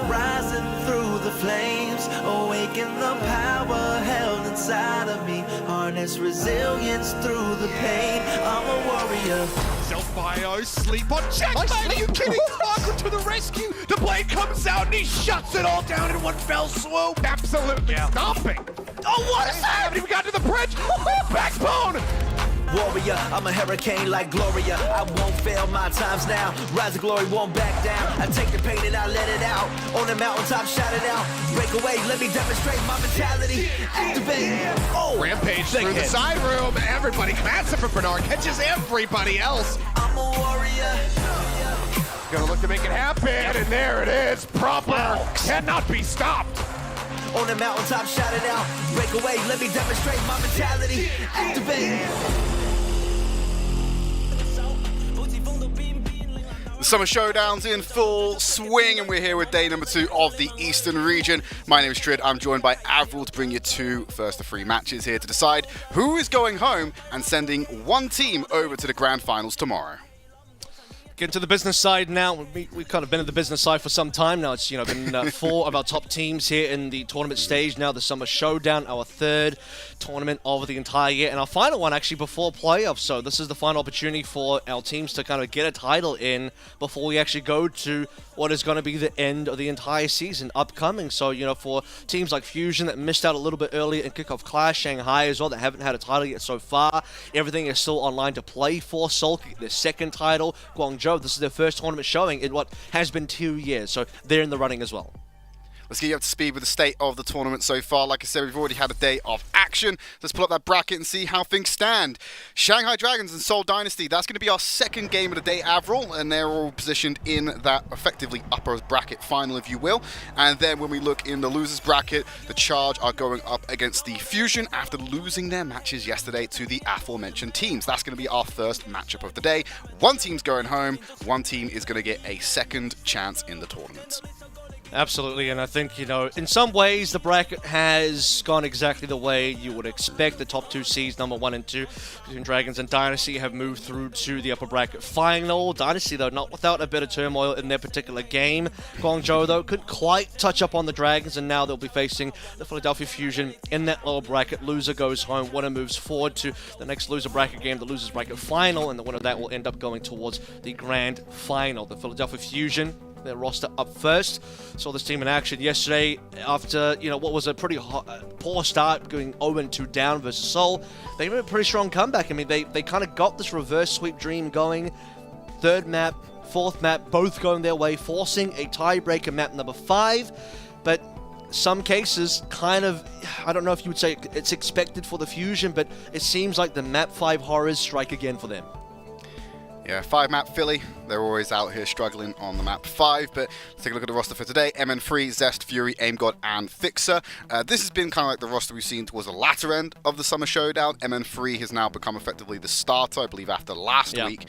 Rising through the flames, awaken the power held inside of me, harness resilience through the pain. I'm a warrior. Self-bio, sleep on checkmate. Are you kidding? Michael to the rescue. The blade comes out and he shuts it all down in one fell swoop. Absolutely stomping. Oh, what is that? Haven't even got to the bridge. Backbone. Warrior, I'm a hurricane like Gloria. I won't fail my times now. Rise of glory, won't back down. I take the pain and I let it out. On the mountaintop, shout it out. Break away, let me demonstrate my mentality. Activate. Oh, Rampage through the side room. Everybody, massive for Bernard. Catches everybody else. I'm a warrior. Gonna look to make it happen, and there it is. Proper. Cannot be stopped. On the mountaintop, shout it out. Break away, let me demonstrate my mentality. Activate. The Summer Showdown's in full swing, and we're here with day number 2 of the Eastern region. My name is Trid. I'm joined by Avril to bring you 2 first of 3 matches here to decide who is going home and sending one team over to the grand finals tomorrow. Get to the business side now. We've kind of been at the business side for some time now. It's been 4 of our top teams here in the tournament stage. Now the Summer Showdown, our 3rd tournament of the entire year, and our final one actually before playoffs. So this is the final opportunity for our teams to kind of get a title in before we actually go to what is going to be the end of the entire season upcoming. So for teams like Fusion that missed out a little bit earlier in Kickoff Clash, Shanghai as well that haven't had a title yet so far, everything is still online to play for. Seoul, their 2nd title. Guangzhou, this is their 1st tournament showing in what has been 2 years, so they're in the running as well. Let's get you up to speed with the state of the tournament so far. Like I said, we've already had a day of action. Let's pull up that bracket and see how things stand. Shanghai Dragons and Seoul Dynasty, that's going to be our 2nd game of the day, Avril, and they're all positioned in that effectively upper bracket final, if you will. And then when we look in the losers bracket, the Charge are going up against the Fusion after losing their matches yesterday to the aforementioned teams. That's going to be our first matchup of the day. One team's going home, one team is going to get a 2nd chance in the tournament. Absolutely, and I think, in some ways the bracket has gone exactly the way you would expect. The top 2 seeds, number 1 and 2, Fusion Dragons and Dynasty, have moved through to the upper bracket final. Dynasty, though, not without a bit of turmoil in their particular game. Guangzhou, though, couldn't quite touch up on the Dragons, and now they'll be facing the Philadelphia Fusion in that lower bracket. Loser goes home, winner moves forward to the next loser bracket game, the losers bracket final, and the winner of that will end up going towards the grand final. The Philadelphia Fusion, their roster up first. Saw this team in action yesterday after, what was a pretty poor start, going 0-2 down versus Seoul. They made a pretty strong comeback. I mean, they kind of got this reverse sweep dream going. 3rd map, 4th map, both going their way, forcing a tiebreaker map number 5. But some cases, kind of, I don't know if you would say it's expected for the Fusion, but it seems like the map 5 horrors strike again for them. Yeah, 5-map Philly. They're always out here struggling on the map 5, but let's take a look at the roster for today. MN3, Zest, Fury, Aim God, and Fixer. This has been kind of like the roster we've seen towards the latter end of the Summer Showdown. MN3 has now become effectively the starter, I believe, after last week,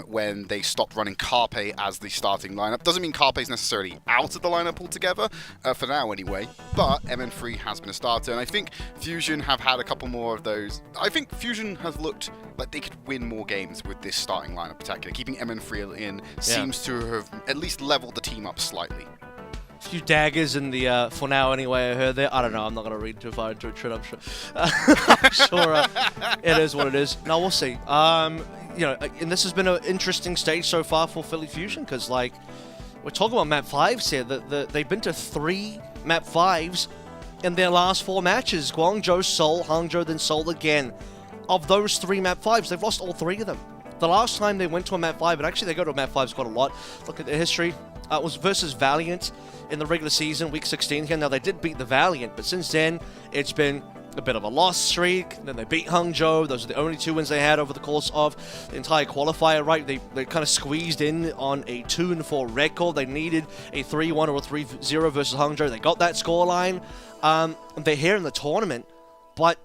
when they stopped running Carpe as the starting lineup. Doesn't mean Carpe is necessarily out of the lineup altogether, for now anyway, but MN3 has been a starter, and I think Fusion have had a couple more of those. I think Fusion has looked like they could win more games with this starting lineup in particular. Keeping MN3 in seems to have at least leveled the team up slightly. A few daggers in the, for now anyway, I heard there. I don't know, I'm not going to read too far into it, I'm sure. I'm sure it is what it is. No, we'll see. And this has been an interesting stage so far for Philly Fusion, because, we're talking about map 5s here. They've been to 3 map 5s in their last 4 matches. Guangzhou, Seoul, Hangzhou, then Seoul again. Of those 3 map 5s, they've lost all 3 of them. The last time they went to a map 5, and actually they go to a map 5s quite a lot, look at their history, it was versus Valiant in the regular season, week 16 here. Now, they did beat the Valiant, but since then, it's been a bit of a loss streak. Then they beat Hangzhou. Those are the only 2 wins they had over the course of the entire qualifier, right? They kind of squeezed in on a 2-4 record. They needed a 3-1 or a 3-0 versus Hangzhou. They got that scoreline. They're here in the tournament, but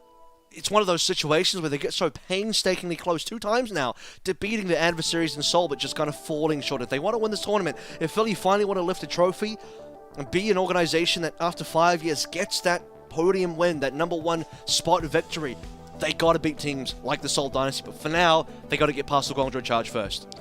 it's one of those situations where they get so painstakingly close 2 times now to beating their adversaries in Seoul, but just kind of falling short. If they want to win this tournament, if Philly finally want to lift a trophy and be an organization that after 5 years gets that podium win, that #1 spot victory, they got to beat teams like the Seoul Dynasty. But for now, they got to get past the Guangzhou Charge first.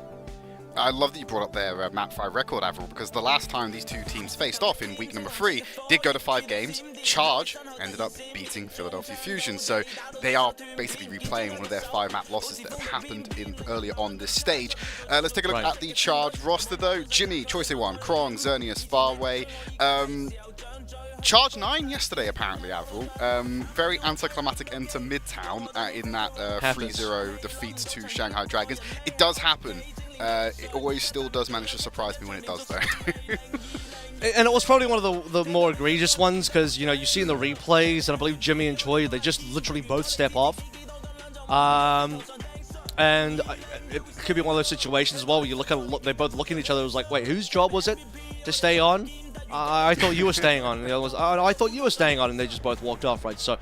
I love that you brought up their map 5 record, Avril, because the last time these 2 teams faced off in week number 3 did go to 5 games. Charge ended up beating Philadelphia Fusion, so they are basically replaying one of their 5 map losses that have happened in earlier on this stage. Let's take a look at the Charge roster, though. Jimmy, Choice A1, Krong, Xerneas, Farway. Charge 9 yesterday, apparently, Avril. Very anticlimactic end to Midtown in that 3-0 defeat to Shanghai Dragons. It does happen. It always still does manage to surprise me when it does, though. And it was probably one of the more egregious ones because, you know, you see in the replays, and I believe Jimmy and Choi, they just literally both step off. And it could be one of those situations as well where you they're both looking at each other. It was like, wait, whose job was it to stay on? I thought you were staying on. And the other was, oh, no, I thought you were staying on, and they just both walked off, right? So,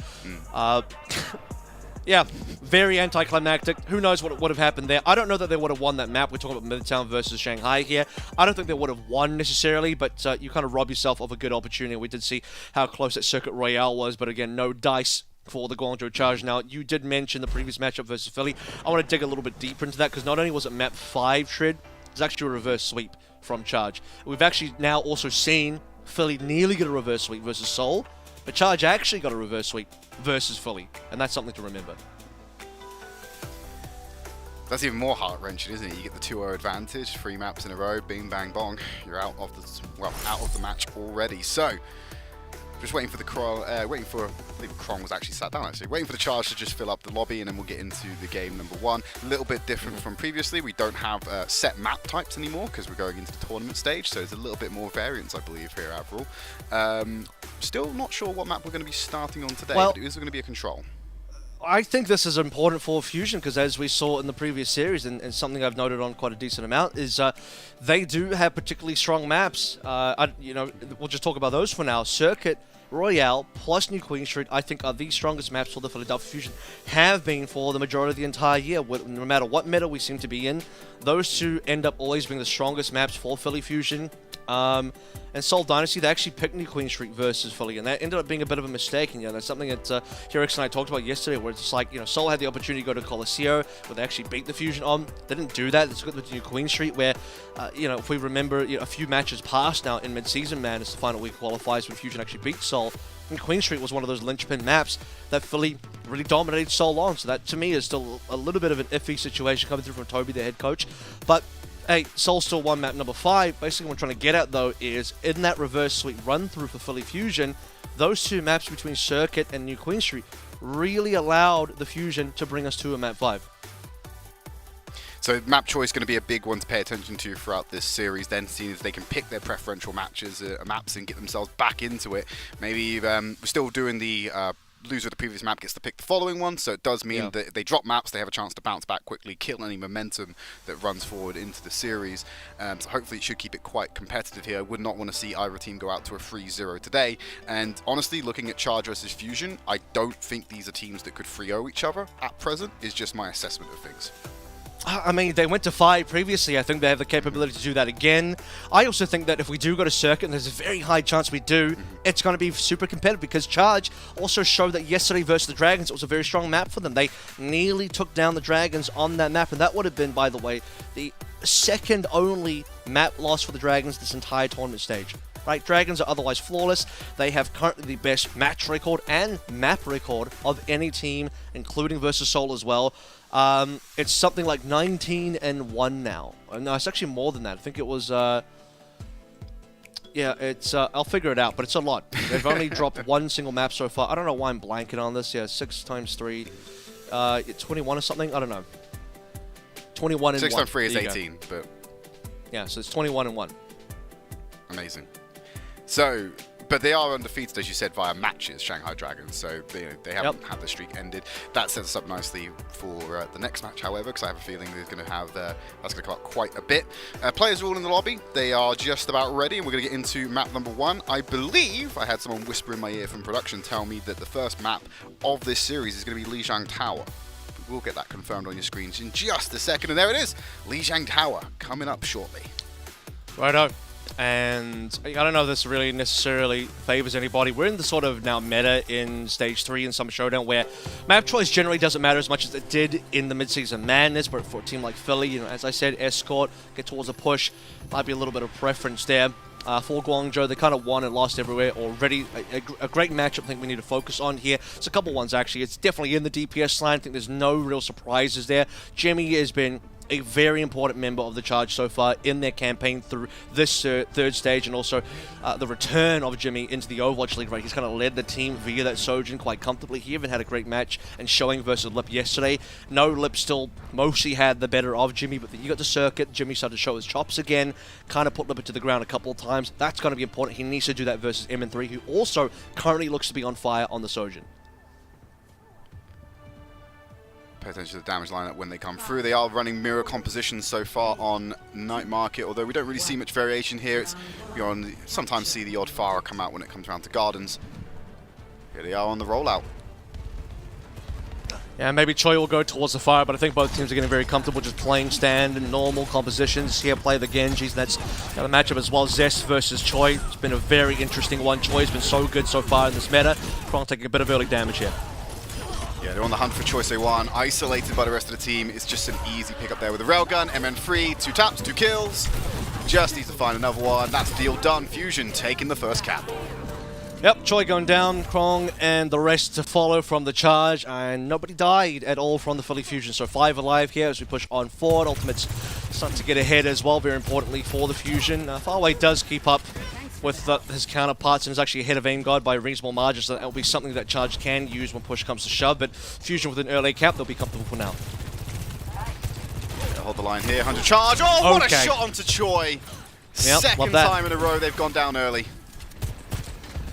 yeah, very anticlimactic. Who knows what would have happened there? I don't know that they would have won that map. We're talking about Midtown versus Shanghai here. I don't think they would have won necessarily, but you kind of rob yourself of a good opportunity. We did see how close that Circuit Royale was, but again, no dice for the Guangzhou Charge. Now, you did mention the previous matchup versus Philly. I want to dig a little bit deeper into that, because not only was it map 5 shred, it's actually a reverse sweep from Charge. We've actually now also seen Philly nearly get a reverse sweep versus Seoul, but Charge actually got a reverse sweep versus Philly, and that's something to remember. That's even more heart-wrenching, isn't it? You get the 2-0 advantage, 3 maps in a row, bing, bang, bong. You're out of the match already. So, just waiting for the I believe Krong was actually sat down actually. Waiting for the Charge to just fill up the lobby, and then we'll get into the game number 1. A little bit different from previously. We don't have set map types anymore because we're going into the tournament stage, so there's a little bit more variance, I believe, here, Avril. Still not sure what map we're going to be starting on today, but it is going to be a control. I think this is important for Fusion because, as we saw in the previous series, and something I've noted on quite a decent amount, is they do have particularly strong maps. We'll just talk about those for now. Circuit Royale plus New Queen Street, I think, are the strongest maps for the Philadelphia Fusion, have been for the majority of the entire year. No matter what meta we seem to be in, those 2 end up always being the strongest maps for Philly Fusion. And Seoul Dynasty, they actually picked New Queen Street versus Philly, and that ended up being a bit of a mistake. And that's something that Hirix and I talked about yesterday, where it's like, Seoul had the opportunity to go to Colosseo, where they actually beat the Fusion on. They didn't do that. It's good with New Queen Street, where, if we remember a few matches past now in mid-season Madness, the final week qualifies when Fusion actually beat Seoul. And Queen Street was one of those linchpin maps that Philly really dominated Seoul on. So that, to me, is still a little bit of an iffy situation coming through from Toby, the head coach. But hey, Seoul still won map number 5. Basically, what I'm trying to get at, though, is in that reverse sweep run-through for Philly Fusion, those 2 maps between Circuit and New Queen Street really allowed the Fusion to bring us to a map 5. So map choice is going to be a big one to pay attention to throughout this series, then seeing if they can pick their preferential maps and get themselves back into it. Maybe we're still doing the loser of the previous map gets to pick the following one, so it does mean that if they drop maps, they have a chance to bounce back quickly, kill any momentum that runs forward into the series. So hopefully it should keep it quite competitive here. I would not want to see either team go out to a 3-0 today. And honestly, looking at Charge versus Fusion, I don't think these are teams that could 3-0 each other at present, is just my assessment of things. I mean, they went to 5 previously. I think they have the capability to do that again. I also think that if we do go to Circuit, and there's a very high chance we do, it's going to be super competitive, because Charge also showed that yesterday versus the Dragons, it was a very strong map for them. They nearly took down the Dragons on that map, and that would have been, by the way, the second only map loss for the Dragons this entire tournament stage. Right, Dragons are otherwise flawless. They have currently the best match record and map record of any team, including versus Seoul as well. It's something like 19-1 now. No, it's actually more than that. I think it was, I'll figure it out, but it's a lot. They've only dropped 1 single map so far. I don't know why I'm blanking on this. Yeah, 6 times 3, 21 or something. I don't know. 21 and 1. 6 times 3 is 18, but yeah, so it's 21-1. Amazing. So, But they are undefeated, as you said, via matches, Shanghai Dragons, so they haven't had the streak ended. That sets us up nicely for the next match, however, because I have a feeling they're going to have that's going to come up quite a bit. Players are all in the lobby. They are just about ready, and we're going to get into map number 1. I believe I had someone whisper in my ear from production tell me that the first map of this series is going to be Lijiang Tower. We'll get that confirmed on your screens in just a second, and there it is, Lijiang Tower coming up shortly. Righto. And I don't know if this really necessarily favors anybody. We're in the sort of now meta in Stage 3 in some Showdown where map choice generally doesn't matter as much as it did in the mid-season madness, but for a team like Philly, as I said, escort, get towards a push, might be a little bit of preference there. For Guangzhou, they kind of won and lost everywhere already. A great matchup I think we need to focus on here. It's a couple ones actually. It's definitely in the DPS line. I think there's no real surprises there. Jimmy has been a very important member of the Charge so far in their campaign through this third stage, and also the return of Jimmy into the Overwatch League. Right, he's kind of led the team via that Sojourn quite comfortably. He even had a great match and showing versus Lip yesterday. No, Lip still mostly had the better of Jimmy, but then you got the circuit. Jimmy started to show his chops again, kind of put Lip into the ground a couple of times. That's going to be important. He needs to do that versus MN3, who also currently looks to be on fire on the Sojourn. Pay attention to the damage lineup when they come through. They are running mirror compositions so far on Night Market, although we don't really see much variation here. It's sometimes see the odd Pharah come out when it comes around to Gardens. Here they are on the rollout. Yeah, maybe Choi will go towards the fire, but I think both teams are getting very comfortable just playing stand and normal compositions. Here play the Genjis, that's the matchup as well. Zest versus Choi. It's been a very interesting one. Choi's been so good so far in this meta. Krong taking a bit of early damage here. Yeah, they're on the hunt for Choice A1, isolated by the rest of the team. It's just an easy pick up there with the railgun. MN3, 2 taps, 2 kills. Just needs to find another one. That's the deal done. Fusion taking the first cap. Yep, Choi going down, Krong and the rest to follow from the Charge, and nobody died at all from the Philly Fusion. So 5 alive here as we push on forward. Ultimate's starting to get ahead as well, very importantly for the Fusion. Farway does keep up with his counterparts and is actually ahead of Aim God by a reasonable margin, so that will be something that Charge can use when push comes to shove, but Fusion with an early cap, they'll be comfortable for now. They'll hold the line here, 100 Charge. Oh, what a shot onto Choi. Yep, Second time in a row they've gone down early.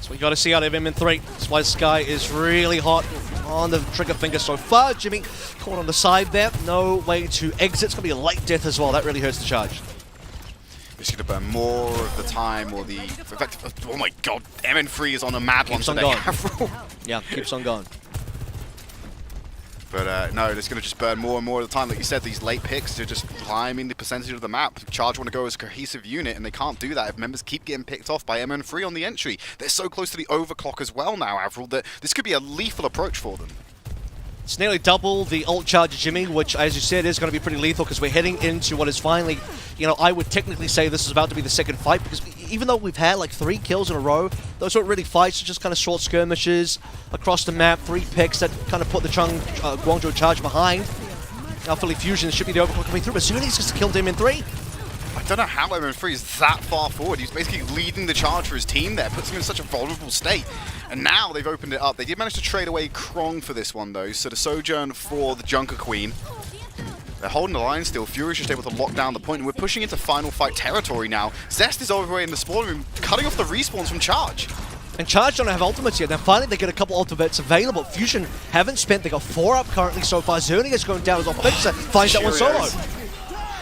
So we got to see out of him in 3. That's why Sky is really hot on the trigger finger so far. Jimmy caught on the side there. No way to exit. It's going to be a late death as well. That really hurts the Charge. Just going to burn more of the time or the effective. Oh my god, MN3 is on a mad one today. Yeah, keeps on going. But no, it's going to just burn more and more of the time. Like you said, these late picks are just climbing the percentage of the map. Charge want to go as a cohesive unit, and they can't do that if members keep getting picked off by MN3 on the entry. They're so close to the overclock as well now, Avril, that this could be a lethal approach for them. It's nearly double the ult charge of Jimmy, which, as you said, is going to be pretty lethal because we're heading into what is finally, I would technically say this is about to be the second fight, because even though we've had like 3 kills in a row, those weren't really fights, just kind of short skirmishes across the map, 3 picks that kind of put the Guangzhou Charge behind. Now Philly Fusion should be the overclock coming through, but Zuni's just killed him in 3. I don't know how MN3 is that far forward. He's basically leading the charge for his team there, puts him in such a vulnerable state. And now they've opened it up. They did manage to trade away Krong for this one, though. So the Sojourn for the Junker Queen. They're holding the line still. Fury's just able to lock down the point, and we're pushing into final fight territory now. Zest is over in the spawn room, cutting off the respawns from Charge. And Charge don't have ultimates yet. Now finally they get a couple ultimates available. Fusion haven't spent. They got 4 up currently so far. Zerning is going down as well. Fixer finds that one solo.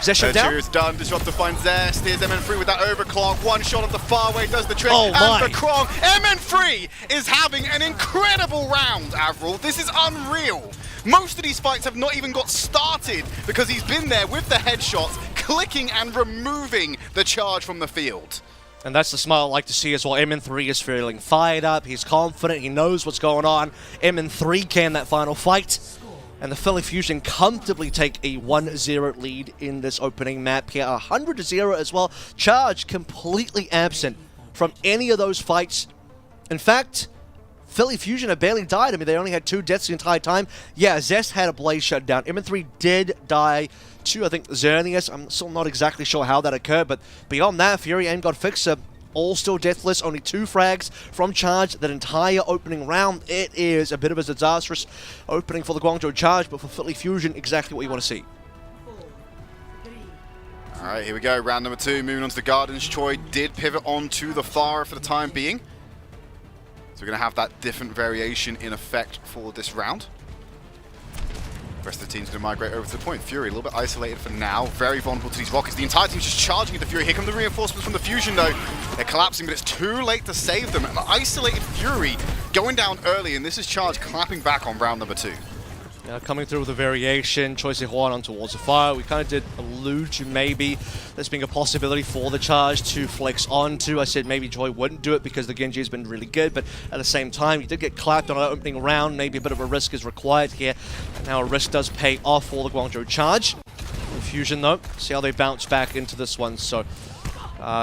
Zest shut down. Cheerios done. Disruptor finds Zest. Here's MN3 with that overclock. One shot of the far way does the trick. Oh my. And for Krong, MN3 is having an incredible round, Avril. This is unreal. Most of these fights have not even got started because he's been there with the headshots, clicking and removing the Charge from the field. And that's the smile I like to see as well. MN3 is feeling fired up. He's confident. He knows what's going on. MN3 can that final fight. And the Philly Fusion comfortably take a 1-0 lead in this opening map here. 100-0 as well. Charge completely absent from any of those fights. In fact, Philly Fusion have barely died. I mean, they only had 2 deaths the entire time. Yeah, Zest had a blaze shut down. MN3 did die to, I think, Xerneas. I'm still not exactly sure how that occurred, but beyond that, Fury, Aim God, Fixer, all still deathless. Only 2 frags from Charge that entire opening round. It is a bit of a disastrous opening for the Guangzhou Charge, but for Philly Fusion, exactly what you want to see. All right, here we go. Round number 2, moving on to the Gardens. Choi did pivot on to the Pharah for the time being. So we're going to have that different variation in effect for this round. The rest of the team's going to migrate over to the point. Fury a little bit isolated for now. Very vulnerable to these rockets. The entire team's just charging into Fury. Here come the reinforcements from the Fusion though. They're collapsing, but it's too late to save them. And the isolated Fury going down early, and this is Charge clapping back on round number 2. Coming through with a variation, Choi Se-hwan on towards the fire. We kind of did allude to maybe this being a possibility for the Charge to flex onto. I said maybe Choi wouldn't do it because the Genji has been really good, but at the same time, you did get clapped on an opening round. Maybe a bit of a risk is required here. Now a risk does pay off for the Guangzhou Charge. Fusion though, see how they bounce back into this one. So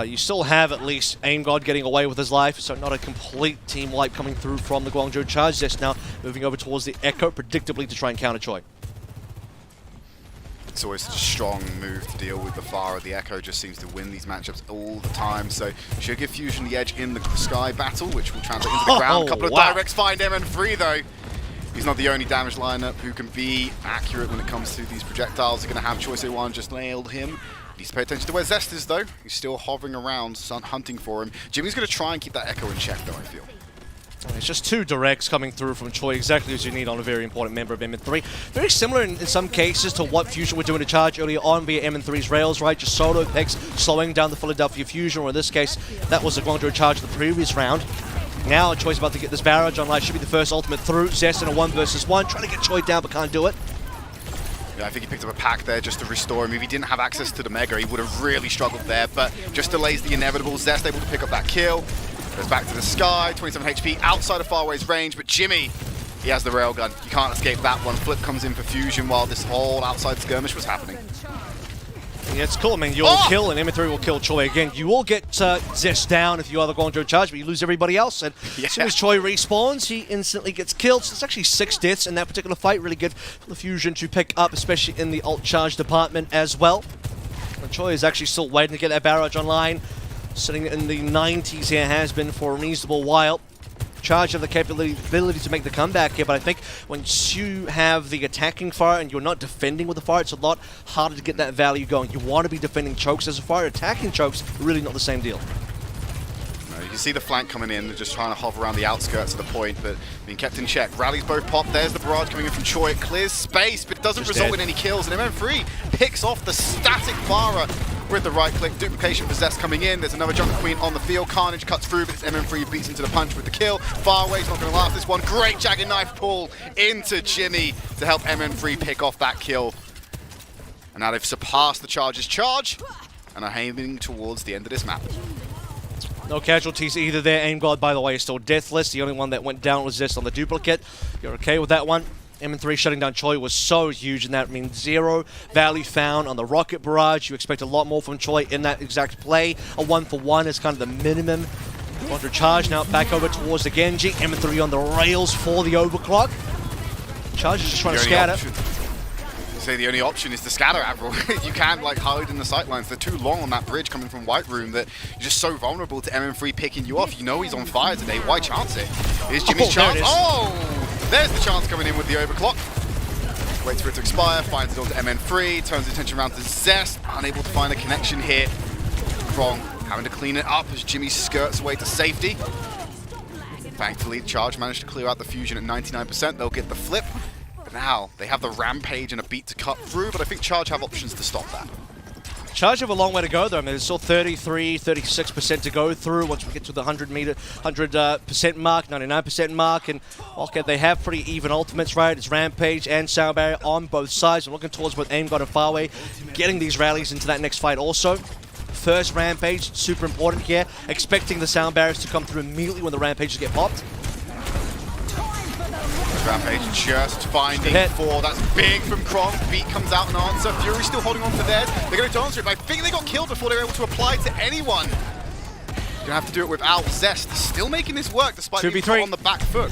you still have at least AimGod getting away with his life, so not a complete team wipe coming through from the Guangzhou Charge. Just now moving over towards the Echo, predictably to try and counter Choi. It's always such a strong move to deal with the Pharah. The Echo just seems to win these matchups all the time, so should give Fusion the edge in the Sky battle, which will translate into the ground. A couple of directs find MN3 though. He's not the only damage lineup who can be accurate when it comes to these projectiles. They're going to have Choi Se-hwan just nailed him. Needs to pay attention to where Zest is though. He's still hovering around, hunting for him. Jimmy's going to try and keep that Echo in check though, I feel. It's just 2 directs coming through from Choi, exactly as you need on a very important member of MN3. Very similar in some cases to what Fusion were doing to Charge earlier on via MN3's rails, right? Just solo picks, slowing down the Philadelphia Fusion, or in this case, that was the Guangzhou Charge the previous round. Now Choi's about to get this barrage online, should be the first ultimate through. Zest in a 1 versus 1, trying to get Choi down but can't do it. Yeah, I think he picked up a pack there just to restore him. If he didn't have access to the Mega, he would have really struggled there, but just delays the inevitable. Zest able to pick up that kill. Goes back to the Sky, 27 HP outside of Farway's range, but Jimmy, he has the railgun. You can't escape that one. Flip comes in for Fusion while this whole outside skirmish was happening. Yeah, it's cool. I mean, you'll kill, and MN3 will kill Choi again. You will get Zest down if you are the Guangzhou Charge, but you lose everybody else. And as soon as Choi respawns, he instantly gets killed. So it's actually 6 deaths in that particular fight. Really good for the Fusion to pick up, especially in the ult charge department as well. And Choi is actually still waiting to get that barrage online. Sitting in the 90s here, has been for a reasonable while. Charge have the capability to make the comeback here, but I think once you have the attacking fire and you're not defending with the fire, it's a lot harder to get that value going. You want to be defending chokes as a fire. Attacking chokes, really not the same deal. You can see the flank coming in. They're just trying to hover around the outskirts of the point, but being kept in check. Rallies both pop. There's the barrage coming in from Choi. It clears space, but it doesn't result in any kills. And MN3 picks off the static Pharah with the right-click. Duplication for Zest coming in. There's another Jungle Queen on the field. Carnage cuts through, but it's MN3 beats into the punch with the kill. Farway's not going to last this one. Great Jagged Knife pull into Jimmy to help MN3 pick off that kill. And now they've surpassed the Charge's charge and are aiming towards the end of this map. No casualties either there. AimGod, by the way, is still deathless. The only one that went down was Zest on the duplicate. You're okay with that one. MN3 shutting down Choi was so huge, and that means 0 value found on the rocket barrage. You expect a lot more from Choi in that exact play. A 1-for-1 is kind of the minimum. Guangzhou Charge now back over towards the Genji. MN3 on the rails for the overclock. Charge is just trying to scatter. Say the only option is to scatter, Avril. You can't like hide in the sightlines. They're too long on that bridge coming from White Room that you're just so vulnerable to MN3 picking you off. You know he's on fire today. Why chance it? Here's Jimmy's chance. There's the chance coming in with the overclock. Waits for it to expire, finds it onto MN3, turns his attention around to Zest. Unable to find a connection here. Krong having to clean it up as Jimmy skirts away to safety. Thankfully, Charge managed to clear out the Fusion at 99%. They'll get the flip. Now, they have the Rampage and a beat to cut through, but I think Charge have options to stop that. Charge have a long way to go, though. I mean, there's still 33, 36% to go through once we get to the 100% mark, 99% mark, and okay, they have pretty even ultimates, right? It's Rampage and Sound Barrier on both sides. I'm looking towards both AimGod and Farway, getting these rallies into that next fight also. First Rampage, super important here. Expecting the Sound Barriers to come through immediately when the Rampages get popped. Rampage just finding 4. That's big from Krong. Beat comes out and answer. Fury still holding on to theirs. They're going to answer it, but I think they got killed before they were able to apply to anyone. You're going to have to do it without Zest. Still making this work despite being caught on the back foot.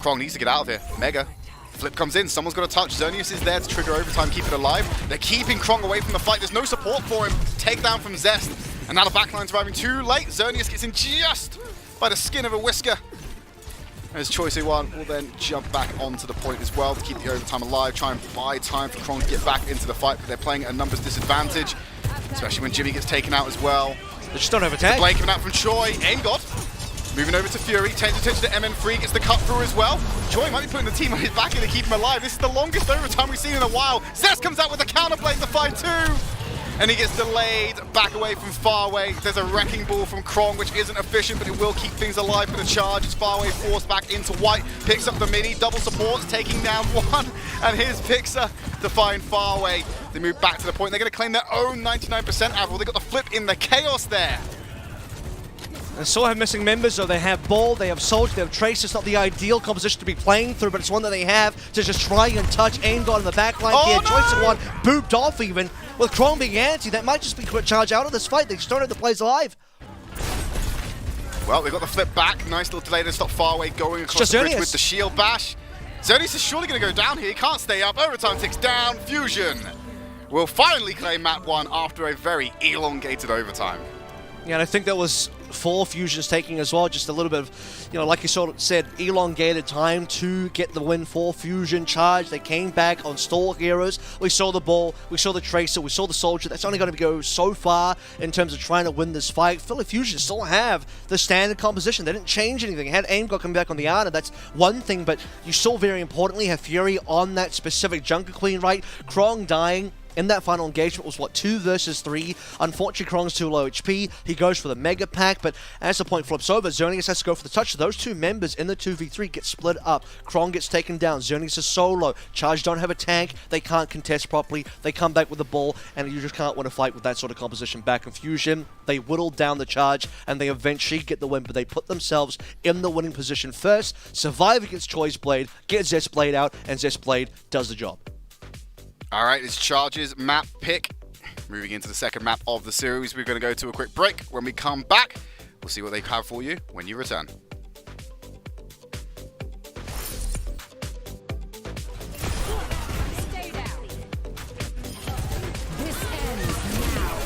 Krong needs to get out of here. Mega. Flip comes in. Someone's got to touch. Xerneas is there to trigger overtime, keep it alive. They're keeping Krong away from the fight. There's no support for him. Takedown from Zest. And now the backline's arriving too late. Xerneas gets in just by the skin of a whisker. As Choi Se-hwan will then jump back onto the point as well to keep the overtime alive, try and buy time for Krong to get back into the fight, but they're playing at a numbers disadvantage, especially when Jimmy gets taken out as well. They just don't have a tag. Blade coming out from Choi. AimGod Moving over to Fury, turns attention to MN3, gets the cut through as well. Joy might be putting the team on his back here to keep him alive. This is the longest overtime we've seen in a while. Zest comes out with the counterplay to 5-2. And he gets delayed, back away from Farway. There's a wrecking ball from Krong, which isn't efficient, but it will keep things alive for the charge. As Farway forced back into White, picks up the mini, double supports, taking down one. And here's Pixar to find Farway. They move back to the point. They're going to claim their own 99% Avril. They got the flip in the chaos there. They still have missing members, so they have Ball, they have Soldier, they have Trace. It's not the ideal composition to be playing through, but it's one that they have to just try and touch Aimgod in the backline. Oh, Here, no! Choice of one, booped off even. With Krong being anti, that might just be quick charge out of this fight. They just don't have the plays alive. Well, they got the flip back. Nice little delay to stop Farway going across just the bridge Xerneas. with the shield bash. Xerneas is surely going to go down here. He can't stay up. Overtime ticks down. Fusion will finally claim map 1 after a very elongated overtime. Yeah, and I think that was 4 Fusions taking as well, just a little bit of, like you sort of said, elongated time to get the win for Fusion Charge. They came back on stall heroes. We saw the Ball, we saw the Tracer, we saw the Soldier. That's only going to go so far in terms of trying to win this fight. Philly Fusion still have the standard composition. They didn't change anything. They had Aimgod come back on the Ana. That's one thing, but you still very importantly have Fury on that specific Junker Queen, right? Krong dying in that final engagement was, 2 versus 3. Unfortunately, Krong's too low HP. He goes for the Mega Pack, but as the point flips over, Xerneas has to go for the touch. Those 2 members in the 2v3 get split up. Krong gets taken down. Xerneas is solo. Charge don't have a tank. They can't contest properly. They come back with the Ball, and you just can't win a fight with that sort of composition back in Fusion. They whittle down the Charge, and they eventually get the win, but they put themselves in the winning position first, survive against Choice Blade, get Zest Blade out, and Zest Blade does the job. All right, it's Charge's map pick. Moving into the second map of the series, we're going to go to a quick break. When we come back, we'll see what they have for you when you return. Stay down. This ends now.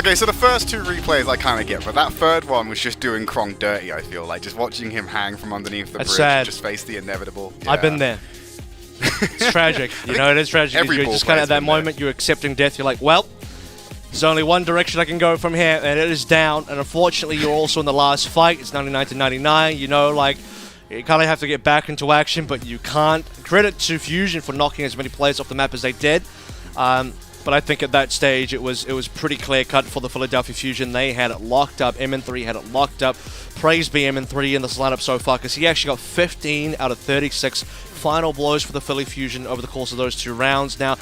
Okay, so the first two replays I kind of get, but that third one was just doing Krong dirty, I feel like. Just watching him hang from underneath the bridge, sad. just face the inevitable. I've been there. It's tragic. You know, it is tragic. You're just kind of at that moment, you're accepting death. You're like, well, there's only one direction I can go from here, and it is down. And unfortunately, you're also in the last fight. It's 99-99. You know, like, you kind of have to get back into action, but you can't. Credit to Fusion for knocking as many players off the map as they did. But I think at that stage, it was pretty clear-cut for the Philadelphia Fusion. They had it locked up. MN3 had it locked up. Praise be MN3 in this lineup so far, because he actually got 15 out of 36 final blows for the Philly Fusion over the course of those 2 rounds. Now,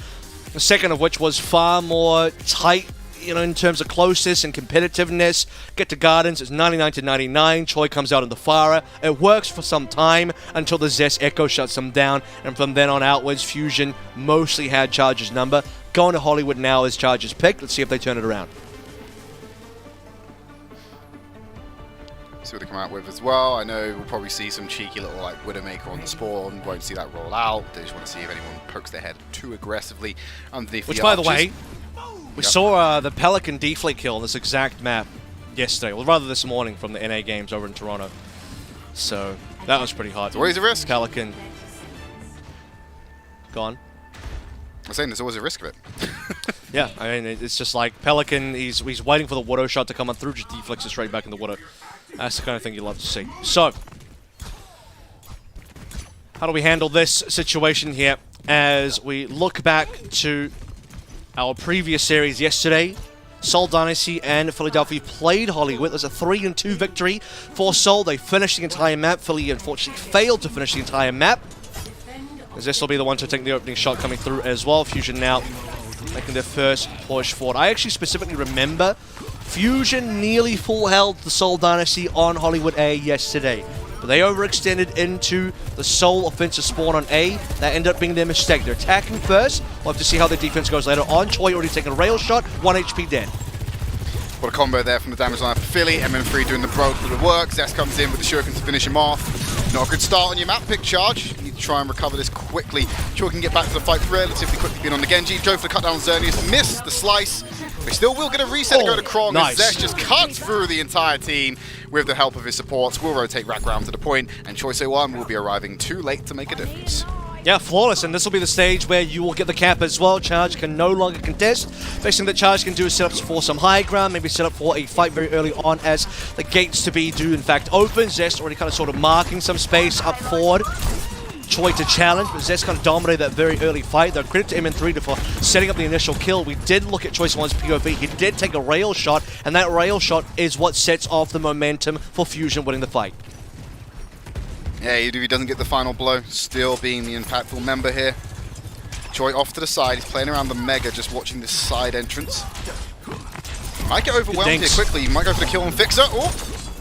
the second of which was far more tight, you know, in terms of closeness and competitiveness. Get to Gardens, it's 99-99. Choi comes out in the Farah. It works for some time until the Zest Echo shuts them down, and from then on outwards, Fusion mostly had Charge's number. Going to Hollywood now as Charge's pick. Let's see if they turn it around. See what they come out with as well. I know we'll probably see some cheeky little like Widowmaker on the spawn. Won't see that roll out. They just want to see if anyone pokes their head too aggressively underneath Which, the by the arches. way, we saw the Pelican deflate kill on this exact map yesterday. Well, rather this morning from the NA games over in Toronto. So that was pretty hot. It's always a risk. Pelican gone. I'm saying there's always a risk of it. Yeah, I mean, it's just like Pelican, he's waiting for the Widow shot to come on through, just deflects it straight back in the Widow. That's the kind of thing you love to see. So, how do we handle this situation here as we look back to our previous series yesterday? Seoul Dynasty and Philadelphia played Hollywood. There's a 3-2 victory for Seoul. They finished the entire map. Philly unfortunately failed to finish the entire map, as this will be the one to take the opening shot coming through as well. Fusion now making their first push forward. I actually specifically remember Fusion nearly full-held the Seoul Dynasty on Hollywood A yesterday, but they overextended into the Seoul offensive spawn on A. That ended up being their mistake. They're attacking first. We'll have to see how their defense goes later on. Choi already taking a rail shot, 1 HP dead. What a combo there from the damage line for Philly. MN3 doing the broke for the work. Zest comes in with the shuriken to finish him off. Not a good start on your map pick, Charge. You need to try and recover this quickly. Choi can get back to the fight relatively quickly, being on the Genji. Drove for the cut down Xerneas, missed the slice. They still will get a reset and go to Krong. Nice. As Zest just cuts through the entire team with the help of his supports. Will rotate rack round to the point, and Choi Se-1 will be arriving too late to make a difference. Yeah, flawless, and this will be the stage where you will get the cap as well. Charge can no longer contest. Best thing that Charge can do is set up for some high ground, maybe set up for a fight very early on as the gates to be do in fact open. Zest already kind of sort of marking some space up forward. Choi to challenge, but Zest kind of dominated that very early fight. Though credit to MN3 for setting up the initial kill. We did look at Choi Se-1's POV. He did take a rail shot, and that rail shot is what sets off the momentum for Fusion winning the fight. Yeah, he doesn't get the final blow, still being the impactful member here. Choi off to the side, he's playing around the Mega, just watching this side entrance. Might get overwhelmed here quickly, he might go for the kill on Fixer. Oh,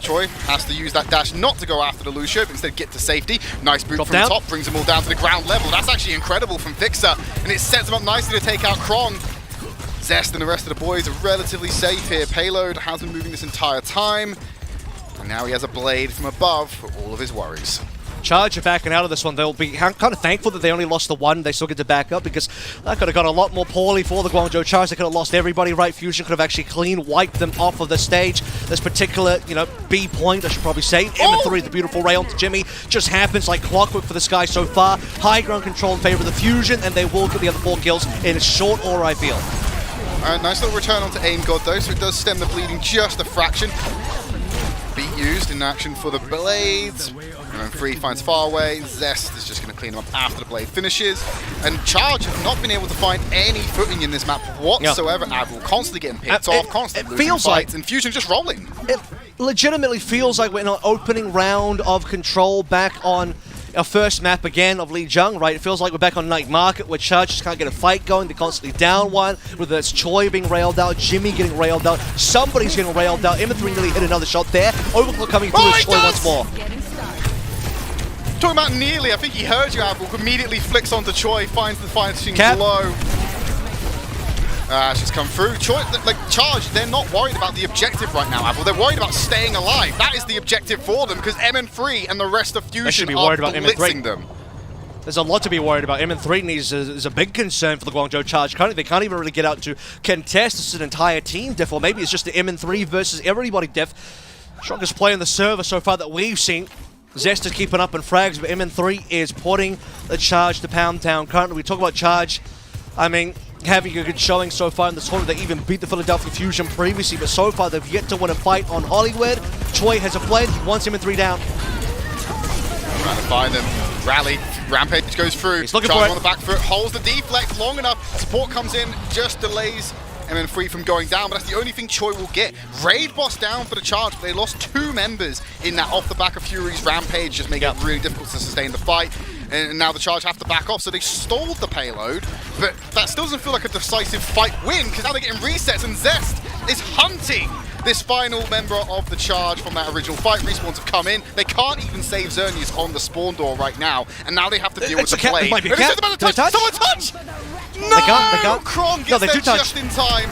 Choi has to use that dash not to go after the Lucio, but instead get to safety. Nice boot from the top, brings them all down to the ground level. That's actually incredible from Fixer, and it sets him up nicely to take out Krong. Zest and the rest of the boys are relatively safe here. Payload has been moving this entire time, and now he has a blade from above for all of his worries. Charge are backing out of this one. They'll be kind of thankful that they only lost the one. They still get to back up because that could have gone a lot more poorly for the Guangzhou Charge. They could have lost everybody, right? Fusion could have actually clean wiped them off of the stage. This particular, you know, B point, I should probably say. MN3, the beautiful rail onto Jimmy, just happens like clockwork for this guy so far. High ground control in favor of the Fusion, and they will get the other 4 kills in a short order, I feel. Nice little return onto Aim God though, so it does stem the bleeding just a fraction. Beat used in action for the blades. And Free finds far away. Zest is just going to clean them up after the blade finishes. And Charge have not been able to find any footing in this map whatsoever. Yeah. Avril constantly getting picked off, constantly losing fights, and Fusion just rolling. It legitimately feels like we're in an opening round of Control back on our first map again of Lijiang, right? It feels like we're back on Night Market where Charge just can't get a fight going. They're constantly down one, whether it's Choi being railed out, Jimmy getting railed out, somebody's getting railed out. MN3 nearly hit another shot there. Overclock coming through with Choi once more. Talking about nearly, I think he heard you, Avril. Immediately flicks onto Choi, finds the finishing blow. She's come through. Choi, like Charge, they're not worried about the objective right now, Avril. They're worried about staying alive. That is the objective for them because MN3 and the rest of Fusion should be are worried about blitzing MN3. them. there's a lot to be worried about. MN3 is a big concern for the Guangzhou Charge. Currently, they can't even really get out to contest. It's an entire team diff, or maybe it's just the MN3 versus everybody diff. Strongest play on the server so far that we've seen. Zest is keeping up in frags, but MN3 is putting the Charge to pound town. Currently, we talk about Charge. I mean, having a good showing so far in the tournament. They even beat the Philadelphia Fusion previously, but so far they've yet to win a fight on Hollywood. Choi has a blend, he wants MN3 down. Trying to find them. Rally. Rampage goes through. He's looking Charge for it. on the back foot. Holds the deflect long enough. Support comes in. Just delays MN3 from going down. But that's the only thing Choi will get. Raid boss down for the Charge. But they lost 2 members in that off the back of Fury's Rampage. Just making it really difficult to sustain the fight. And now the Charge have to back off. So they stalled the payload. But that still doesn't feel like a decisive fight win. Because now they're getting resets. And Zest is hunting this final member of the Charge from that original fight. Respawns have come in. They can't even save Xerneas on the spawn door right now. And now they have to deal with the blade. It might be a This is cat. about to touch. Can they touch? Someone touch! No! They can't. Krong gets No, they there do touch. just in time.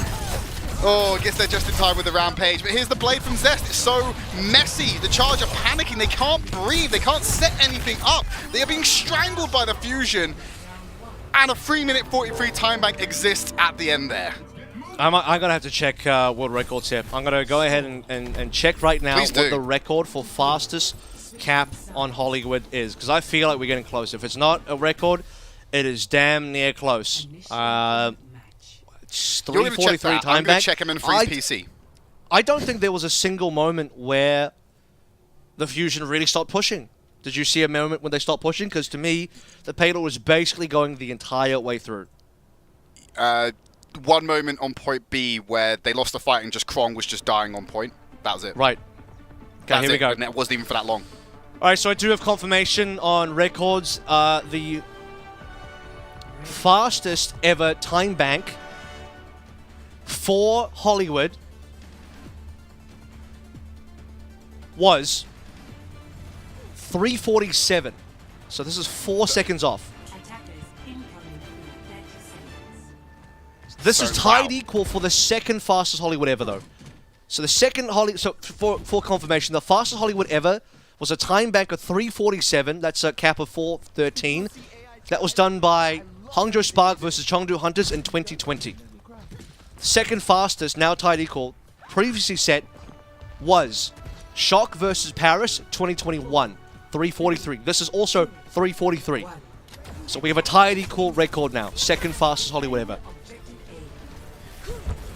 Oh, gets there just in time with the Rampage. But here's the blade from Zest. It's so messy. The Charge are panicking. They can't breathe. They can't set anything up. They are being strangled by the Fusion. And a 3-minute 43 time bank exists at the end there. I'm going to have to check world records here. I'm going to go ahead and check right now what the record for fastest cap on Hollywood is. Because I feel like we're getting close. If it's not a record, it is damn near close. It's 3:43 time back. I'm going to check MN3's PC. I don't think there was a single moment where the Fusion really stopped pushing. Did you see a moment when they stopped pushing? Because to me, the payload was basically going the entire way through. One moment on point B where they lost the fight and just Krong was just dying on point. That was it. Right. Okay, here we go. And it wasn't even for that long. All right, so I do have confirmation on records. The fastest ever time bank for Hollywood was 3:47. So this is 4 seconds off. This is tied equal for the second fastest Hollywood ever, though. So the second so for confirmation, the fastest Hollywood ever was a time bank of 3:47. That's a cap of 4:13. That was done by Hangzhou Spark versus Chengdu Hunters in 2020. Second fastest, now tied equal, previously set, was Shock versus Paris 2021, 3:43. This is also 3:43. So we have a tied equal record now. Second fastest Hollywood ever.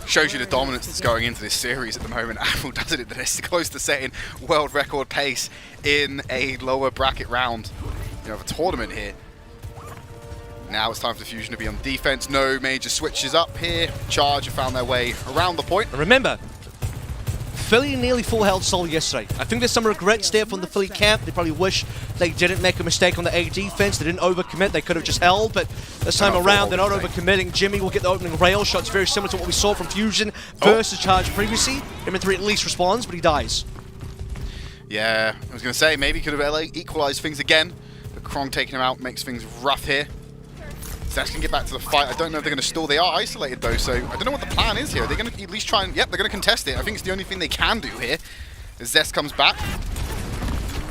Shows you the dominance that's going into this series at the moment. Apple does it this close to setting world record pace in a lower bracket round. You have a tournament here. Now it's time for the Fusion to be on defense. No major switches up here. Charge have found their way around the point. And remember, Philly nearly full health sold yesterday. I think there's some regrets there from the Philly camp. They probably wish they didn't make a mistake on the A defense. They didn't overcommit. They could have just held, but this time around, they're not overcommitting. Jimmy will get the opening rail shots, very similar to what we saw from Fusion versus Charge previously. MN3 at least responds, but he dies. Yeah, I was going to say, maybe could have equalized things again, but Krong taking him out makes things rough here. Zest can get back to the fight. I don't know if they're going to stall. They are isolated, though, so I don't know what the plan is here. They're going to at least try and... Yep, they're going to contest it. I think it's the only thing they can do here. As Zest comes back.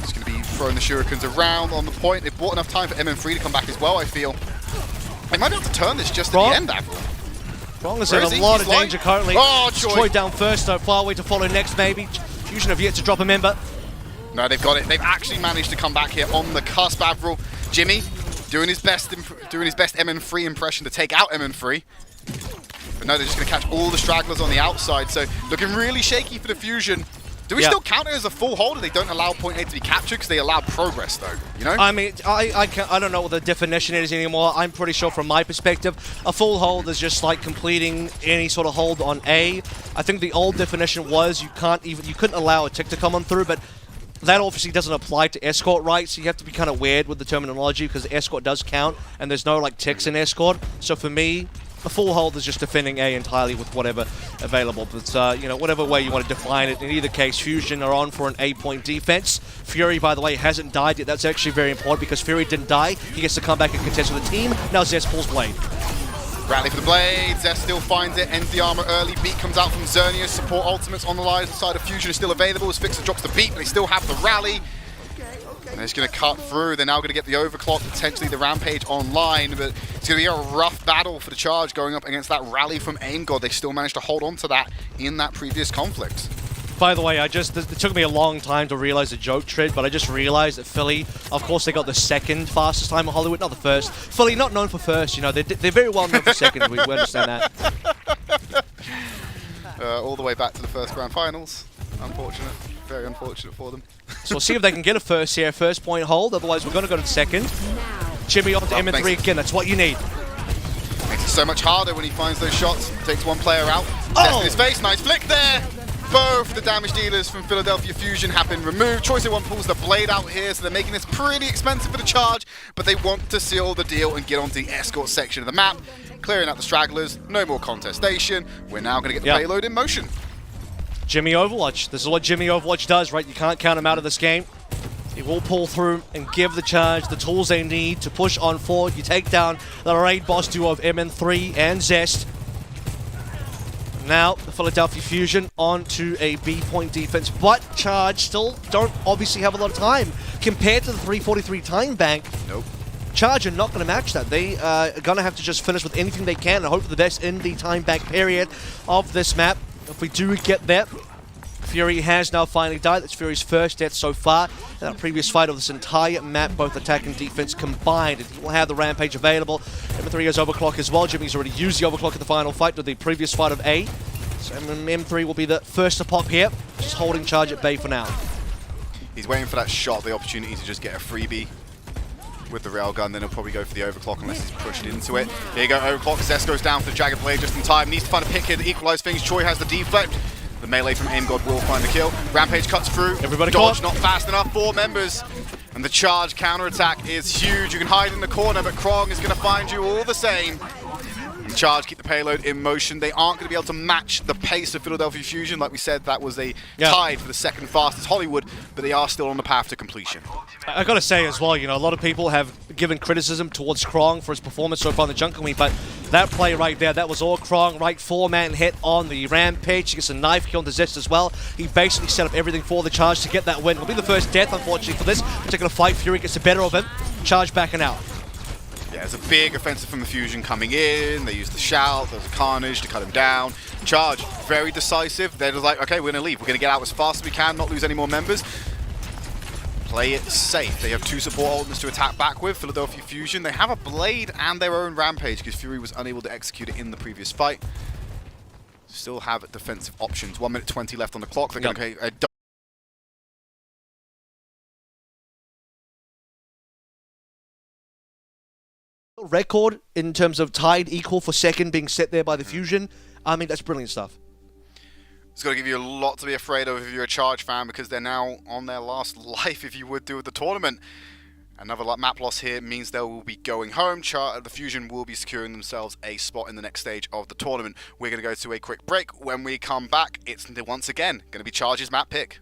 He's going to be throwing the shurikens around on the point. They've bought enough time for MN3 to come back as well, I feel. They might be able to turn this just at the end, Avril. Krong is in a lot of danger currently. Oh, Choi down first, though. Far away to follow next, maybe. Fusion have yet to drop a member. No, they've got it. They've actually managed to come back here on the cusp, Avril. Jimmy doing his best MN3 impression to take out MN3. But no, they're just going to catch all the stragglers on the outside. So looking really shaky for the Fusion. Do we still count it as a full hold? Or they don't allow point A to be captured because they allow progress, though. You know? I mean, I don't know what the definition is anymore. I'm pretty sure from my perspective, a full hold is just like completing any sort of hold on A. I think the old definition was you couldn't allow a tick to come on through, but that obviously doesn't apply to Escort, right? So you have to be kind of weird with the terminology because Escort does count and there's no like ticks in Escort. So for me, a full hold is just defending A entirely with whatever available. But, you know, whatever way you want to define it. In either case, Fusion are on for an A-point defense. Fury, by the way, hasn't died yet. That's actually very important because Fury didn't die. He gets to come back and contest with the team. Now Zest pulls Blade. Rally for the Blade. Zest still finds it. Ends the armor early. Beat comes out from Xerneas. Support ultimates on the line side of Fusion is still available as Fixer drops the beat, but they still have the rally. And it's going to cut through. They're now going to get the overclock, potentially the Rampage online, but it's going to be a rough battle for the Charge going up against that rally from AimGod. They still managed to hold on to that in that previous conflict. By the way, it took me a long time to realize the joke trade, but I just realized that Philly, of course, they got the second fastest time in Hollywood, not the first. Philly, not known for first, you know, they're very well known for second. We understand that. All the way back to the first grand finals. Unfortunate. Very unfortunate for them. So we'll see if they can get a first here, first point hold. Otherwise, we're going to go to the second. Jimmy on to MN3 again. That's what you need. Makes it so much harder when he finds those shots. Takes one player out. Test in his face. Nice flick there. Both the damage dealers from Philadelphia Fusion have been removed. Choice One pulls the blade out here, so they're making this pretty expensive for the Charge, but they want to seal the deal and get onto the escort section of the map. Clearing out the stragglers, no more contestation. We're now going to get the payload in motion. Jimmy Overwatch. This is what Jimmy Overwatch does, right? You can't count him out of this game. He will pull through and give the Charge the tools they need to push on forward. You take down the raid boss duo of MN3 and Zest. Now, the Philadelphia Fusion onto a B-point defense, but Charge still don't obviously have a lot of time. Compared to the 343 time bank, Nope. Charge are not going to match that. They are going to have to just finish with anything they can and hope for the best in the time bank period of this map. If we do get that, Fury has now finally died. That's Fury's first death so far. In that previous fight of this entire map, both attack and defense combined. He will have the Rampage available. M3 has overclock as well. Jimmy's already used the overclock in the final fight with the previous fight of A. So M3 will be the first to pop here. Just holding Charge at bay for now. He's waiting for that shot, the opportunity to just get a freebie with the railgun, then he'll probably go for the overclock unless he's pushed into it. Here you go, overclock. Zest goes down for the Jagged Blade just in time. Needs to find a pick here to equalize things. Choi has the deflect. The melee from AimGod will find the kill. Rampage cuts through. Everybody dodge, caught. not fast enough. 4 members. And the Charge counterattack is huge. You can hide in the corner, but Krong is going to find you all the same. The Charge keep the payload in motion. They aren't going to be able to match the pace of Philadelphia Fusion. Like we said, that was a tied for the second fastest Hollywood, but they are still on the path to completion. I gotta say as well, you know, a lot of people have given criticism towards Krong for his performance so far in the Jungle Meet, but that play right there, that was all Krong, right 4-man hit on the Rampage. He gets a knife kill on the Zest as well. He basically set up everything for the Charge to get that win. It'll be the first death, unfortunately, for this particular fight. Fury gets the better of him. Charge backing out. Yeah, there's a big offensive from the Fusion coming in. They use the shout, there's a carnage to cut him down. Charge, very decisive. They're just like, okay, we're going to leave. We're going to get out as fast as we can, not lose any more members. Play it safe. They have 2 support ultimates to attack back with. Philadelphia Fusion, they have a blade and their own Rampage because Fury was unable to execute it in the previous fight. Still have defensive options. 1 minute 20 left on the clock. They're going to record in terms of tied equal for second being set there by the Fusion. I mean, that's brilliant stuff. It's going to give you a lot to be afraid of if you're a Charge fan because they're now on their last life, if you would do with the tournament. Another map loss here means they will be going home. The Fusion will be securing themselves a spot in the next stage of the tournament. We're going to go to a quick break. When we come back, it's once again going to be Charge's map pick.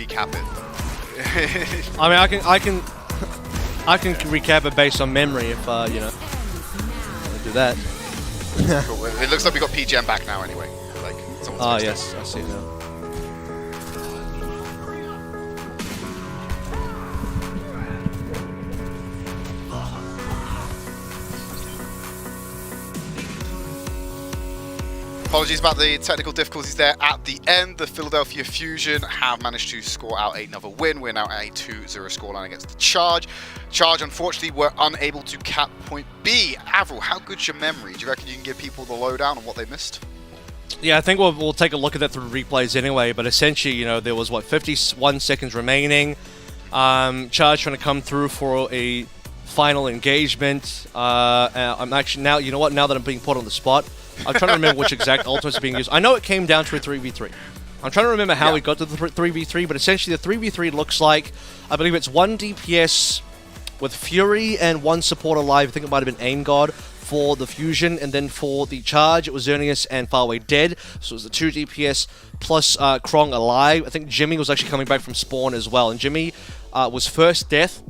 recap it. I mean, I can recap it based on memory if you know, I do that. Cool. It looks like we got PGM back now anyway. Like, someone's fixed it. Yes, I see now. Apologies about the technical difficulties there at the end. The Philadelphia Fusion have managed to score out another win. We're now at a 2-0 scoreline against the Charge. Charge, unfortunately, were unable to cap point B. Avril, how good's your memory? Do you reckon you can give people the lowdown on what they missed? Yeah, I think we'll take a look at that through replays anyway, but essentially, you know, there was, what, 51 seconds remaining. Charge trying to come through for a final engagement. I'm actually, now, you know what, now that I'm being put on the spot, I'm trying to remember which exact ultimates are being used. I know it came down to a 3v3. I'm trying to remember how we got to the 3v3, but essentially the 3v3 looks like, I believe it's 1 DPS with Fury and 1 support alive. I think it might have been Aim God for the Fusion, and then for the Charge, it was Xerneas and Faraway Dead. So it was the 2 DPS plus Krong alive. I think Jimmy was actually coming back from spawn as well, and Jimmy was first death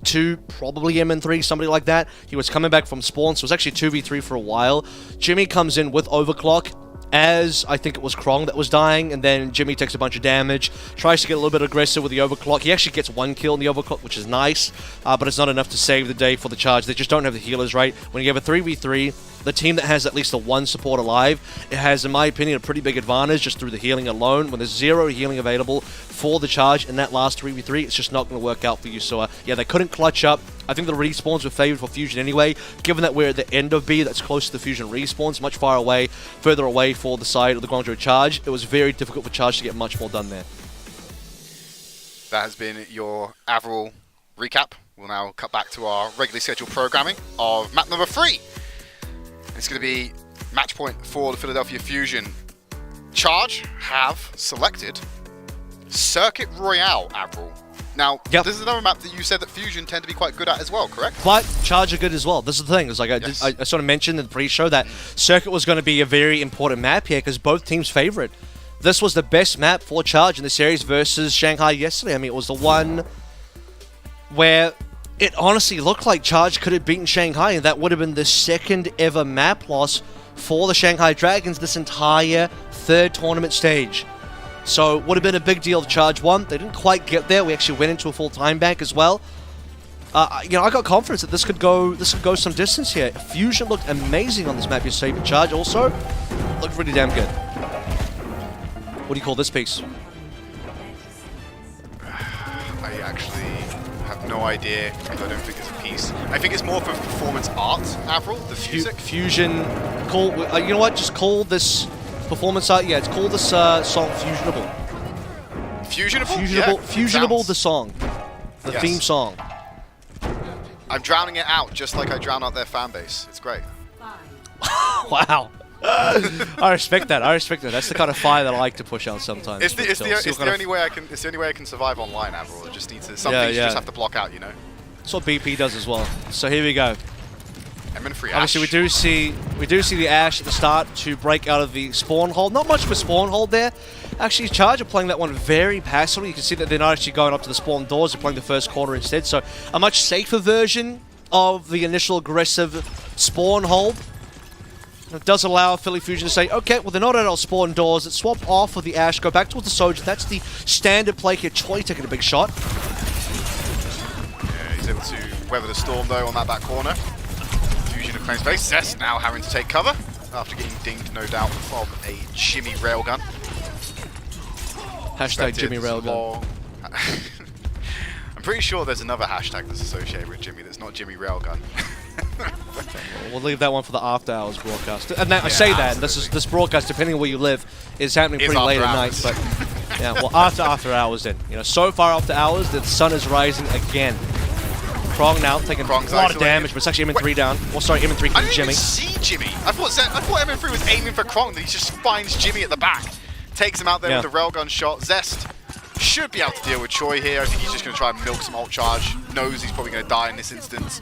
to probably MN3, somebody like that. He was coming back from spawn, so it was actually 2v3 for a while. Jimmy comes in with Overclock, as I think it was Krong that was dying, and then Jimmy takes a bunch of damage, tries to get a little bit aggressive with the Overclock. He actually gets 1 kill in the Overclock, which is nice, but it's not enough to save the day for the Charge. They just don't have the healers right. When you have a 3v3, the team that has at least the 1 support alive, it has, in my opinion, a pretty big advantage just through the healing alone. When there's 0 healing available for the Charge in that last 3v3, it's just not going to work out for you. So, yeah, they couldn't clutch up. I think the respawns were favored for Fusion anyway. Given that we're at the end of B, that's close to the Fusion respawns, much further away for the side of the Guangzhou Charge. It was very difficult for Charge to get much more done there. That has been your Avril recap. We'll now cut back to our regularly scheduled programming of map number 3. It's going to be match point for the Philadelphia Fusion. Charge have selected Circuit Royale, Avril. Now, This is another map that you said that Fusion tend to be quite good at as well, correct? But Charge are good as well. This is the thing. It's like I sort of mentioned in the pre-show that Circuit was going to be a very important map here because both teams favor it. This was the best map for Charge in the series versus Shanghai yesterday. I mean, it was the one where it honestly looked like Charge could have beaten Shanghai, and that would have been the 2nd ever map loss for the Shanghai Dragons this entire 3rd tournament stage. So it would have been a big deal if Charge won. They didn't quite get there. We actually went into a full time bank as well. You know, I got confidence that this could go some distance here. Fusion looked amazing on this map yesterday, but Charge also looked really damn good. What do you call this piece? I actually have no idea, because I don't think it's a piece. I think it's more for performance art, Avril, the music. Fusion, you know what, just call this performance art, yeah, it's called this song Fusionable. Fusionable? Yeah, Fusionable, sounds... the song. The theme song. I'm drowning it out, just like I drown out their fan base. It's great. Wow. I respect that. That's the kind of fire that I like to push out sometimes. It's the only way I can. It's the only way I can survive online, Avril. It just needs to. Some things you just have to block out, you know. That's what BP does as well. So here we go. MN3 Ash. Obviously, we do see the Ash at the start to break out of the spawn hold. Not much of a spawn hold there. Actually, Charge are playing that one very passively. You can see that they're not actually going up to the spawn doors. They're playing the first corner instead. So a much safer version of the initial aggressive spawn hold. It does allow Philly Fusion to say, okay, well, they're not at our spawn doors. Let's swap off of the Ash, go back towards the Soldier. That's the standard play here. Choi taking a big shot. Yeah, he's able to weather the storm, though, on that back corner. Fusion of claims base. Zest now having to take cover after getting dinged, no doubt, from a Jimmy Railgun. Hashtag Jimmy Railgun. I'm pretty sure there's another hashtag that's associated with Jimmy that's not Jimmy Railgun. We'll leave that one for the after hours broadcast. And now, I say that, and this broadcast, depending on where you live, is happening pretty late at night. But yeah, well, after hours then. You know, so far after hours, the sun is rising again. Krong now taking a lot of damage, but it's actually MN3 down. Oh, sorry, MN3 I didn't Jimmy. even see Jimmy. I thought MN3 was aiming for Krong, he just finds Jimmy at the back. Takes him out there with the railgun shot. Zest should be able to deal with Choi here. I think he's just going to try and milk some ult charge. Knows he's probably going to die in this instance.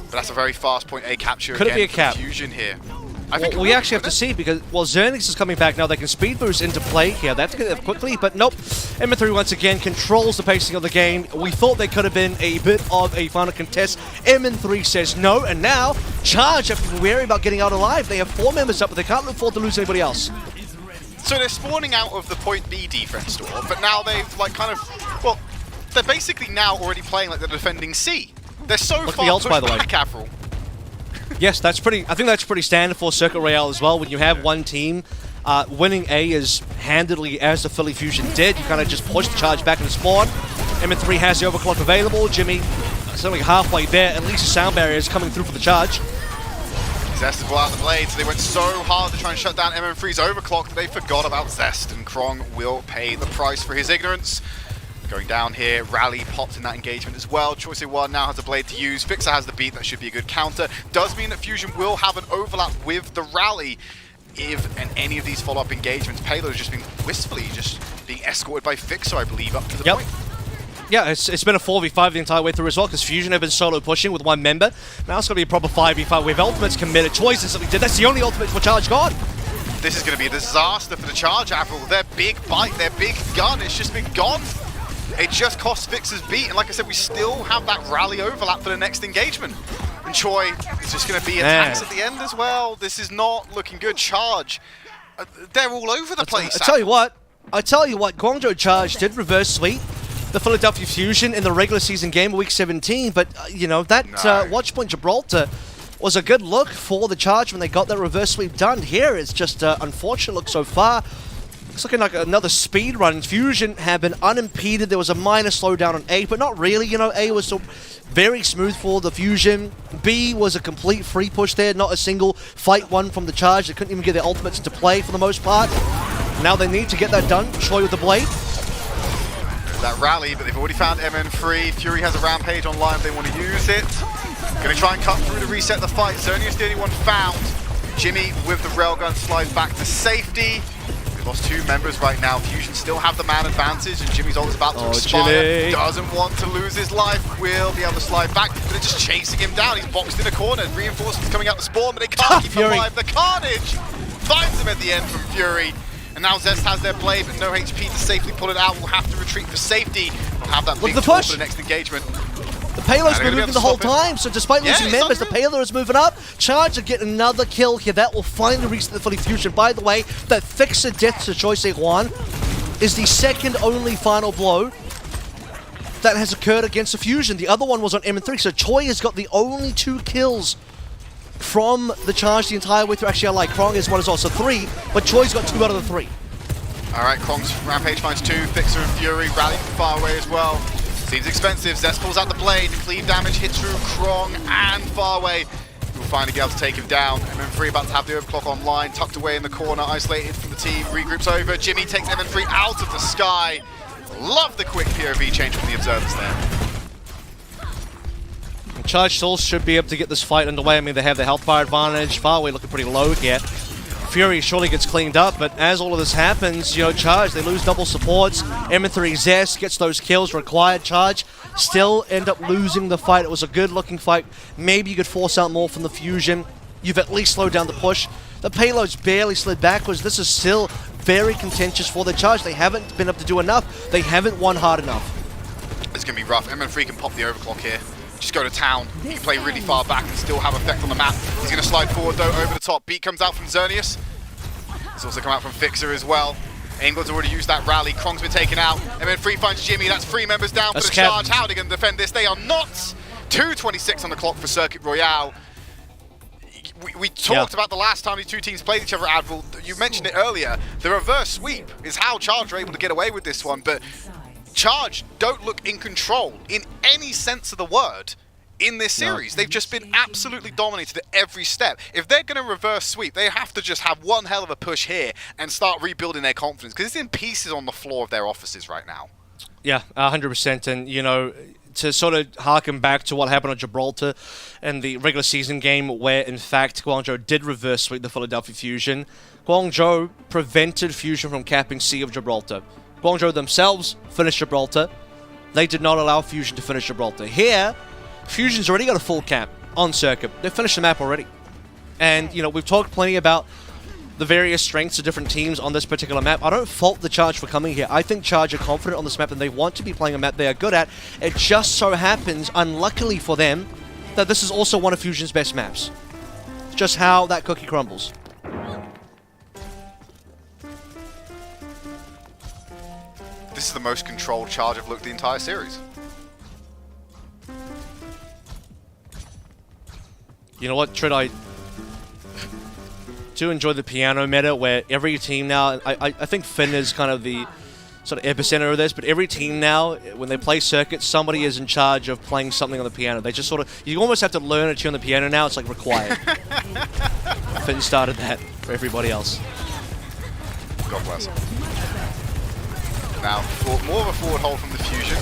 But that's a very fast point A capture. Could it be a cap? Fusion here. I think we actually have to see because, well, Xernex is coming back now. They can speed boost into play here. They have to get there quickly, but nope. MN3 once again controls the pacing of the game. We thought they could have been a bit of a final contest. MN3 says no, and now Charge have to be wary about getting out alive. They have 4 members up, but they can't look forward to lose anybody else. So they're spawning out of the point B defense door, but now they've like kind of, well, they're basically now already playing like they're defending C. They're so Look at far the ults, pushed by the way. back, Avril. Yes, that's pretty. I think that's pretty standard for Circuit Royale as well. When you have one team winning A as handedly as the Philly Fusion did, you kind of just push the Charge back into spawn. MN3 has the overclock available. Jimmy certainly halfway there. At least the sound barrier is coming through for the Charge. Zest is well out of the blade, so they went so hard to try and shut down MN3's overclock that they forgot about Zest, and Krong will pay the price for his ignorance. Going down here, Rally popped in that engagement as well. Choice 1 now has a blade to use. Fixer has the beat, that should be a good counter. Does mean that Fusion will have an overlap with the Rally if in any of these follow-up engagements. Payload has just been wistfully just being escorted by Fixer, I believe, up to the point. Yeah, it's been a 4v5 the entire way through as well, because Fusion have been solo pushing with 1 member. Now it's going to be a proper 5v5 with ultimates committed. Choices that we did. That's the only ultimate for Charge gone. This is going to be a disaster for the Charge, Avril. Their big bite, their big gun, it's just been gone. It just costs Fixer's beat, and like I said, we still have that Rally overlap for the next engagement. And Choi is just going to be attacks at the end as well. This is not looking good. Charge, they're all over the place. I tell you what, Guangzhou Charge did reverse sweep the Philadelphia Fusion in the regular season game of Week 17, but you know, that Watchpoint Gibraltar was a good look for the Charge when they got that reverse sweep done. Here it's just unfortunate look so far. It's looking like another speed run. Fusion have been unimpeded. There was a minor slowdown on A, but not really. You know, A was still very smooth for the Fusion. B was a complete free push there. Not a single fight won from the Charge. They couldn't even get their ultimates into play for the most part. Now they need to get that done. Choi with the blade. That Rally, but they've already found MN3. Fury has a Rampage online if they want to use it. Going to try and cut through to reset the fight. Xerneas the only one found. Jimmy with the railgun slides back to safety. We've lost 2 members right now. Fusion still have the man advantage, and Jimmy's ult is about to expire. Jimmy Doesn't want to lose his life. Will be able to slide back, but they're just chasing him down. He's boxed in a corner. Reinforcements coming out the spawn, but they can't keep him alive. The Carnage finds him at the end from Fury. And now Zest has their blade, but no HP to safely pull it out. We'll have to retreat for safety. We'll have that big tool for the next engagement. The payload's been moving the whole time, so despite losing members, the payload is moving up. Charge will get another kill here. That will finally reach the Philly Fusion. By the way, that Fixer death to Choice 1 is the second only final blow that has occurred against the Fusion. The other one was on MN3, so Choi has got the only 2 kills from the Charge the entire way through. Actually, I like Krong is one as well, so 3, but Choi's got 2 out of the 3. Alright, Krong's Rampage finds 2, Fixer and Fury rally from far away as well. Seems expensive. Zest pulls out the blade. Cleave damage hits through Krong and Farway. We'll finally be able to take him down. MN3 about to have the overclock online, tucked away in the corner, isolated from the team. Regroups over. Jimmy takes MN3 out of the sky. Love the quick POV change from the observers there. Charge still should be able to get this fight underway. I mean, they have the health bar advantage. Farway looking pretty low here. Fury surely gets cleaned up, but as all of this happens, you know, Charge, they lose double supports. MN3 Zest gets those kills required. Charge still end up losing the fight. It was a good-looking fight. Maybe you could force out more from the Fusion. You've at least slowed down the push. The payload's barely slid backwards. This is still very contentious for the Charge. They haven't been able to do enough. They haven't won hard enough. It's going to be rough. MN3 can pop the overclock here. Just go to town. He can play really far back and still have effect on the map. He's going to slide forward though, over the top. Beat comes out from Xerneas. He's also come out from Fixer as well. Aimgod's already used that rally. Krong's been taken out. MN3 finds Jimmy. That's 3 members down for the Charge. How are they going to defend this? They are not. 2:26 on the clock for Circuit Royale. We talked about the last time these 2 teams played each other, Admiral. You mentioned it earlier. The reverse sweep is how Charge are able to get away with this one, but Charge don't look in control in any sense of the word in this series. They've just been absolutely dominated at every step. If they're going to reverse sweep, they have to just have one hell of a push here and start rebuilding their confidence, because it's in pieces on the floor of their offices right now. Yeah, 100%. And, you know, to sort of harken back to what happened on Gibraltar in the regular season game where, in fact, Guangzhou did reverse sweep the Philadelphia Fusion, Guangzhou prevented Fusion from capping C of Gibraltar. Guangzhou themselves finished Gibraltar. They did not allow Fusion to finish Gibraltar. Here, Fusion's already got a full cap on Circuit. They finished the map already. And, you know, we've talked plenty about the various strengths of different teams on this particular map. I don't fault the Charge for coming here. I think Charge are confident on this map and they want to be playing a map they are good at. It just so happens, unluckily for them, that this is also one of Fusion's best maps. It's just how that cookie crumbles. This is the most controlled Charge I've looked the entire series. You know what, Trid, I do enjoy the piano meta where every team now, I think Finn is kind of the sort of epicenter of this, but every team now, when they play circuits, somebody is in charge of playing something on the piano. They just sort of, you almost have to learn a tune on the piano now, it's like required. Finn started that for everybody else. God bless him. Now, more of a forward hold from the Fusion.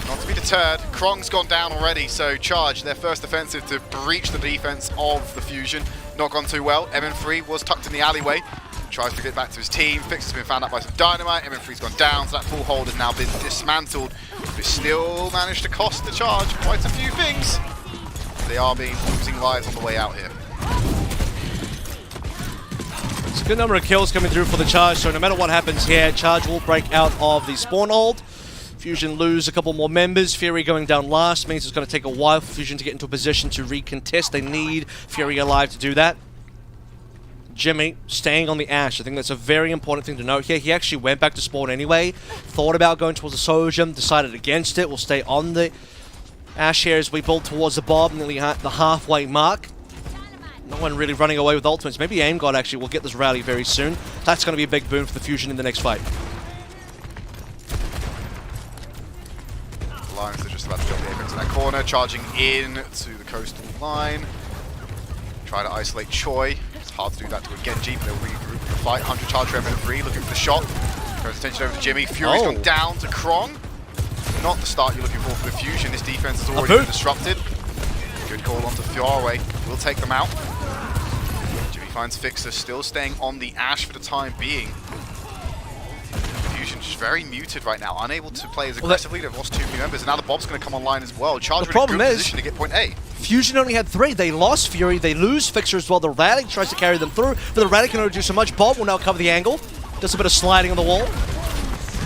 Not to be deterred, Krong's gone down already, so Charge, their first offensive to breach the defense of the Fusion. Not gone too well. MN3 was tucked in the alleyway. Tries to get back to his team. Fix has been found out by some dynamite. MN3's gone down, so that full hold has now been dismantled. But still managed to cost the Charge quite a few things. They are losing lives on the way out here. It's a good number of kills coming through for the Charge, so no matter what happens here, Charge will break out of the spawn hold. Fusion lose a couple more members. Fury going down last means it's going to take a while for Fusion to get into a position to recontest. They need Fury alive to do that. Jimmy staying on the Ashe. I think that's a very important thing to note here. He actually went back to spawn anyway. Thought about going towards the Sojum, decided against it. We'll stay on the Ashe here as we build towards the Bob, nearly the halfway mark. No one really running away with ultimates. Maybe Aim God actually will get this rally very soon. That's going to be a big boon for the Fusion in the next fight. Lions are just about to jump the Apex in that corner, charging in to the coastal line. Try to isolate Choi. It's hard to do that to a Genji, but they'll regroup the fight. 100 charge for MN3, looking for the shot. Turns attention over to Jimmy. Fury's gone down to Krong. Not the start you're looking for the Fusion. This defense has already been disrupted. Good call onto Fiorway. We'll take them out. Jimmy finds Fixer, still staying on the Ashe for the time being. Fusion just very muted right now, unable to play as aggressively. They've lost 2 key members, and now the Bob's going to come online as well. Charge in a good position to get point A. Fusion only had 3. They lost Fury, they lose Fixer as well. The Rally tries to carry them through, but the Rally can only do so much. Bob will now cover the angle. Does a bit of sliding on the wall.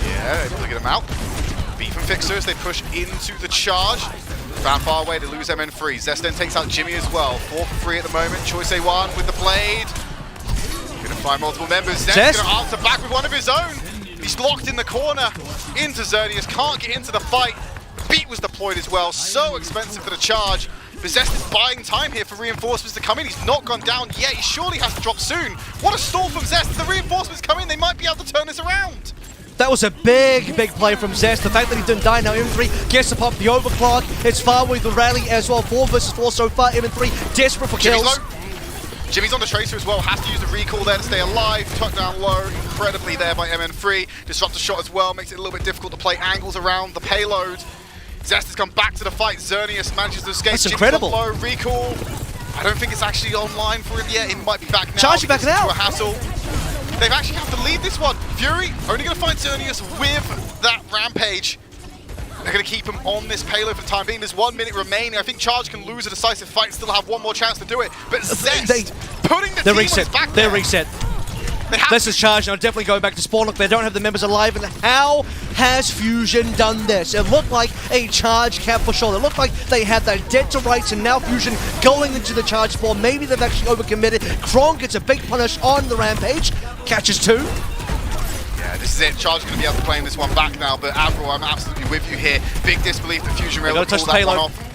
Yeah, able to get him out. Beef and Fixer as they push into the Charge. Found far away, they lose MN3. Zest then takes out Jimmy as well. 4 for 3 at the moment. Choice A1 with the blade. Gonna find multiple members. Zest gonna answer back with one of his own. He's locked in the corner into Xerneas, can't get into the fight. The beat was deployed as well, so expensive for the Charge. But Zest is buying time here for reinforcements to come in. He's not gone down yet, he surely has to drop soon. What a stall from Zest, as the reinforcements come in, they might be able to turn this around. That was a big play from Zest. The fact that he didn't die now, MN3 gets to pop the overclock. It's far with the Rally as well, 4 versus 4 so far. MN3 desperate for kills. Jimmy's on the Tracer as well, has to use the recall there to stay alive. Tucked down low, incredibly there by MN3. Disruptor shot as well, makes it a little bit difficult to play angles around the payload. Zest has come back to the fight. Xerneas manages to escape. That's incredible. Low recall. I don't think it's actually online for him yet. It might be back now. Charging back now. A hassle. They've actually have to lead this one. Fury only going to find Xerneas with that Rampage. They're going to keep him on this payload for the time being. There's 1 minute remaining. I think Charge can lose a decisive fight and still have one more chance to do it. But Zest putting the team back there. They're reset. This is Charge now, definitely going back to spawn. Look, they don't have the members alive, and how has Fusion done this? It looked like a Charge cap for sure. It looked like they had that dead to rights, and now Fusion going into the Charge spawn. Maybe they've actually overcommitted. Krong gets a big punish on the Rampage. Catches 2. Yeah, this is it. Charge going to be able to claim this one back now, but Admiral, I'm absolutely with you here. Big disbelief that Fusion were able to pull that one off.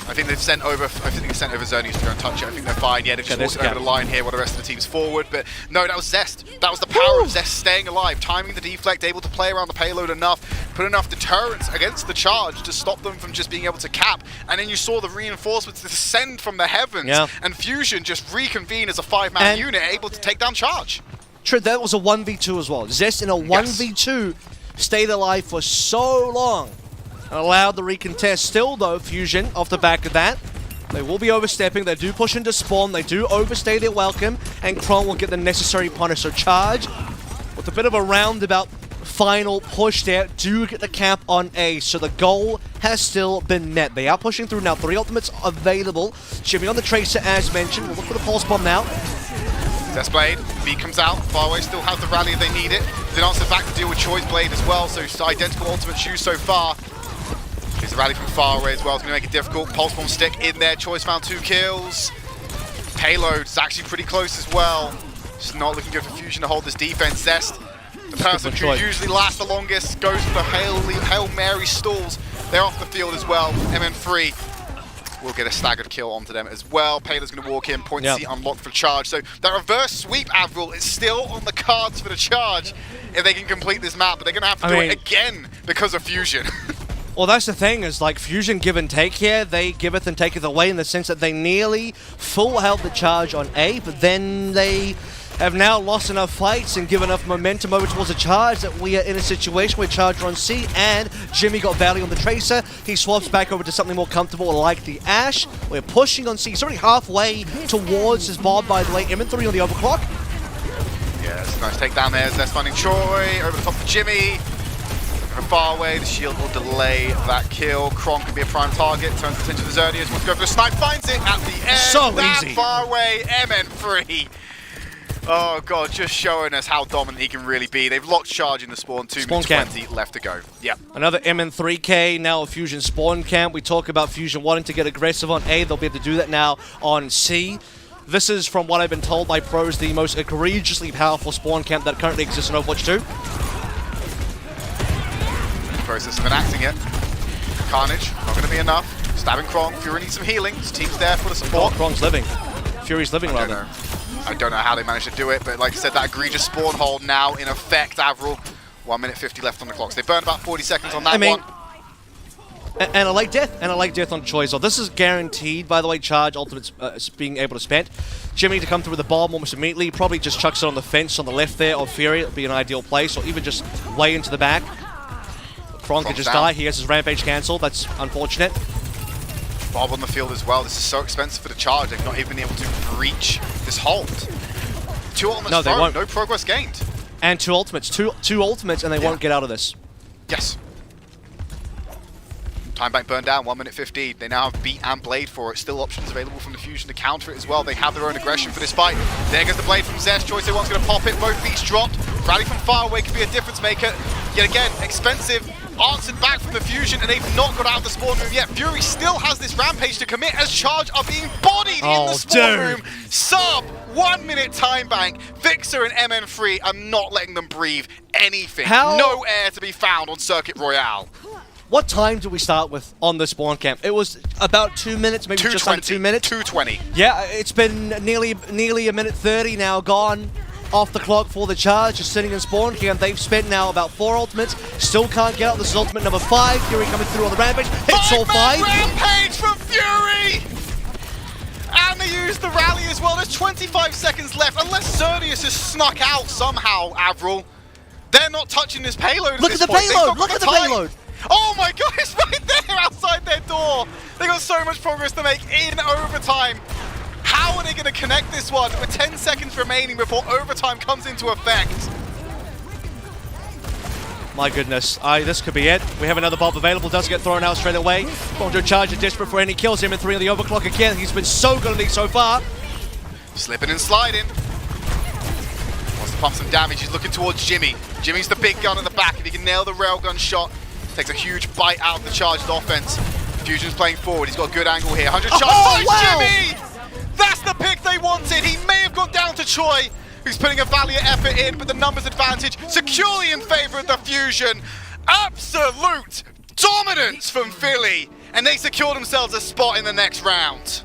I think they've sent over. Xerneas to go and touch it. I think they're fine. Yeah, they've just walked over the line here while the rest of the team's forward. But no, that was Zest. That was the power of Zest staying alive, timing the deflect, able to play around the payload enough, put enough deterrence against the Charge to stop them from just being able to cap. And then you saw the reinforcements descend from the heavens, and Fusion just reconvene as a 5-man unit, able to take down Charge. True, that was a 1v2 as well. Zest in a 1v2 stayed alive for so long. Allowed the recontest. Still though, Fusion off the back of that, they will be overstepping. They do push into spawn. They do overstay their welcome, and Krong will get the necessary punish. So Charge with a bit of a roundabout final push there do get the cap on A, so the goal has still been met. They are pushing through now. 3 ultimates available. Jimmy on the Tracer, as mentioned. We'll look for the pulse bomb now. Zest Blade, B comes out, Farway still has the rally if they need it. Then answer back to deal with Choi's Blade as well, so identical ultimates used so far. Here's the rally from Farway as well, it's going to make it difficult. Pulse Bomb stick in there, Choi's found 2 kills. Payload's actually pretty close as well. Just not looking good for Fusion to hold this defense. Zest, the person who usually lasts the longest, goes for the Hail Mary stalls. They're off the field as well. MN3 will get a staggered kill onto them as well. Payload's going to walk in, point C unlocked for Charge. So that reverse sweep, Avril, is still on the cards for the Charge if they can complete this map, but they're going to have to do it again because of Fusion. Well, that's the thing, is like Fusion give and take here. They giveth and taketh away in the sense that they nearly full held the Charge on A, but then they have now lost enough fights and given enough momentum over towards the Charge that we are in a situation where Charge are on C and Jimmy got Valley on the Tracer. He swaps back over to something more comfortable like the Ash. We're pushing on C. He's already halfway towards his Bob, by the way. MN3 on the overclock. Yeah, it's a nice takedown there. Zest finding Choi over the top for Jimmy. From far away, the shield will delay that kill. Kronk can be a prime target. Turns attention to the Xerneas. Wants to go for a snipe. Finds it at the end. So that easy. Far away, MN3. Oh god, just showing us how dominant he can really be. They've locked Charge in the spawn. 2 minutes 20 left to go. Yep. Another MN3K, now a Fusion spawn camp. We talk about Fusion wanting to get aggressive on A. They'll be able to do that now on C. This is, from what I've been told by pros, the most egregiously powerful spawn camp that currently exists in Overwatch 2. Process of enacting it. Carnage, not going to be enough. Stabbing Kronk. Fury needs some healing. His team's there for the support. Kronk's living. Fury's living, rather. I don't know how they managed to do it, but like I said, that egregious spawn hold now in effect, Avril. 1 minute 50 left on the clock. So they burned about 40 seconds on that one. And I like death, on Choi. So this is guaranteed, by the way, Charge ultimates being able to spend. Jimmy to come through with the bomb almost immediately. Probably just chucks it on the fence on the left there of Fury. It'll be an ideal place, or even just way into the back. Kronk could just die. He has his rampage cancelled. That's unfortunate. Bob on the field as well. This is so expensive for the Charge. They've not even been able to breach this hold. 2 ultimates thrown, no progress gained. And 2 ultimates. Two ultimates, and they won't get out of this. Yes. Time bank burned down, 1 minute 15. They now have Beat and Blade for it. Still options available from the Fusion to counter it as well. They have their own aggression for this fight. There goes the Blade from Zest. Choice one's going to pop it. Both beats dropped. Rally from far away could be a difference maker. Yet again, expensive. Answered back from the Fusion, and they've not got out of the spawn room yet. Fury still has this rampage to commit as Charge are being bodied in the spawn room. Sub, 1 minute time bank. Fixer and MN3 are not letting them breathe anything. No air to be found on Circuit Royale. What time did we start with on the spawn camp? It was about 2 minutes, maybe just under 2 minutes. 2:20. Yeah, it's been nearly a minute 30 now gone off the clock for the Charge, just sitting in spawn camp. They've spent now about 4 ultimates, still can't get out. This is ultimate number 5. Fury coming through on the rampage. Hits all 5. Rampage from Fury! And they use the rally as well. There's 25 seconds left. Unless Xerneas has snuck out somehow, Avril. They're not touching this payload. Look at the payload! Look at the payload! Oh my god, it's right there outside their door! They got so much progress to make in overtime. How are they going to connect this one with 10 seconds remaining before overtime comes into effect? My goodness, this could be it. We have another bomb available, doesn't get thrown out straight away. Guangzhou Charge are desperate for any kills. Him in 3 on the overclock again. He's been so good at these so far. Slipping and sliding. Wants to pump some damage. He's looking towards Jimmy. Jimmy's the big gun at the back. If he can nail the railgun shot, takes a huge bite out of the Charged offense. Fusion's playing forward. He's got a good angle here. 100 shots. Oh, wow. Jimmy! That's the pick they wanted. He may have gone down to Choi, who's putting a valiant effort in, but the numbers advantage securely in favor of the Fusion. Absolute dominance from Philly, and they secure themselves a spot in the next round.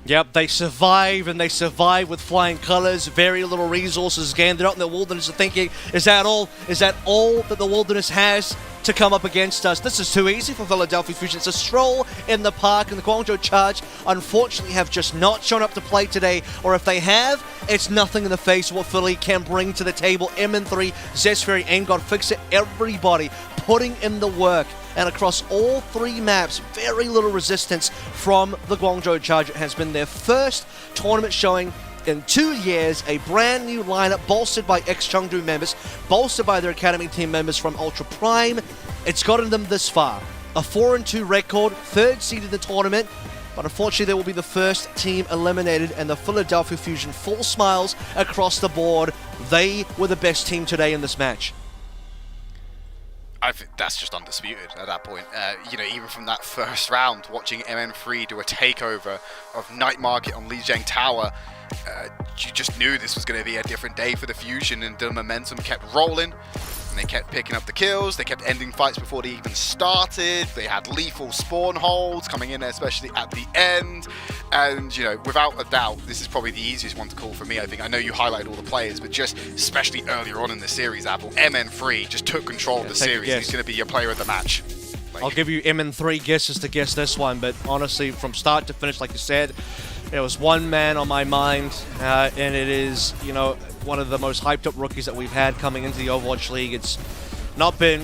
Yep, they survive, and they survive with flying colors, very little resources. Again, they're out in the wilderness thinking, is that all? Is that all that the wilderness has to come up against us? This is too easy for Philadelphia Fusion. It's a stroll in the park, and the Guangzhou Charge, unfortunately, have just not shown up to play today. Or if they have, it's nothing in the face of what Philly can bring to the table. MN3, Zest Fury, AimGod, Fixer, everybody putting in the work. And across all 3 maps, very little resistance from the Guangzhou Charge. It has been their first tournament showing in 2 years, a brand new lineup bolstered by ex-Chengdu members, bolstered by their academy team members from Ultra Prime. It's gotten them this far. A 4-2 record, 3rd seed in the tournament, but unfortunately they will be the first team eliminated, and the Philadelphia Fusion full smiles across the board. They were the best team today in this match. I think that's just undisputed at that point. You know, even from that first round, watching MN3 do a takeover of Night Market on Lijiang Tower, you just knew this was going to be a different day for the Fusion, and the momentum kept rolling. And they kept picking up the kills, they kept ending fights before they even started, they had lethal spawn holds coming in, especially at the end, and you know, without a doubt, this is probably the easiest one to call for me, I think. I know you highlighted all the players, but just especially earlier on in the series, Apple, MN3 just took control of the series. He's going to be your player of the match. I'll give you MN3 guesses to guess this one, but honestly, from start to finish, like you said, there was one man on my mind, and it is, you know, one of the most hyped up rookies that we've had coming into the Overwatch League. It's not been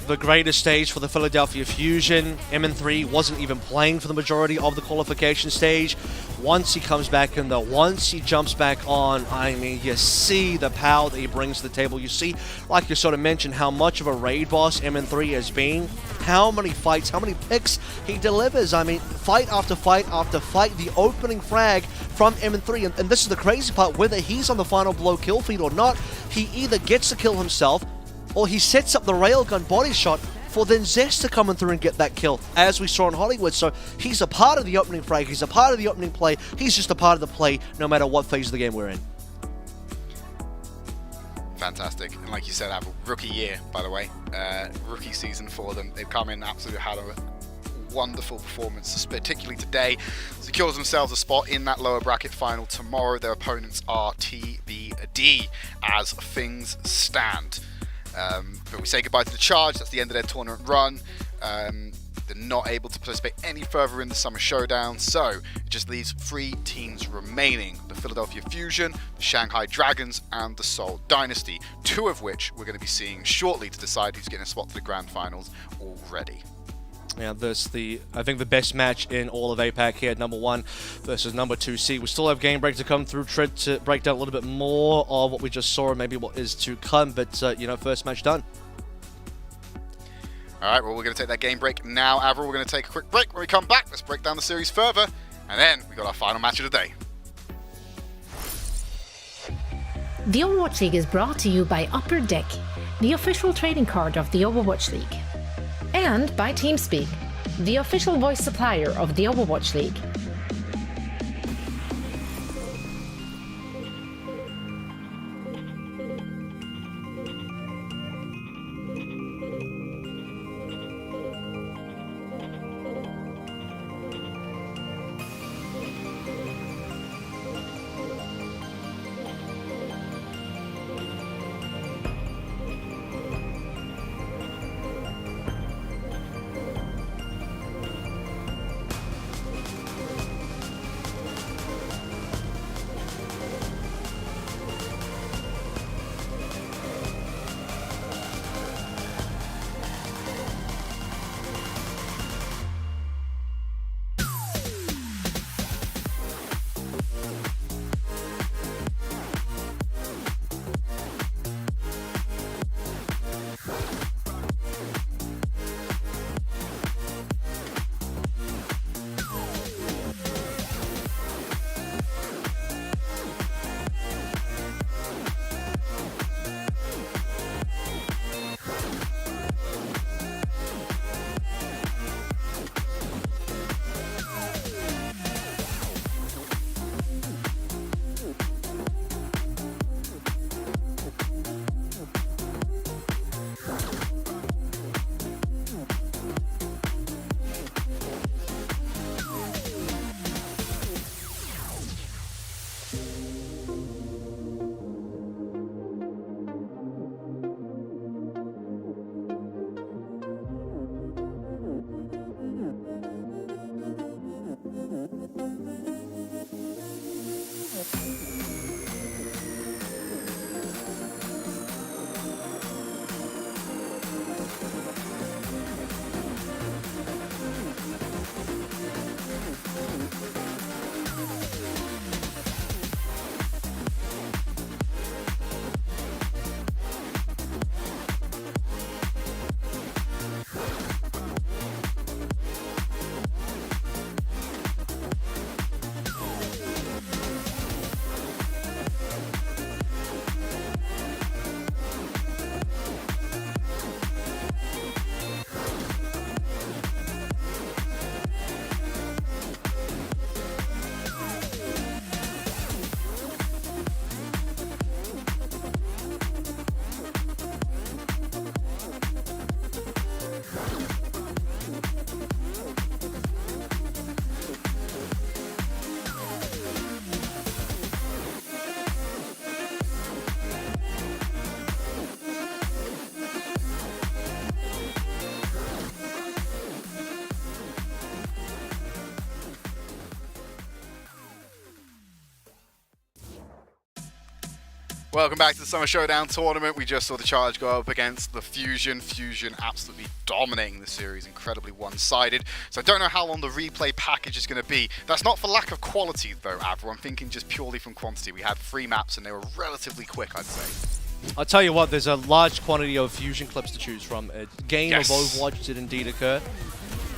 the greatest stage for the Philadelphia Fusion. MN3 wasn't even playing for the majority of the qualification stage. Once he comes back in, though, once he jumps back on, I mean, you see the power that he brings to the table. You see, like you sort of mentioned, how much of a raid boss MN3 has been, how many fights, how many picks he delivers. I mean, fight after fight after fight, the opening frag from MN3, and this is the crazy part, whether he's on the final blow kill feed or not, he either gets the kill himself, or he sets up the railgun body shot for then Zest to come in through and get that kill, as we saw in Hollywood. So he's a part of the opening frag, he's a part of the opening play, he's just a part of the play no matter what phase of the game we're in. Fantastic. And like you said, Apple, rookie year, by the way. Rookie season for them. They've come in and absolutely had a wonderful performance, particularly today. Secures themselves a spot in that lower bracket final tomorrow. Their opponents are TBD as things stand. But we say goodbye to the Charge. That's the end of their tournament run. They're not able to participate any further in the Summer Showdown, so it just leaves 3 teams remaining: the Philadelphia Fusion, the Shanghai Dragons, and the Seoul Dynasty, 2 of which we're going to be seeing shortly to decide who's getting a spot to the Grand Finals already. Yeah, I think the best match in all of APAC here, number 1 versus number 2 seed. We still have Game Break to come through, Trent, to break down a little bit more of what we just saw and maybe what is to come, but, you know, first match done. All right, well, we're going to take that game break now, Avril. We're going to take a quick break. When we come back, let's break down the series further, and then we got our final match of the day. The Overwatch League is brought to you by Upper Deck, the official trading card of the Overwatch League. And by TeamSpeak, the official voice supplier of the Overwatch League. Welcome back to the Summer Showdown tournament. We just saw the Charge go up against the Fusion. Fusion absolutely dominating the series, incredibly one-sided. So I don't know how long the replay package is going to be. That's not for lack of quality though, Avro. I'm thinking just purely from quantity. We had 3 maps and they were relatively quick, I'd say. I'll tell you what, there's a large quantity of Fusion clips to choose from. A game Yes. of Overwatch did indeed occur.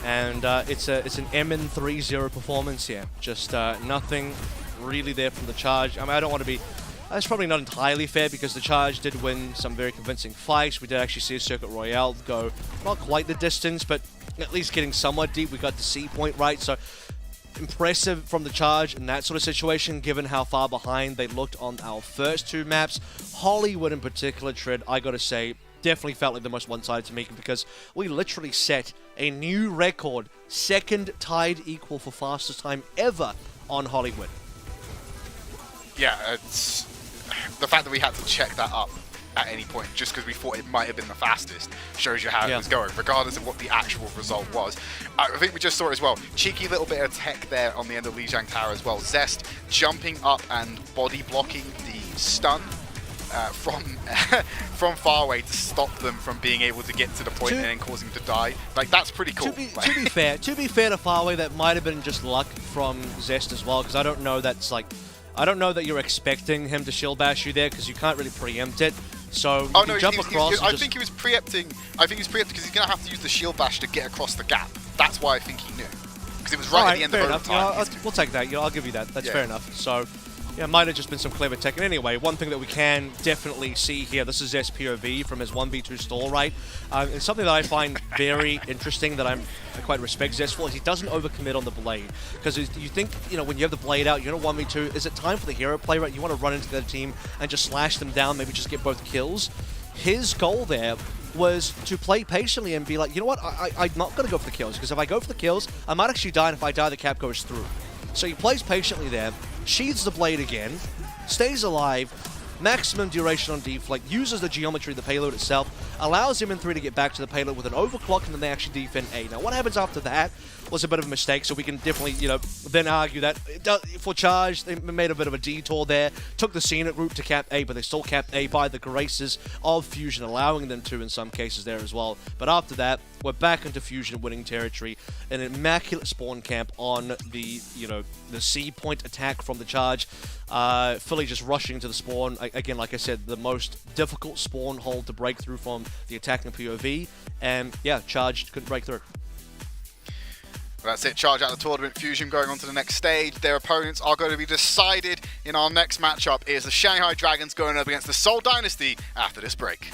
And it's an MN3-0 performance here. Just nothing really there from the Charge. I mean, I don't want to be... That's probably not entirely fair because the Charge did win some very convincing fights. We did actually see a Circuit Royale go not quite the distance, but at least getting somewhat deep. We got the C point right, so impressive from the Charge in that sort of situation, given how far behind they looked on our first 2 maps. Hollywood in particular, Tread, I gotta say, definitely felt like the most one-sided to me because we literally set a new record, second tied equal for fastest time ever on Hollywood. Yeah, it's the fact that we had to check that up at any point just because we thought it might have been the fastest shows you how it was going, regardless of what the actual result was. I think we just saw it as well. Cheeky little bit of tech there on the end of Lijiang Tower as well. Zest jumping up and body blocking the stun from far away to stop them from being able to get to the point and then causing them to die. Like, that's pretty cool. To be fair to Farway, that might have been just luck from Zest as well, because I don't know that's like... I don't know that you're expecting him to shield bash you there because you can't really preempt it. So you can jump across. I think he was preempting. I think he was preempting because he's going to have to use the shield bash to get across the gap. That's why I think he knew. Because it was right at the end of overtime. We'll take that. I'll give you that. That's fair enough. So, yeah, it might have just been some clever tech. And anyway, one thing that we can definitely see here, this is SPOV from his 1v2 stall right. And something that I find very interesting that I quite respect Zest for is he doesn't overcommit on the blade. Because you think, you know, when you have the blade out, you're in a 1v2, is it time for the hero play, right? You want to run into the other team and just slash them down, maybe just get both kills. His goal there was to play patiently and be like, you know what, I'm not going to go for the kills, because if I go for the kills, I might actually die, and if I die, the cap goes through. So he plays patiently there, sheathes the blade again, stays alive, maximum duration on deflect, uses the geometry of the payload itself, allows MN3 to get back to the payload with an overclock, and then they actually defend A. Now, what happens after that was a bit of a mistake, so we can definitely, you know, then argue that for Charge, they made a bit of a detour there, took the scenic route to cap A, but they still capped A by the graces of Fusion, allowing them to in some cases there as well. But after that, we're back into Fusion winning territory, an immaculate spawn camp on the, you know, the C point attack from the Charge. Philly just rushing to the spawn. Again, like I said, the most difficult spawn hole to break through from the attacking POV. And yeah, Charge couldn't break through. That's it, Charge out of the tournament. Fusion going on to the next stage. Their opponents are going to be decided in our next matchup. It is the Shanghai Dragons going up against the Seoul Dynasty after this break.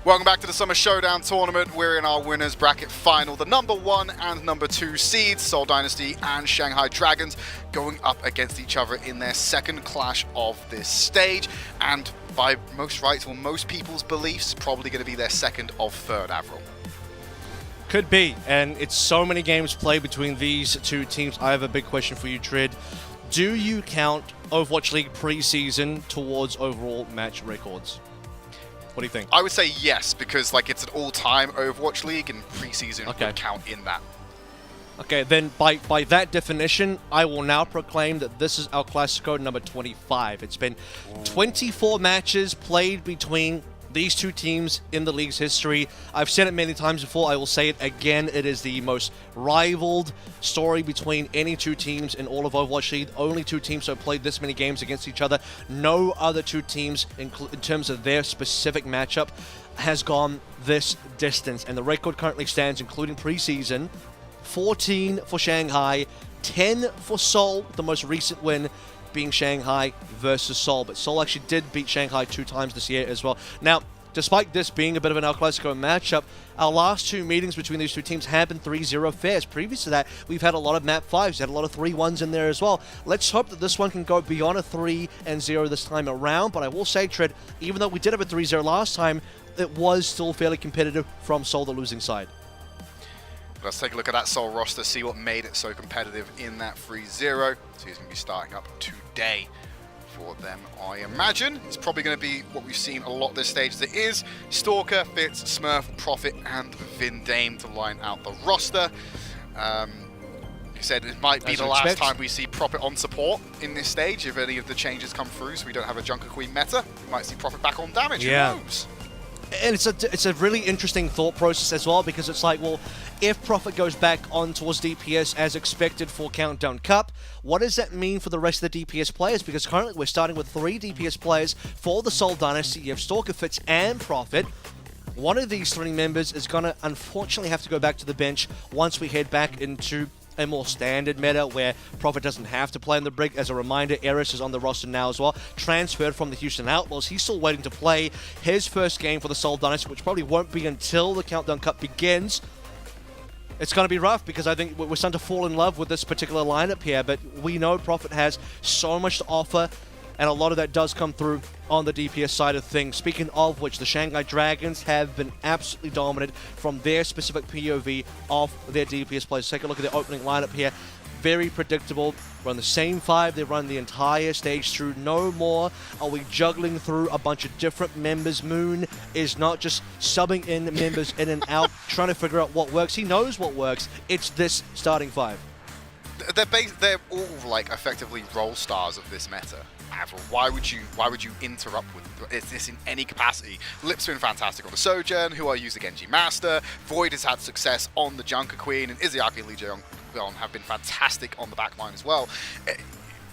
Welcome back to the Summer Showdown tournament. We're in our winners bracket final. The number 1 and number 2 seeds, Seoul Dynasty and Shanghai Dragons, going up against each other in their second clash of this stage. And by most rights, or most people's beliefs, probably going to be their second of third, Avril. Could be, and it's so many games played between these two teams. I have a big question for you, Trid. Do you count Overwatch League preseason towards overall match records? What do you think? I would say yes, because like it's an all-time Overwatch League, and preseason would count in that. Okay, then by that definition, I will now proclaim that this is El Clasico number 25. It's been 24 matches played between these two teams in the league's history. I've said it many times before, I will say it again. It is the most rivaled story between any two teams in all of Overwatch League. Only two teams have played this many games against each other. No other two teams, in terms of their specific matchup, has gone this distance. And the record currently stands, including preseason, 14 for Shanghai, 10 for Seoul, the most recent win being Shanghai versus Seoul. But Seoul actually did beat Shanghai 2 times this year as well. Now, despite this being a bit of an El Clasico matchup, our last 2 meetings between these two teams have been 3-0 fairs. Previous to that, we've had a lot of map 5s, had a lot of 3-1s in there as well. Let's hope that this one can go beyond a 3-0 this time around. But I will say, Tred, even though we did have a 3-0 last time, it was still fairly competitive from Seoul, the losing side. Let's take a look at that Seoul roster, see what made it so competitive in that 3-0. So he's going to be starting up today for them, I imagine. It's probably going to be what we've seen a lot this stage. There is Stalker, Fitz, Smurf, Prophet, and Vindame to line out the roster. Like I said, it might be the last time we see Prophet on support in this stage if any of the changes come through, so we don't have a Junker Queen meta. We might see Prophet back on damage, who knows? And it's a really interesting thought process as well, because it's like, well, if Prophet goes back on towards DPS as expected for Countdown Cup, what does that mean for the rest of the DPS players? Because currently we're starting with 3 DPS players for the Seoul Dynasty. You have Stalker, Fitz, and Prophet. One of these 3 members is going to unfortunately have to go back to the bench once we head back into a more standard meta where Prophet doesn't have to play in the Brig. As a reminder, Eris is on the roster now as well, transferred from the Houston Outlaws. He's still waiting to play his first game for the Seoul Dynasty, which probably won't be until the Countdown Cup begins. It's going to be rough because I think we're starting to fall in love with this particular lineup here, but we know Prophet has so much to offer, and a lot of that does come through on the DPS side of things. Speaking of which, the Shanghai Dragons have been absolutely dominant from their specific POV of their DPS players. Take a look at their opening lineup here. Very predictable. Run the same 5. They run the entire stage through. No more are we juggling through a bunch of different members. Moon is not just subbing in members in and out, trying to figure out what works. He knows what works. It's this starting 5. They're all like effectively role stars of this meta. Avril, why would you interrupt with this in any capacity? Lip's been fantastic on the Sojourn, who I use the Genji Master. Void has had success on the Junker Queen, and Izayaki and Lijiang have been fantastic on the backline as well.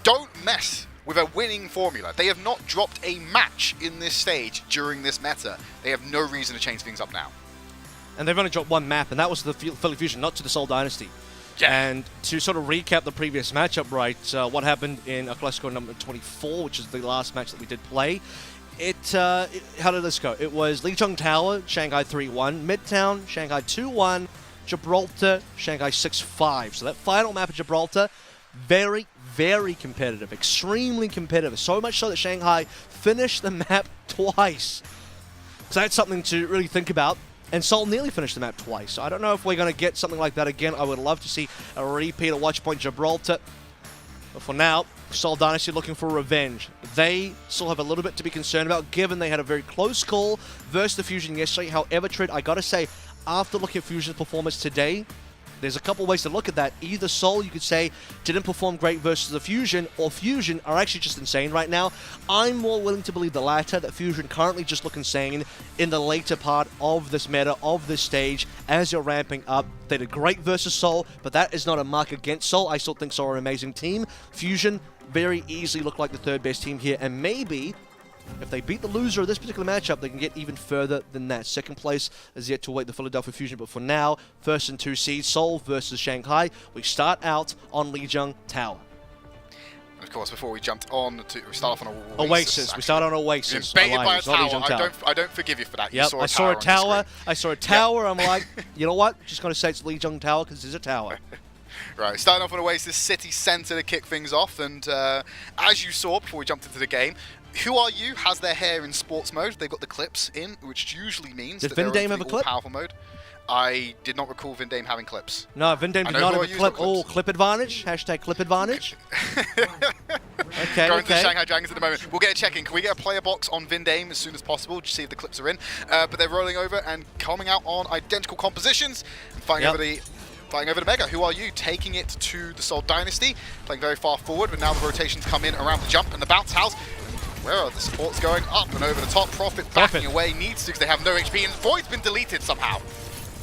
Don't mess with a winning formula. They have not dropped a match in this stage during this meta. They have no reason to change things up now. And they've only dropped 1 map, and that was the Philly Fusion, not to the Seoul Dynasty. Yeah. And to sort of recap the previous matchup, right, what happened in El Clasico number 24, which is the last match that we did play, how did this go? It was Lijiang Tower, Shanghai 3-1, Midtown, Shanghai 2-1, Gibraltar, Shanghai 6-5. So that final map of Gibraltar, very, very competitive, extremely competitive, so much so that Shanghai finished the map twice. So that's something to really think about. And Seoul nearly finished the map twice. So I don't know if we're going to get something like that again. I would love to see a repeat of Watchpoint Gibraltar. But for now, Seoul Dynasty looking for revenge. They still have a little bit to be concerned about, given they had a very close call versus the Fusion yesterday. However, Trid, I got to say, after looking at Fusion's performance today, there's a couple ways to look at that. Either Seoul, you could say, didn't perform great versus the Fusion, or Fusion are actually just insane right now. I'm more willing to believe the latter, that Fusion currently just look insane in the later part of this meta, of this stage, as you're ramping up. They did great versus Seoul, but that is not a mark against Seoul. I still think Seoul are an amazing team. Fusion very easily look like the 3rd best team here, and maybe if they beat the loser of this particular matchup, they can get even further than that. Second place is yet to await the Philadelphia Fusion, but for now, 1st and 2 seeds, Seoul versus Shanghai. We start out on Lijiang Tower. of course, before we jumped on to we start off on Oasis. We start on Oasis. You're baited by a Alliance, not tower. Lijiang Tower. I don't forgive you for that. Yep, You I saw a on your tower. screen. I saw a tower. I'm like, you know what? Just going to say it's Lijiang Tower because there's a tower. Right, starting off on Oasis City Centre to kick things off, and as you saw before we jumped into the game, Who Are You has their hair in sports mode. They've got the clips in, which usually means Did that they're Vindame in have a clip? powerful mode. I did not recall Vindame having clips. No, Vindame did not have a clip. Oh, clip advantage. Hashtag clip advantage. Okay, Going to the Shanghai Dragons at the moment. We'll get a check-in. Can we get a player box on Vindame as soon as possible to see if the clips are in? But they're rolling over and coming out on identical compositions and fighting over the Mega. Who Are You taking it to the Seoul Dynasty, playing very far forward, but now the rotations come in around the jump and the bounce house. Where are the supports going? Up and over the top. Profit backing away. Needs to because they have no HP, and Void's been deleted somehow.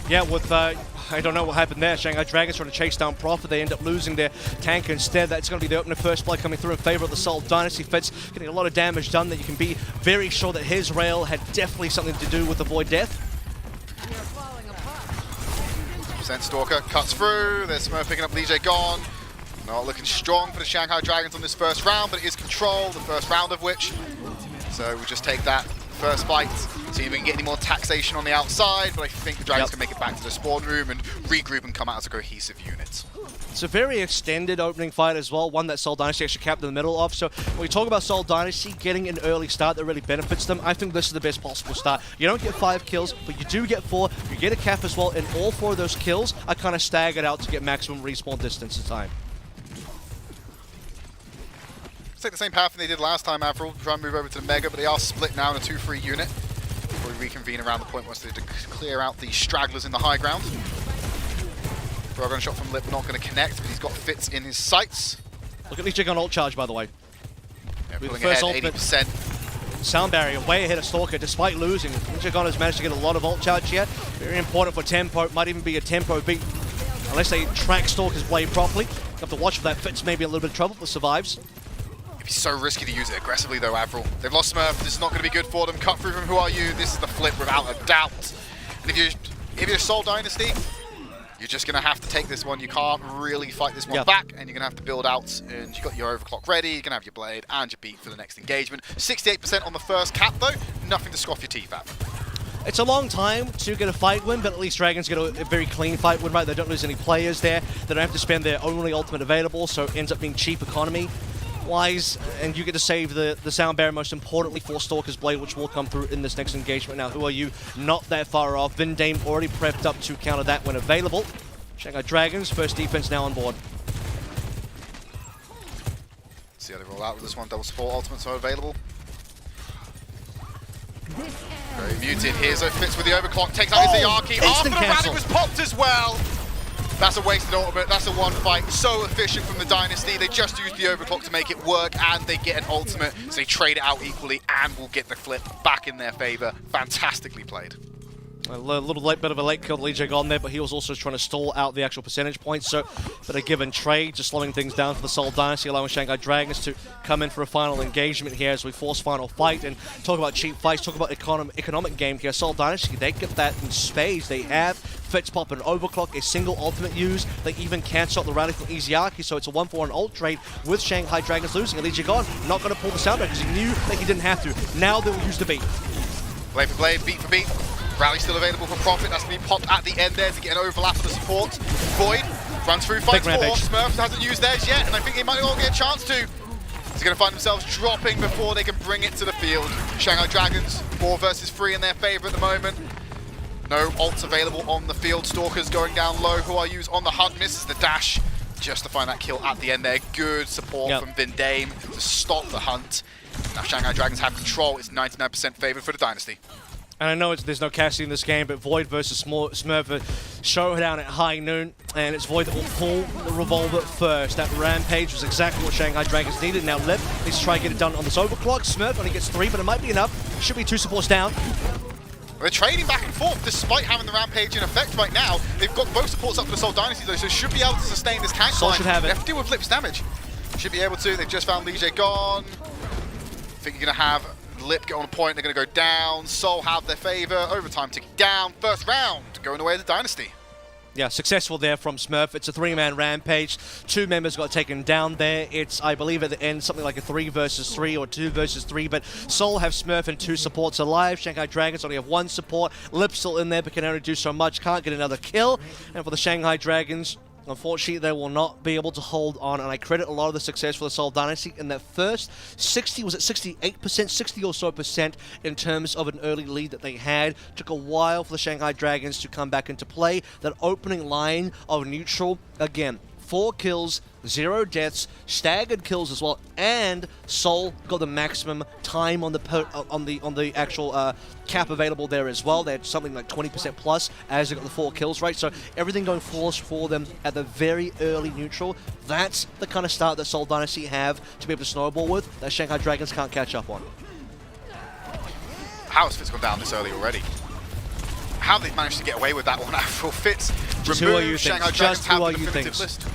Yeah, with, I don't know what happened there. Shanghai Dragons trying to chase down Profit. They end up losing their tank instead. That's going to be the opener first blood coming through in favor of the Seoul Dynasty. Fitz getting a lot of damage done that you can be very sure that his rail had definitely something to do with the Void death. Stalker cuts through. There's Smurf picking up Lijiang. Not looking strong for the Shanghai Dragons on this first round, but it is Control, the first round of which. So we'll just take that first fight, see if we can get any more taxation on the outside, but I think the Dragons can make it back to the spawn room and regroup and come out as a cohesive unit. It's a very extended opening fight as well, one that Seoul Dynasty actually capped in the middle of. So when we talk about Seoul Dynasty getting an early start that really benefits them, I think this is the best possible start. You don't get 5 kills, but you do get 4. You get a cap as well, and all 4 of those kills are kind of staggered out to get maximum respawn distance and time. Take the same path they did last time, Avril. Try and move over to the Mega, but they are split now in a 2-3 unit. Before we reconvene around the point once they clear out the stragglers in the high ground. Brogan shot from Lip, not going to connect, but he's got Fitz in his sights. Look at Lijiang on ult charge, by the way. Yeah, With pulling the first ahead, ultimate. 80%. Sound barrier way ahead of Stalker despite losing. Lijiang has managed to get a lot of ult charge here. Very important for tempo. Might even be a tempo beat. Unless they track Stalker's blade properly. You have to watch for that. Fitz maybe a little bit of trouble, but survives. It'd be so risky to use it aggressively though, Avril. They've lost Smurf. This is not going to be good for them. Cut through from Who Are You. This is the flip without a doubt. And if you're Seoul Dynasty, you're just going to have to take this one. You can't really fight this one back, and you're going to have to build out. And you've got your overclock ready. You're going to have your blade and your beat for the next engagement. 68% on the first cap though. Nothing to scoff your teeth at. It's a long time to get a fight win, but at least Dragons get a very clean fight win, right? They don't lose any players there. They don't have to spend their only ultimate available, so it ends up being cheap economy-wise, and you get to save the sound barrier, most importantly, for Stalker's Blade, which will come through in this next engagement. Now, Who Are You? Not that far off. Vindame already prepped up to counter that when available. Shanghai Dragons, first defense now on board. See how they roll out with this one. Double support ultimates are available. Very muted. Here's a Fitz with the overclock. Takes out his Yaki. After the rally was popped as well. That's a wasted ultimate. That's a one fight. So efficient from the Dynasty. They just used the overclock to make it work, and they get an ultimate. So they trade it out equally and will get the flip back in their favor. Fantastically played. A little bit of a late kill to Lijiang on there, but he was also trying to stall out the actual percentage points. So, but a give and trade, just slowing things down for the Seoul Dynasty, allowing Shanghai Dragons to come in for a final engagement here as we force final fight. And talk about cheap fights, talk about economic game here. Seoul Dynasty, they get that in spades. They have Fitz pop and overclock, a single ultimate use. They even cancel out the rally from Iziaki, so it's a 1-for-1 ult trade with Shanghai Dragons losing. And Lijiang not going to pull the sound back because he knew that he didn't have to. Now they'll use the beat. Blade for blade, beat for beat. Rally still available for Profit. That's going to be popped at the end there to get an overlap of the support. Void runs through, fights for. Smurf hasn't used theirs yet, and I think they might all get a chance to. He's going to find themselves dropping before they can bring it to the field. Shanghai Dragons, 4 versus 3 in their favor at the moment. No ults available on the field. Stalkers going down low. Who Are You's on the hunt, misses the dash. Just to find that kill at the end there. Good support from Vindame to stop the hunt. Now Shanghai Dragons have control. It's 99% favor for the Dynasty. And I know there's no Cassie in this game, but Void versus Smurf, Showdown at high noon, and it's Void that will pull the revolver first. That rampage was exactly what Shanghai Dragons needed. Now Lip needs to try and get it done on this overclock. Smurf only gets 3, but it might be enough. Should be 2 supports down. They're trading back and forth despite having the rampage in effect right now. They've got both supports up for the Seoul Dynasty though, so should be able to sustain this tank line. Should have it. They have to deal with Lip's damage. Should be able to. They've just found Lijiang. I think you're going to have Lip get on a point, they're going to go down. Seoul have their favor. Overtime ticking down. First round going away to the Dynasty. Yeah, successful there from Smurf. It's a 3-man rampage. 2 members got taken down there. It's, I believe, at the end, something like a 3 versus 3 or 2 versus 3. But Seoul have Smurf and 2 supports alive. Shanghai Dragons only have 1 support. Lip's still in there, but can only do so much. Can't get another kill. And for the Shanghai Dragons, unfortunately, they will not be able to hold on, and I credit a lot of the success for the Seoul Dynasty in that first 68%, 60 or so percent in terms of an early lead that they had. Took a while for the Shanghai Dragons to come back into play. That opening line of neutral, again, 4 kills, 0 deaths, staggered kills as well, and Seoul got the maximum time on the actual cap available there as well. They had something like 20% plus as they got the 4 kills, right? So everything going flawless for them at the very early neutral. That's the kind of start that Seoul Dynasty have to be able to snowball with that Shanghai Dragons can't catch up on. How has Fitz gone down this early already? How have they managed to get away with that one? After Fitz removed Shanghai Dragons have the definitive list.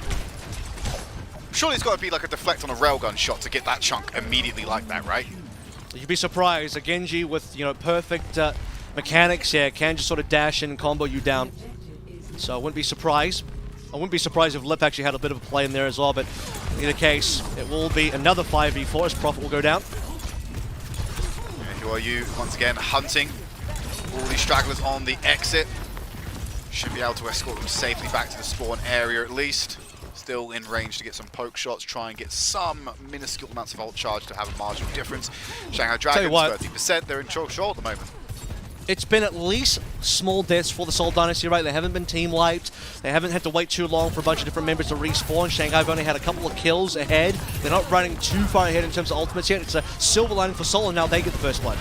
Surely it's got to be like a deflect on a railgun shot to get that chunk immediately like that, right? You'd be surprised. A Genji with, you know, perfect mechanics here can just sort of dash in and combo you down. So I wouldn't be surprised. I wouldn't be surprised if Lip actually had a bit of a play in there as well, but in either case, it will be another 5v4 as Prophet will go down. And who are you? Once again, hunting all these stragglers on the exit. Should be able to escort them safely back to the spawn area at least. Still in range to get some poke shots, try and get some minuscule amounts of ult charge to have a marginal difference. Shanghai Dragons, 30%, they're in control at the moment. It's been at least small deaths for the Seoul Dynasty, right? They haven't been team wiped. They haven't had to wait too long for a bunch of different members to respawn. Shanghai have only had a couple of kills ahead. They're not running too far ahead in terms of ultimates yet. It's a silver lining for Seoul, and now they get the first blood.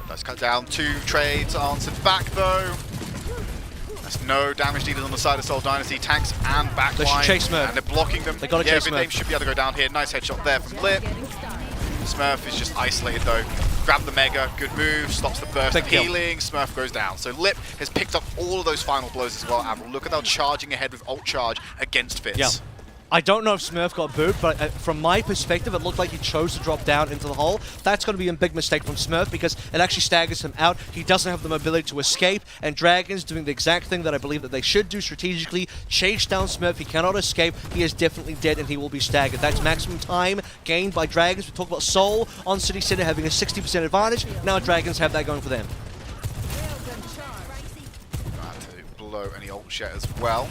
Let's cut down. 2 trades answered back though. There's no damage needed on the side of Seoul Dynasty. Tanks and backline. They should chase Smurf. And they're blocking them. They got to chase Smurf. Vindame should be able to go down here. Nice headshot there from Lip. Smurf is just isolated though. Grab the Mega. Good move. Stops the burst of healing. Smurf goes down. So Lip has picked up all of those final blows as well. Avril, look at how charging ahead with ult charge against Fitz. Yeah. I don't know if Smurf got booed, but from my perspective, it looked like he chose to drop down into the hole. That's going to be a big mistake from Smurf because it actually staggers him out. He doesn't have the mobility to escape, and Dragons doing the exact thing that I believe that they should do strategically. Chase down Smurf. He cannot escape. He is definitely dead, and he will be staggered. That's maximum time gained by Dragons. We talk about Seoul on City Center having a 60% advantage. Now Dragons have that going for them. To blow any ult jet as well.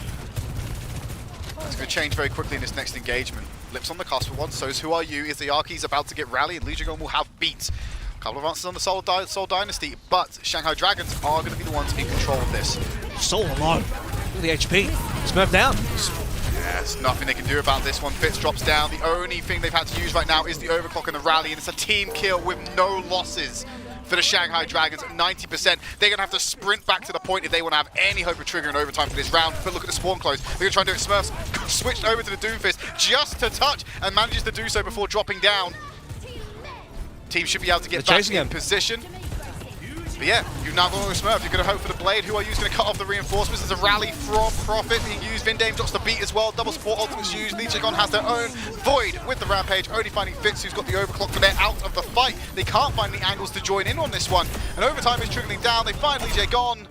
It's going to change very quickly in this next engagement. Lip's on the cusp for one, so is Who Are You? Is the Arki's about to get rallied, and Lijiang will have beat. A couple of answers on the Seoul Dynasty, but Shanghai Dragons are going to be the ones in control of this. Seoul alone. Look at the HP. Smurf down. Yeah, there's nothing they can do about this one. Fitz drops down. The only thing they've had to use right now is the overclock and the rally, and it's a team kill with no losses. For the Shanghai Dragons at 90%. They're going to have to sprint back to the point if they want to have any hope of triggering overtime for this round. But look at the spawn close. They're going to try and do it. Smurfs switched over to the Doomfist just to touch and manages to do so before dropping down. Team should be able to get back in position. But yeah, you've now got Smurf. You're going to hope for the blade. Who Are You is going to cut off the reinforcements. There's a rally from Prophet being used. Vindame drops the beat as well. Double support ultimates used. Lijiang has their own. Void with the Rampage. Only finding Fitz, who's got the overclock, but they're out of the fight. They can't find the angles to join in on this one. And overtime is trickling down. They find Lijiang,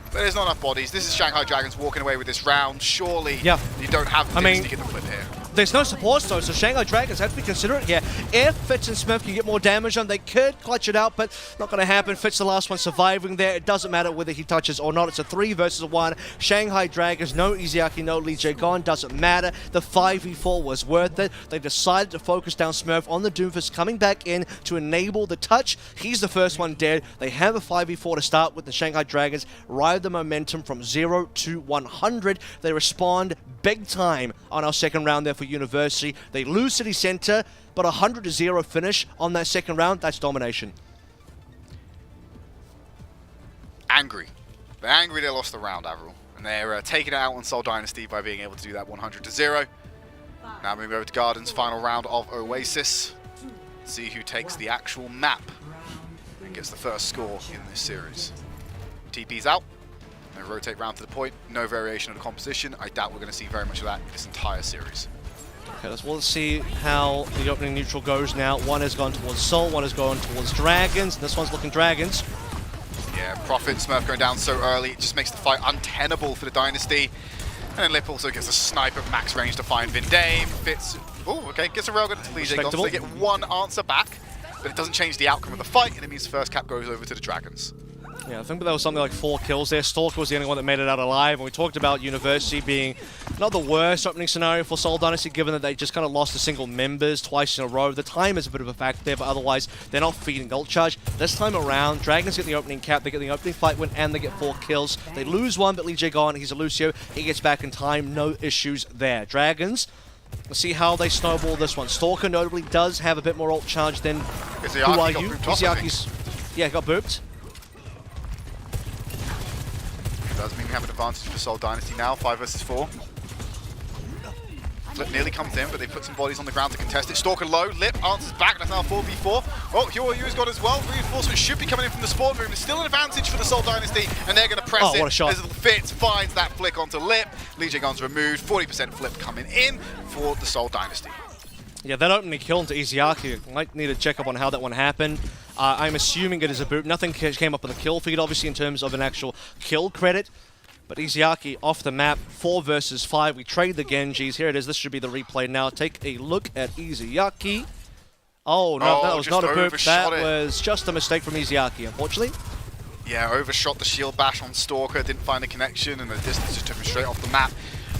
but there's not enough bodies. This is Shanghai Dragons walking away with this round. Surely you don't have the to get the flip here. There's no support though, so Shanghai Dragons have to be considerate here. If Fitz and Smurf can get more damage on, they could clutch it out, but not going to happen. Fitz the last one surviving there. It doesn't matter whether he touches or not. It's a 3 versus 1. Shanghai Dragons, no Iziaki, no Lijiang, doesn't matter. The 5v4 was worth it. They decided to focus down Smurf on the Doomfist coming back in to enable the touch. He's the first one dead. They have a 5v4 to start with. The Shanghai Dragons ride the momentum from 0 to 100. They respond big time on our second round there for University. They lose City Center, but 100-0 finish on that second round, that's domination. Angry. They're angry they lost the round, Avril. And they're taking it out on Seoul Dynasty by being able to do that 100-0. Now moving over to Garden's final round of Oasis. See who takes the actual map and gets the first score in this series. TP's out. They rotate round to the point, no variation of the composition. I doubt we're going to see very much of that in this entire series. Okay, let's see how the opening neutral goes now. One has gone towards Seoul, one has gone towards Dragons. This one's looking Dragons. Yeah, Prophet, Smurf going down so early, it just makes the fight untenable for the Dynasty. And then Lip also gets a snipe at max range to find Vindame. Fits. Oh, okay, gets a railgun to Lijiang, so they get one answer back, but it doesn't change the outcome of the fight, and it means first cap goes over to the Dragons. Yeah, I think that was something like 4 kills there. Stalker was the only one that made it out alive, and we talked about University being not the worst opening scenario for Seoul Dynasty, given that they just kind of lost to single members twice in a row. The time is a bit of a factor there, but otherwise, they're not feeding Guangzhou Charge. This time around, Dragons get the opening cap, they get the opening fight win, and they get 4 kills. They lose one, but Lijiang gone, he's a Lucio, he gets back in time, no issues there. Dragons, let's see how they snowball this one. Stalker notably does have a bit more ult charge than Who Are You? Iziaki's, yeah, got booped. Does mean we have an advantage for Seoul Dynasty now, 5 versus 4. Flip nearly comes in, but they put some bodies on the ground to contest it. Stalker low, Lip answers back, that's now 4v4. Oh, Who Are You's got as well. Reinforcement should be coming in from the spawn room. There's still an advantage for the Seoul Dynasty, and they're going to press it. What a shot. Fitz finds that flick onto Lip. Lijiang's removed, 40% flip coming in for the Seoul Dynasty. Yeah, that opening kill into Iziaki. Might need to check up on how that one happened. I'm assuming it is a boot. Nothing came up with a kill feed, obviously, in terms of an actual kill credit. But Iziaki off the map, 4 versus 5. We trade the Genjis. Here it is. This should be the replay now. Take a look at Iziaki. Oh, no, that was not a boot. That was just a mistake from Iziaki, unfortunately. Yeah, overshot the shield bash on Stalker, didn't find the connection, and the distance just took him straight off the map.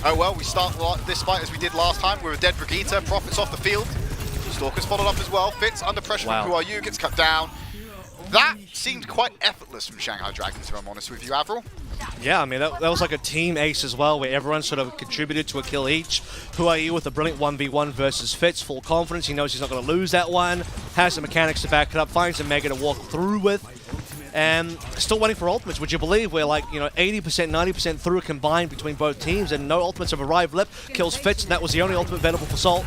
Oh well, we start this fight as we did last time with a dead Brigitte. Prophet's off the field. Stalker's followed up as well. Fitz under pressure from Who Are You, gets cut down. That seemed quite effortless from Shanghai Dragons, if I'm honest with you, Avril. Yeah, I mean, that was like a team ace as well, where everyone sort of contributed to a kill each. Who Are You with a brilliant 1v1 versus Fitz, full confidence. He knows he's not going to lose that one. Has the mechanics to back it up, finds a Mega to walk through with. And still waiting for ultimates. Would you believe we're like, 80%, 90% through combined between both teams, and no ultimates have arrived. Lip kills Fitz, and that was the only ultimate available for Seoul.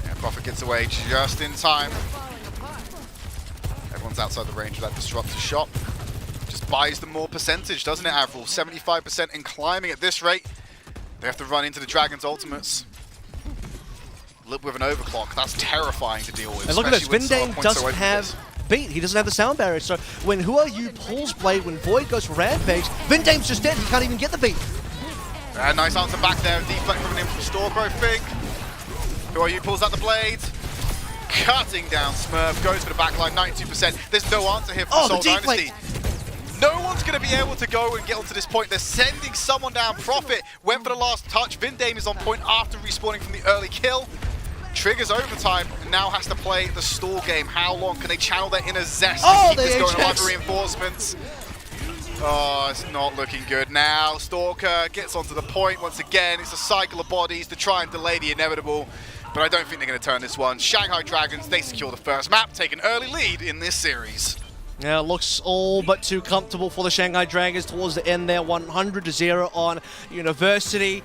Yeah, Prophet gets away just in time. Everyone's outside the range of that disruptor shot. Just buys them more percentage, doesn't it, Avril? 75% and climbing at this rate. They have to run into the Dragon's ultimates. Lip with an overclock. That's terrifying to deal with. And look at this, Vindame doesn't have beat. He doesn't have the sound barrier. So when Who Are You pulls Blade, when Void goes for Rampage, Vindame's just dead. He can't even get the beat. Nice answer back there. Deflect coming in from Stalker, I think. Who Are You pulls out the Blade. Cutting down Smurf. Goes for the backline, 92%. There's no answer here for the Seoul Dynasty. No one's going to be able to go and get onto this point. They're sending someone down. Prophet went for the last touch. Vindame is on point after respawning from the early kill. Triggers overtime and now has to play the stall game. How long can they channel their inner zest and keep this going alive for reinforcements? Oh, it's not looking good now. Stalker gets onto the point once again. It's a cycle of bodies to try and delay the inevitable, but I don't think they're going to turn this one. Shanghai Dragons, they secure the first map, take an early lead in this series. Yeah, it looks all but too comfortable for the Shanghai Dragons towards the end there. 100-0 on University.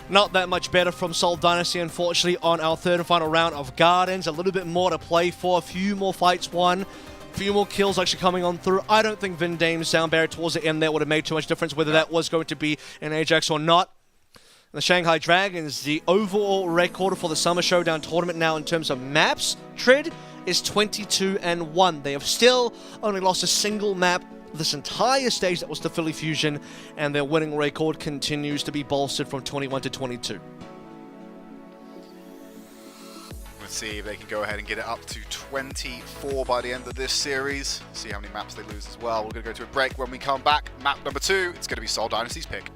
Not that much better from Seoul Dynasty, unfortunately, on our third and final round of Gardens. A little bit more to play for, a few more fights won, a few more kills actually coming on through. I don't think Vindame's sound barrier towards the end there would have made too much difference, whether that was going to be an Ajax or not. The Shanghai Dragons, the overall record for the Summer Showdown tournament now in terms of maps, Trid, is 22-1. They have still only lost a single map this entire stage, that was the Philly Fusion, and their winning record continues to be bolstered from 21-22. Let's see if they can go ahead and get it up to 24 by the end of this series. See how many maps they lose as well. We're going to go to a break. When we come back, map number 2, it's going to be Seoul Dynasty's pick.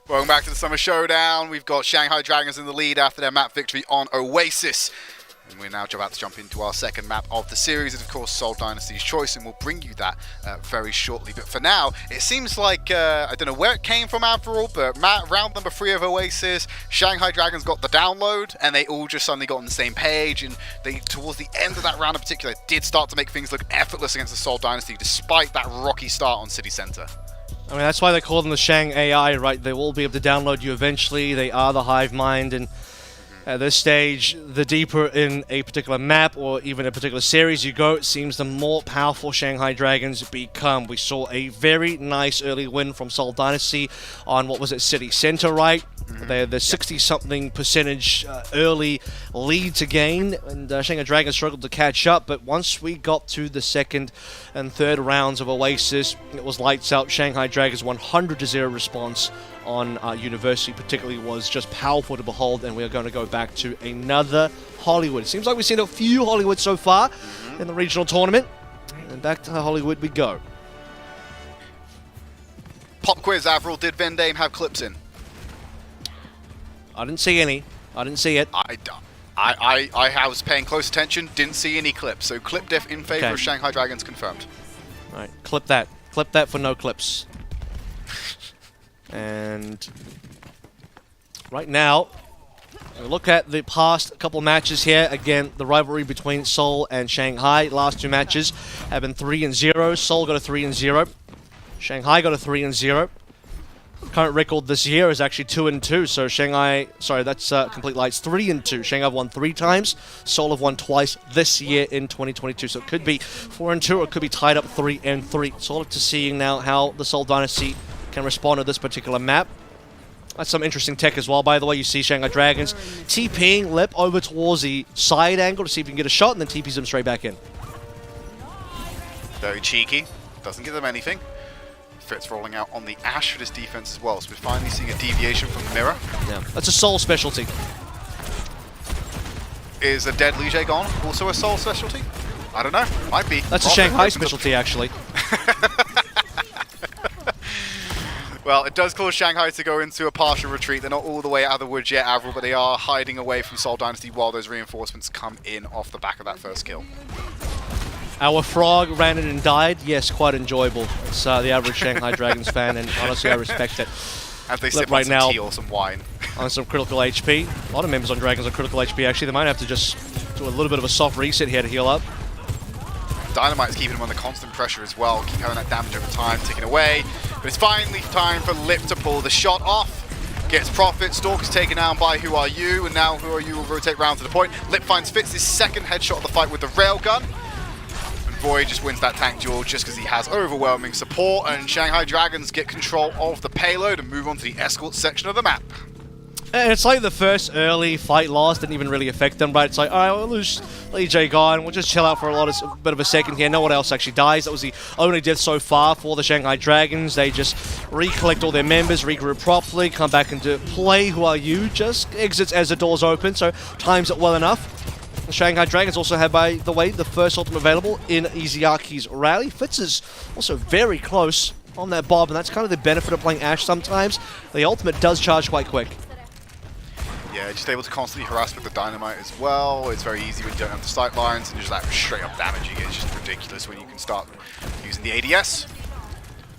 Welcome back to the Summer Showdown. We've got Shanghai Dragons in the lead after their map victory on Oasis. And we're now about to jump into our second map of the series, and of course Seoul Dynasty's choice, and we'll bring you that very shortly. But for now, it seems like, I don't know where it came from, Avril, but round number 3 of Oasis, Shanghai Dragons got the download, and they all just suddenly got on the same page, and they, towards the end of that round in particular, did start to make things look effortless against the Seoul Dynasty, despite that rocky start on City Center. I mean, that's why they call them the Shang AI, right? They will be able to download you eventually. They are the hive mind, and at this stage, the deeper in a particular map or even a particular series you go, it seems the more powerful Shanghai Dragons become. We saw a very nice early win from Seoul Dynasty on, what was it, City Center, right? They're the 60-something percentage early lead to gain, and Shanghai Dragons struggled to catch up, but once we got to the second and third rounds of Oasis, it was lights out. Shanghai Dragons 100-0 response on University particularly was just powerful to behold, and we are going to go back to another Hollywood. It seems like we've seen a few Hollywoods so far in the regional tournament, and back to Hollywood we go. Pop quiz, Avril, did Vendame have clips in? I didn't see any. I didn't see it. I was paying close attention, didn't see any clips, so clip diff in favor of Shanghai Dragons confirmed. Alright, clip that. Clip that for no clips. And right now, we look at the past couple matches here. Again, the rivalry between Seoul and Shanghai. Last 2 matches have been 3-0. Seoul got a 3-0. Shanghai got a 3-0. Current record this year is actually 2-2. So Shanghai, sorry, that's complete lights. 3-2. Shanghai have won 3 times. Seoul have won twice this year in 2022. So it could be 4-2 or it could be tied up 3-3. It's all up to seeing now how the Seoul Dynasty can respond to this particular map. That's some interesting tech as well, by the way. You see Shanghai Dragons TPing Lip over towards the side angle to see if he can get a shot, and then TPs him straight back in. Very cheeky. Doesn't give them anything. Fitz rolling out on the Ash for this defense as well. So we're finally seeing a deviation from the mirror. Yeah, that's a Seoul specialty. Is a dead Lijiang gone also a Seoul specialty? I don't know. Might be. That's a Shanghai specialty, actually. Well, it does cause Shanghai to go into a partial retreat. They're not all the way out of the woods yet, Avril, but they are hiding away from Seoul Dynasty while those reinforcements come in off the back of that first kill. Our frog ran in and died. Yes, quite enjoyable. It's the average Shanghai Dragons fan, and honestly, I respect it. As they Look, sip right on some now, tea or some wine. On some critical HP. A lot of members on Dragons are critical HP, actually. They might have to just do a little bit of a soft reset here to heal up. Dynamite's keeping him under constant pressure as well. Keep having that damage over time, ticking away. But it's finally time for Lip to pull the shot off. Gets Profit. Stalk is taken down by Who Are You, and now Who Are You will rotate round to the point. Lip finds Fitz his second headshot of the fight with the railgun. And Void just wins that tank duel just because he has overwhelming support, and Shanghai Dragons get control of the payload and move on to the escort section of the map. And it's like the first early fight loss didn't even really affect them, right? It's like, alright, we'll lose Lee J gone, we'll just chill out for a bit of a second here. No one else actually dies. That was the only death so far for the Shanghai Dragons. They just recollect all their members, regroup properly, come back into play. Who Are You? Just exits as the doors open, so times it well enough. The Shanghai Dragons also have, by the way, the first ultimate available in Iziaki's rally. Fitz is also very close on that Bob, and that's kind of the benefit of playing Ashe sometimes. The ultimate does charge quite quick. Yeah, just able to constantly harass with the dynamite as well. It's very easy when you don't have the sight lines and just that straight up damage you get. It's just ridiculous when you can start using the ADS.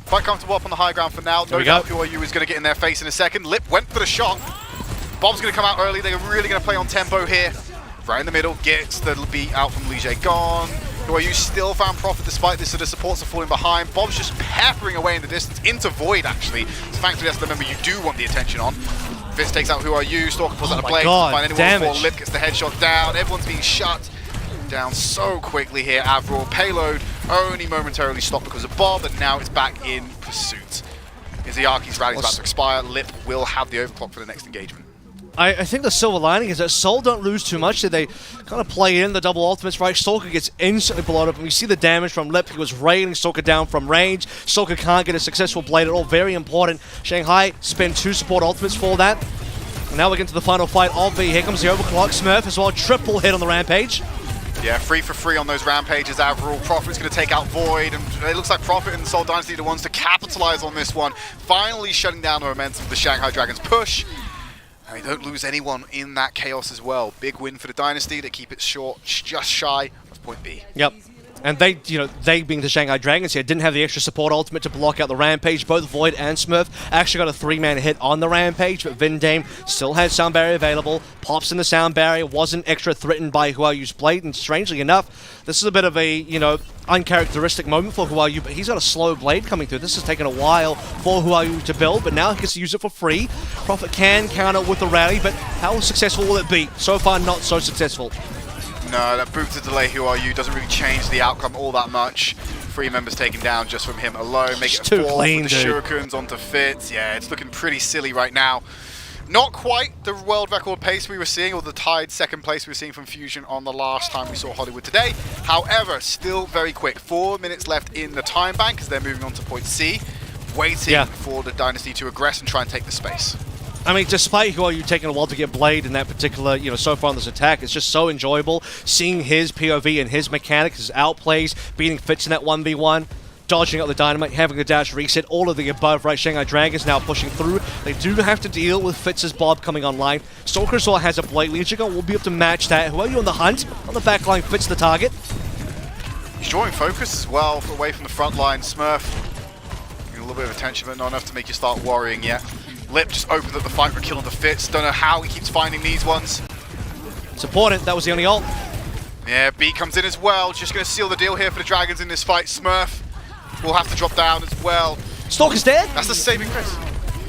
Quite comfortable up on the high ground for now. No doubt QRU is going to get in their face in a second. Lip went for the shot. Bob's going to come out early. They're really going to play on tempo here. Right in the middle, gets the beat out from Lijiang. QRU still found Profit despite this, so the supports are falling behind. Bob's just peppering away in the distance into Void, actually. So thankfully that's the member you do want the attention on. Fizz takes out Who Are You, Stalker pulls out a blade, find anyone before Lip gets the headshot down. Everyone's being shut down so quickly here. Avril payload only momentarily stopped because of Bob, and now it's back in pursuit. Izayaki's rally is about to expire. Lip will have the overclock for the next engagement. I think the silver lining is that Seoul don't lose too much. They kind of play in the double ultimates, right? Stalker gets instantly blown up, and we see the damage from Lip. He was railing Stalker down from range. Stalker can't get a successful blade at all. Very important. Shanghai spend 2 support ultimates for that. And now we get to the final fight of the... Here comes the overclock. Smurf as well. Triple hit on the Rampage. Yeah, 3 for 3 on those Rampages. Avril. Profit's going to take out Void, and it looks like Profit and Seoul Dynasty are the ones to capitalize on this one. Finally shutting down the momentum of the Shanghai Dragons push. And they don't lose anyone in that chaos as well. Big win for the Dynasty. They keep it short, just shy of point B. Yep. And they, they being the Shanghai Dragons here, didn't have the extra support ultimate to block out the Rampage. Both Void and Smurf actually got a 3-man hit on the Rampage, but Vindame still had Sound Barrier available. Pops in the Sound Barrier, wasn't extra threatened by Huayu's blade, and strangely enough, this is a bit of a, uncharacteristic moment for Huayu, but he's got a slow blade coming through. This has taken a while for Huayu to build, but now he gets to use it for free. Profit can counter with the rally, but how successful will it be? So far, not so successful. No, that boot to delay Who Are You doesn't really change the outcome all that much. 3 members taken down just from him alone. Make it a 4 clean, with the shurikens onto Fitz. Yeah, it's looking pretty silly right now. Not quite the world record pace we were seeing, or the tied second place we were seeing from Fusion on the last time we saw Hollywood today. However, still very quick. 4 minutes left in the time bank as they're moving on to point C, waiting for the Dynasty to aggress and try and take the space. I mean, despite Huayu taking a while to get Blade in that particular, so far on this attack, it's just so enjoyable seeing his POV and his mechanics, his outplays, beating Fitz in that 1v1, dodging out the dynamite, having a dash reset, all of the above, right? Shanghai Dragons now pushing through. They do have to deal with Fitz's Bob coming online. Stalker as well has a Blade. Lijiang will be able to match that. Huayu on the hunt, on the backline, Fitz the target. He's drawing focus as well away from the front line. Smurf, a little bit of attention, but not enough to make you start worrying yet. Lip just opened up the fight for a kill on the Fitz. Don't know how he keeps finding these ones. It's important. That was the only ult. Yeah, B comes in as well. Just going to seal the deal here for the Dragons in this fight. Smurf will have to drop down as well. Stalker's dead? That's the saving grace.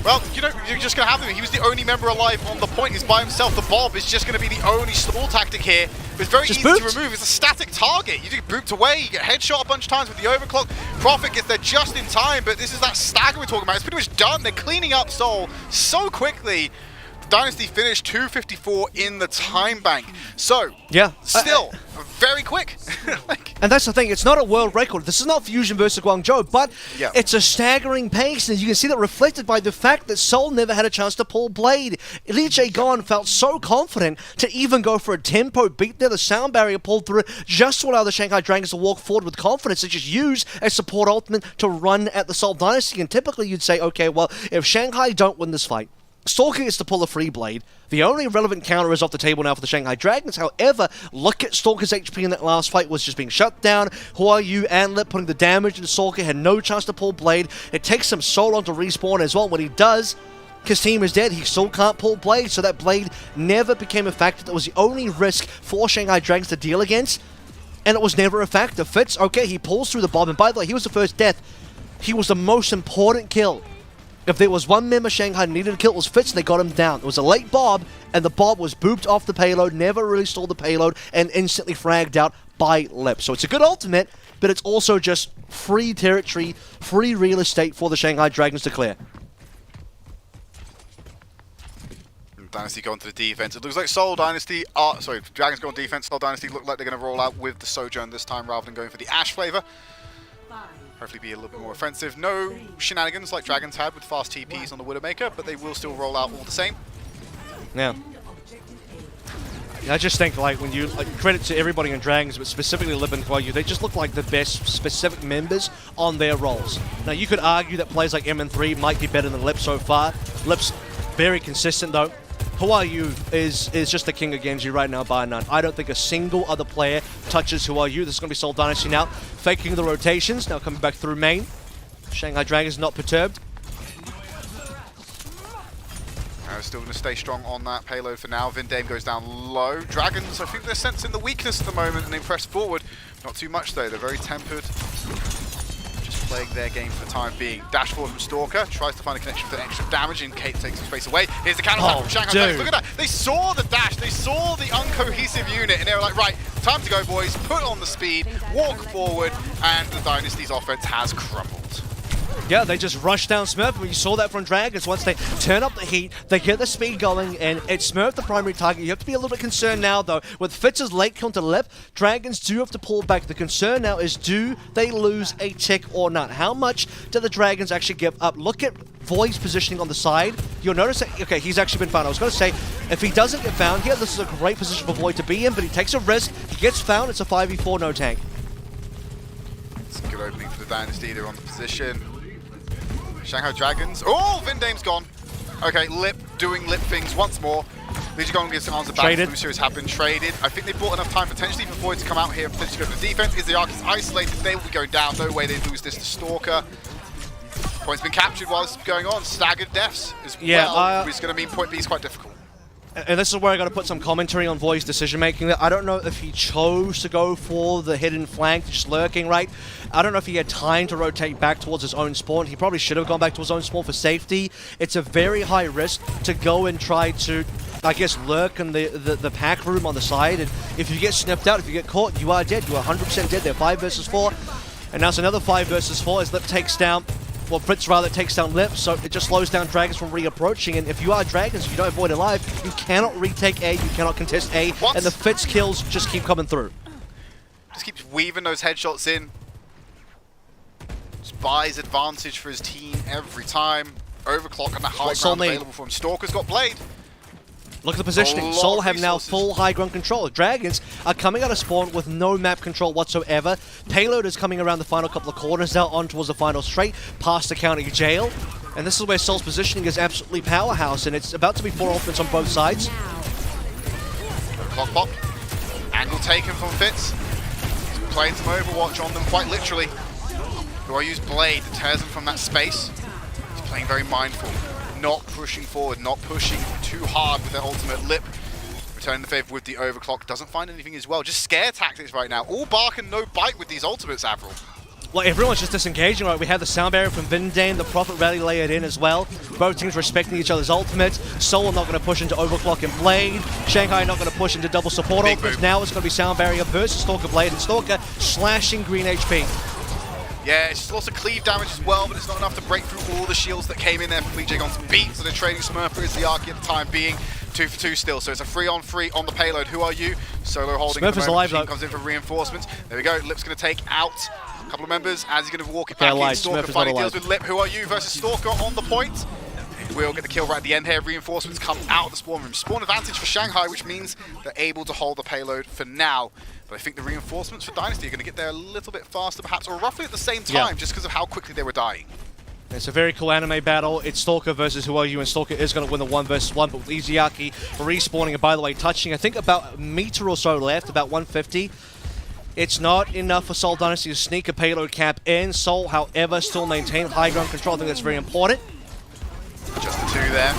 Well, you're just going to have him. He was the only member alive on the point. He's by himself. The Bob is just going to be the only stall tactic here. It's very easy to remove. It's a static target. You get booped away. You get headshot a bunch of times with the overclock. Profit gets there just in time, but this is that stagger we're talking about. It's pretty much done. They're cleaning up Seoul so quickly. Dynasty finished 254 in the time bank. So, still very quick. And that's the thing, it's not a world record. This is not Fusion versus Guangzhou, but it's a staggering pace, and you can see that reflected by the fact that Seoul never had a chance to pull Blade. Lijiang felt so confident to even go for a tempo beat there. The sound barrier pulled through just to allow the Shanghai Dragons to walk forward with confidence and just use a support ultimate to run at the Seoul Dynasty. And typically you'd say, okay, well, if Shanghai don't win this fight, Stalker gets to pull a free blade. The only relevant counter is off the table now for the Shanghai Dragons. However, look at Stalker's HP in that last fight was just being shut down. Huayu and Lip putting the damage into Stalker, had no chance to pull blade. It takes him so long to respawn as well. When he does, his team is dead. He still can't pull blade, so that blade never became a factor. That was the only risk for Shanghai Dragons to deal against, and it was never a factor. Fitz, okay, he pulls through the bomb, and by the way, he was the first death. He was the most important kill. If there was one member Shanghai needed to kill, it was Fitz, and they got him down. It was a late Bob, and the Bob was booped off the payload, never really stalled the payload, and instantly fragged out by Lip. So it's a good ultimate, but it's also just free territory, free real estate for the Shanghai Dragons to clear. Dynasty going to the defense. It looks like Seoul Dynasty Dragons go on defense. Seoul Dynasty look like they're going to roll out with the Sojourn this time rather than going for the Ashe flavor. Hopefully be a little bit more offensive. No shenanigans like Dragons had with fast TPs on the Widowmaker, but they will still roll out all the same. Yeah. I just think, like, when you credit to everybody in Dragons, but specifically Lip and Huayu, they just look like the best specific members on their roles. Now, you could argue that players like MN3 might be better than Lip so far. Lip's very consistent, though. Huayu is just the king of Genji right now, by none. I don't think a single other player touches Huayu. This is going to be Seoul Dynasty now, faking the rotations, now coming back through main. Shanghai Dragons not perturbed. Still going to stay strong on that payload for now. Vindame goes down low. Dragons, I think they're sensing the weakness at the moment and they press forward. Not too much though, they're very tempered. Just playing their game for the time being. Dash forward from Stalker, tries to find a connection for the extra damage and Kate takes some space away. Here's the counter attack from Shanghai Dragons. Look at that, they saw the dash, they saw the uncohesive unit and they were like, right, time to go boys, put on the speed, walk forward, and the Dynasty's offense has crumbled. Yeah, they just rush down Smurf, and you saw that from Dragons. Once they turn up the heat, they get the speed going, and it's Smurf the primary target. You have to be a little bit concerned now, though. With Fitz's late counter left, Dragons do have to pull back. The concern now is, do they lose a tick or not? How much do the Dragons actually give up? Look at Void's positioning on the side. You'll notice that, okay, he's actually been found. I was going to say, if he doesn't get found here, this is a great position for Void to be in, but he takes a risk. He gets found. It's a 5v4, no tank. It's a good opening for the Dynasty. They're on the position. Shanghai Dragons. Oh, Vindame's gone. Okay, Lip doing Lip things once more. Lijiang gets answer back. Traded. Lucios have been traded. I think they bought enough time potentially for Void to come out here and potentially go for the defense. Is the Arc is isolated. They will be going down. No way they lose this to Stalker. Point's been captured while this is going on. Staggered deaths as well, which is going to mean point B is quite difficult. And this is where I got to put some commentary on Void's decision making. I don't know if he chose to go for the hidden flank, just lurking, right? I don't know if he had time to rotate back towards his own spawn. He probably should have gone back to his own spawn for safety. It's a very high risk to go and try to, I guess, lurk in the pack room on the side. And if you get sniffed out, if you get caught, you are dead. You are 100% dead. They're 5 versus 4. And now it's another 5 versus 4 as Lip takes down, well, Fritz rather takes down Lip, so it just slows down Dragons from reapproaching. And if you are Dragons, if you don't have Void alive, you cannot retake A, you cannot contest A, and the Fitz kills just keep coming through. Just keeps weaving those headshots in. Just buys advantage for his team every time. Overclock and the high ground available for him. Stalker's got Blade. Look at the positioning. Seoul have now full high ground control. Dragons are coming out of spawn with no map control whatsoever. Payload is coming around the final couple of corners now on towards the final straight, past the county jail. And this is where Seoul's positioning is absolutely powerhouse, and it's about to be 4 offense on both sides. Clock pop. Angle taken from Fitz. He's playing some Overwatch on them, quite literally. Who I use Blade that tears him from that space. He's playing very mindful. Not pushing forward, not pushing too hard with their ultimate. Lip returning the favor with the overclock. Doesn't find anything as well. Just scare tactics right now. All bark and no bite with these ultimates, Avril. Well, everyone's just disengaging, right? We have the sound barrier from Vindane, the Prophet rally layered in as well. Both teams respecting each other's ultimates. Seoul not going to push into Overclock and Blade. Shanghai not going to push into double support ultimates. Now it's going to be sound barrier versus Stalker Blade, and Stalker slashing green HP. Yeah, it's lots of cleave damage as well, but it's not enough to break through all the shields that came in there for Lijiang's beat. So they're trading Smurfer as the Arky at the time being. 2 for 2 still, so it's a 3-on-3 on the payload. Who are you? Solo holding Smurfer's alive though. Comes in for reinforcements. There we go. Lip's going to take out a couple of members as he's going to walk it back in. Stalker finally deals with Lip. Who are you versus Stalker on the point? We'll get the kill right at the end here. Reinforcements come out of the spawn room. Spawn advantage for Shanghai, which means they're able to hold the payload for now. But I think the reinforcements for Dynasty are going to get there a little bit faster, perhaps, or roughly at the same time, just because of how quickly they were dying. It's a very cool anime battle. It's Stalker versus Who Are You, and Stalker is going to win the 1 versus 1, but with Izuaki respawning, and by the way, touching, I think about a meter or so left, about 150. It's not enough for Seoul Dynasty to sneak a payload cap in. Seoul, however, still maintain high ground control. I think that's very important. Just the 2 there.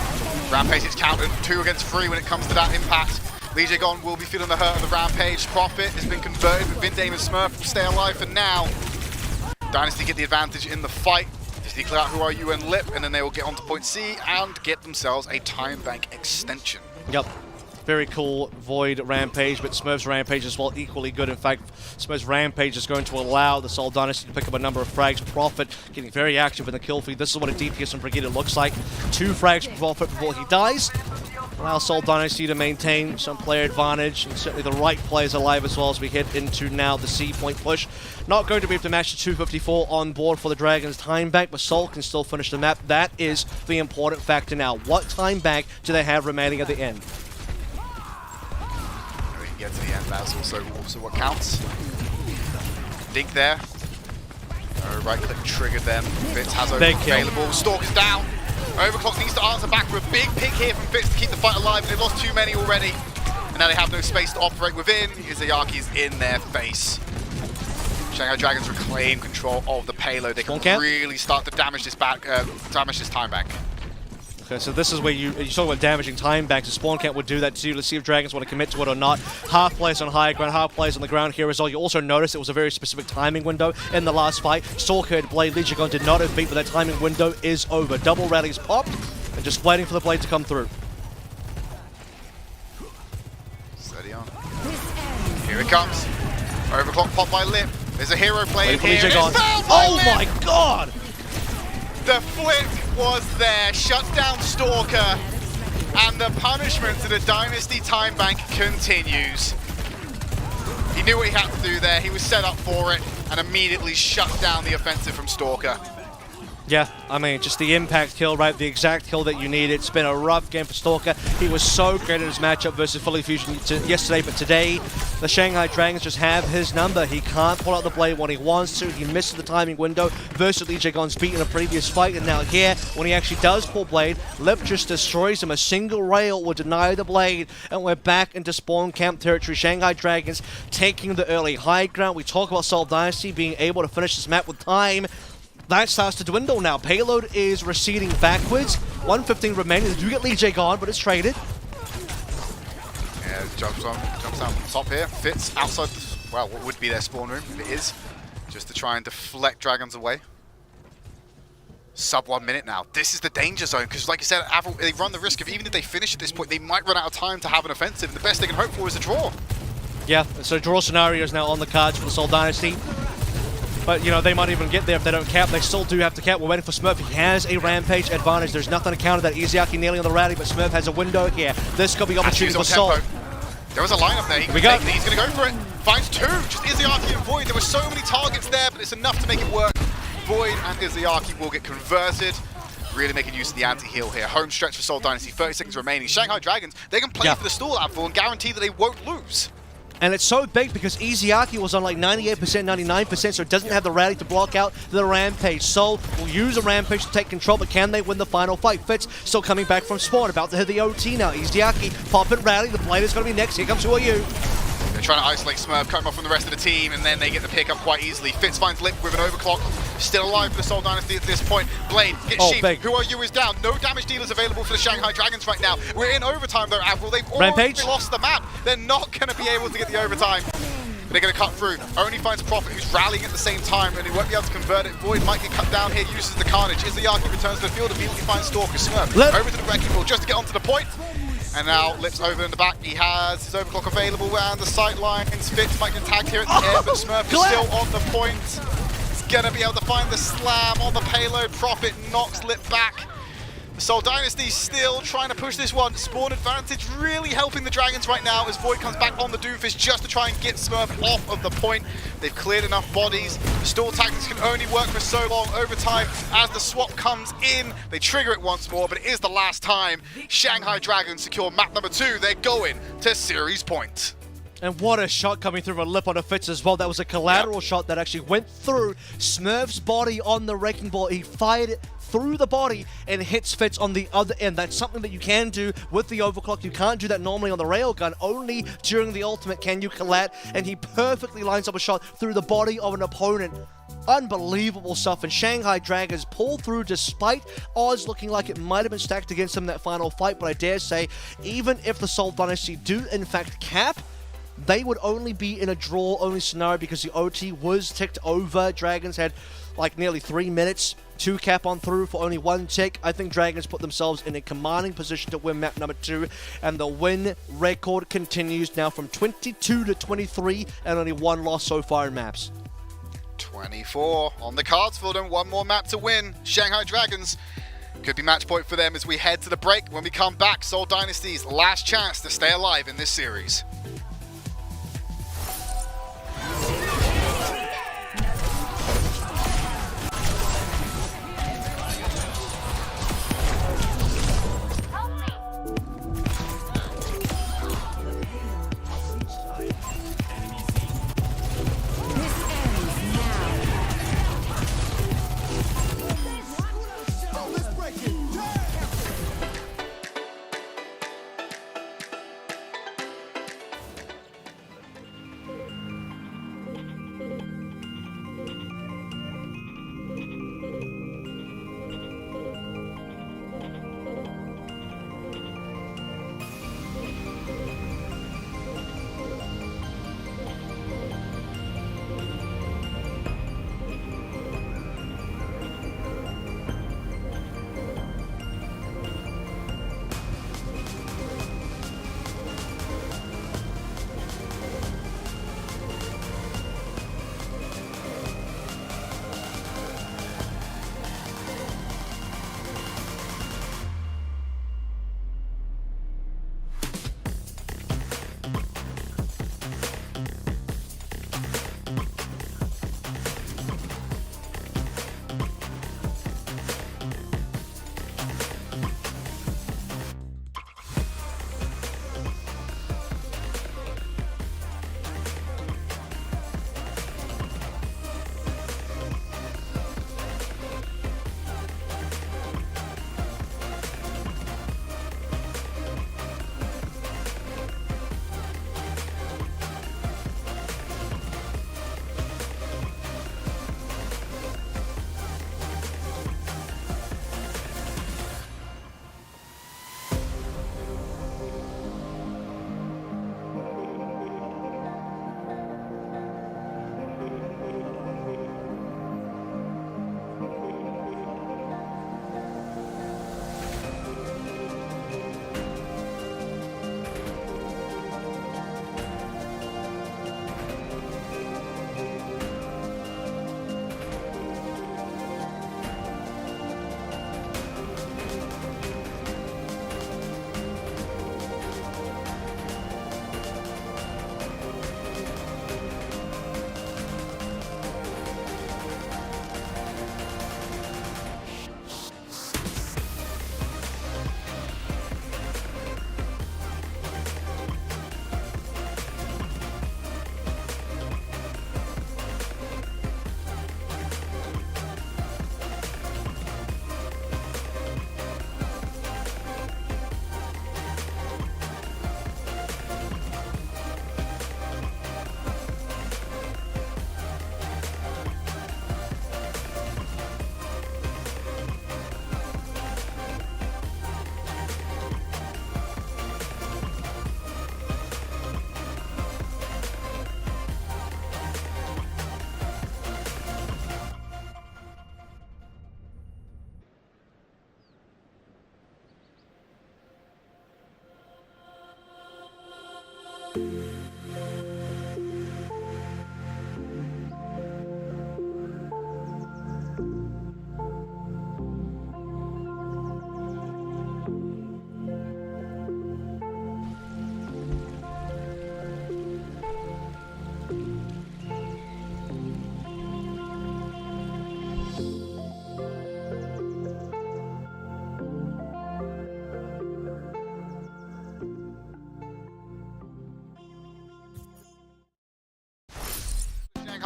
Rampage is countered 2 against 3 when it comes to that impact. Lijiang will be feeling the hurt of the Rampage. Prophet has been converted, but Vindame and Smurf will stay alive for now. Dynasty get the advantage in the fight. Just declare out Who Are You and Lip, and then they will get onto point C and get themselves a time bank extension. Yep. Very cool Void Rampage, but Smurf's Rampage as well, equally good. In fact, Smurf's Rampage is going to allow the Seoul Dynasty to pick up a number of frags. Prophet getting very active in the kill feed. This is what a DPS from Brigitte looks like. 2 frags for Prophet before he dies. Allow Seoul Dynasty to maintain some player advantage, and certainly the right players alive as well as we head into now the C point push. Not going to be able to match the 254 on board for the Dragons time bank, but Seoul can still finish the map. That is the important factor now. What time bank do they have remaining at the end? get to the end. That's also what counts. Dink there. Right click triggered them. Fitz has Overclock available. Stalker's down. Overclock needs to answer back with a big pick here from Fitz to keep the fight alive. They've lost too many already. And now they have no space to operate within. Izayaki's in their face. Shanghai Dragons reclaim control of the payload. They can really start to damage this time bank. Okay, so this is where you talk about damaging time banks. The spawn camp would do that too. Let's see if Dragons want to commit to it or not. Half players on high ground, half players on the ground here as well. You also notice it was a very specific timing window in the last fight. Stalker and Blade Lijiang did not have beat, but that timing window is over. Double rallies popped, and just waiting for the Blade to come through. Steady on. Here it comes. Overclock pop by Lip. There's a hero playing here. Oh my god! The flick was there, shuts down Stalker, and the punishment to the Dynasty time bank continues. He knew what he had to do there, he was set up for it, and immediately shut down the offensive from Stalker. Yeah, I mean, just the impact kill, right? The exact kill that you need. It's been a rough game for Stalker. He was so great in his matchup versus Philly Fusion yesterday, but today, the Shanghai Dragons just have his number. He can't pull out the blade when he wants to. He misses the timing window versus Lijiang's beat in a previous fight, and now here, when he actually does pull blade, Lip just destroys him. A single rail will deny the blade, and we're back into spawn camp territory. Shanghai Dragons taking the early high ground. We talk about Seoul Dynasty being able to finish this map with time. That starts to dwindle now. Payload is receding backwards. 115 remaining. They do get Lijiang on, but it's traded. Yeah, jumps down from the top here. Fitz outside, well, what would be their spawn room, if it is, just to try and deflect Dragons away. Sub 1 minute now. This is the danger zone, because like you said, they run the risk of, even if they finish at this point, they might run out of time to have an offensive. The best they can hope for is a draw. Yeah, so draw scenario is now on the cards for the Seoul Dynasty. But, you know, they might even get there if they don't cap. They still do have to cap. We're waiting for Smurf. He has a rampage advantage. There's nothing to counter that. Izaaki nearly on the rally, but Smurf has a window here. This could be opportunity for Seoul. There was a lineup there. He's going to go for it. Finds two. Just Izaaki and Void. There were so many targets there, but it's enough to make it work. Void and Izaaki will get converted. Really making use of the anti-heal here. Home stretch for Seoul Dynasty. 30 seconds remaining. Shanghai Dragons, they can play for the stall outfall and guarantee that they won't lose. And it's so big because Izaaki was on like 98%, 99%, so it doesn't have the rally to block out the rampage. Seoul will use a rampage to take control, but can they win the final fight? Fitz still coming back from spawn, about to hit the OT now. Izaaki, pop and rally, the blade is going to be next. Here comes Who Are You? They're trying to isolate Smurf, cut him off from the rest of the team, and then they get the pick up quite easily. Fitz finds Lip with an overclock. Still alive for the Seoul Dynasty at this point. Blade gets sheep. Who Are You is down. No damage dealers available for the Shanghai Dragons right now. We're in overtime though, Avril. They've already lost the map. They're not going to be able to get the overtime. They're going to cut through. Only finds Prophet, who's rallying at the same time, and he won't be able to convert it. Void might get cut down here, uses the Carnage. Izaaki returns to the field, immediately finds Stalker. Smurf over to the wrecking ball just to get onto the point. And now Lip's over in the back. He has his overclock available and the sight lines. Fitz might get tagged here at the end, but Smurf is still on the point. He's going to be able to find the slam on the payload. Prophet knocks Lip back. The Seoul Dynasty still trying to push this one. Spawn advantage really helping the Dragons right now as Void comes back on the Doomfist just to try and get Smurf off of the point. They've cleared enough bodies. The stall tactics can only work for so long. Over time, as the swap comes in, they trigger it once more, but it is the last time. Shanghai Dragons secure map number 2. They're going to series point. And what a shot coming through from Lip on a Fitz as well. That was a collateral shot that actually went through Smurf's body on the wrecking ball. He fired it through the body and hits Fitz on the other end. That's something that you can do with the overclock. You can't do that normally on the railgun. Only during the ultimate can you collat, and he perfectly lines up a shot through the body of an opponent. Unbelievable stuff, and Shanghai Dragons pull through despite odds looking like it might have been stacked against them in that final fight. But I dare say, even if the Seoul Dynasty do in fact cap, they would only be in a draw-only scenario because the OT was ticked over. Dragons had like nearly 3 minutes to cap on through for only 1 tick. I think Dragons put themselves in a commanding position to win map number 2, and the win record continues now from 22 to 23 and only 1 loss so far in maps. 24 on the cards for them. 1 more map to win. Shanghai Dragons could be match point for them as we head to the break. When we come back, Seoul Dynasty's last chance to stay alive in this series.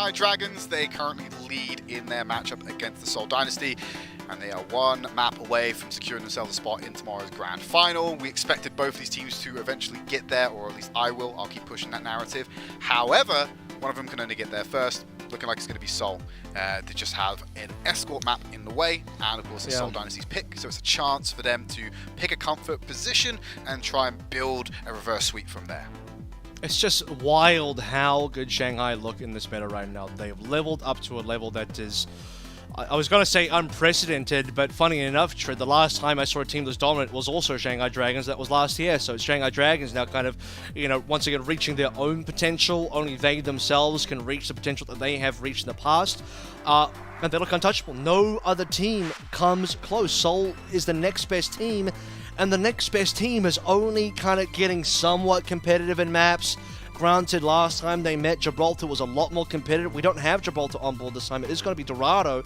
Shanghai Dragons, they currently lead in their matchup against the Seoul Dynasty, and they are one map away from securing themselves a spot in tomorrow's grand final. We expected both these teams to eventually get there, or at least I will. I'll keep pushing that narrative. However, one of them can only get there first. Looking like it's going to be Seoul. They just have an escort map in the way, and of course it's Seoul Dynasty's pick, so it's a chance for them to pick a comfort position and try and build a reverse sweep from there. It's just wild how good Shanghai look in this meta right now. They've leveled up to a level that is, I was going to say unprecedented, but funny enough, the last time I saw a team this dominant was also Shanghai Dragons. That was last year. So it's Shanghai Dragons now kind of, once again reaching their own potential. Only they themselves can reach the potential that they have reached in the past. And they look untouchable. No other team comes close. Seoul is the next best team, and the next best team is only kind of getting somewhat competitive in maps. Granted, last time they met, Gibraltar was a lot more competitive. We don't have Gibraltar on board this time. It is going to be Dorado.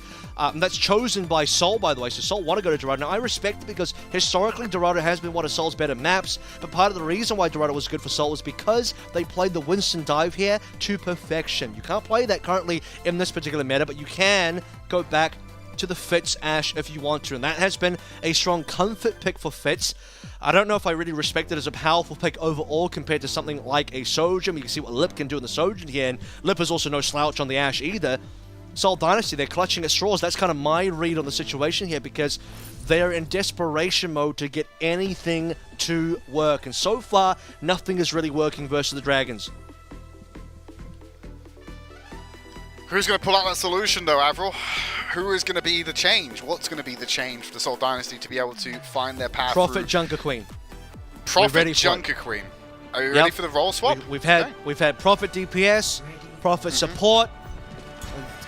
That's chosen by Seoul, by the way. So Seoul want to go to Dorado. Now, I respect it because historically, Dorado has been one of Seoul's better maps. But part of the reason why Dorado was good for Seoul was because they played the Winston dive here to perfection. You can't play that currently in this particular meta, but you can go back to the Fitz Ashe if you want to, and that has been a strong comfort pick for Fitz. I don't know if I really respect it as a powerful pick overall compared to something like a Sojin. You can see what Lip can do in the Sojin here, and Lip is also no slouch on the Ashe either. Seoul Dynasty, they're clutching at straws. That's kind of my read on the situation here because they're in desperation mode to get anything to work, and so far, nothing is really working versus the Dragons. Who's going to pull out that solution though, Avril? Who is going to be the change? What's going to be the change for the Seoul Dynasty to be able to find their path Prophet through? Junker Queen. Prophet Junker Queen. Are you ready for the role swap? We've had Prophet DPS, Prophet support,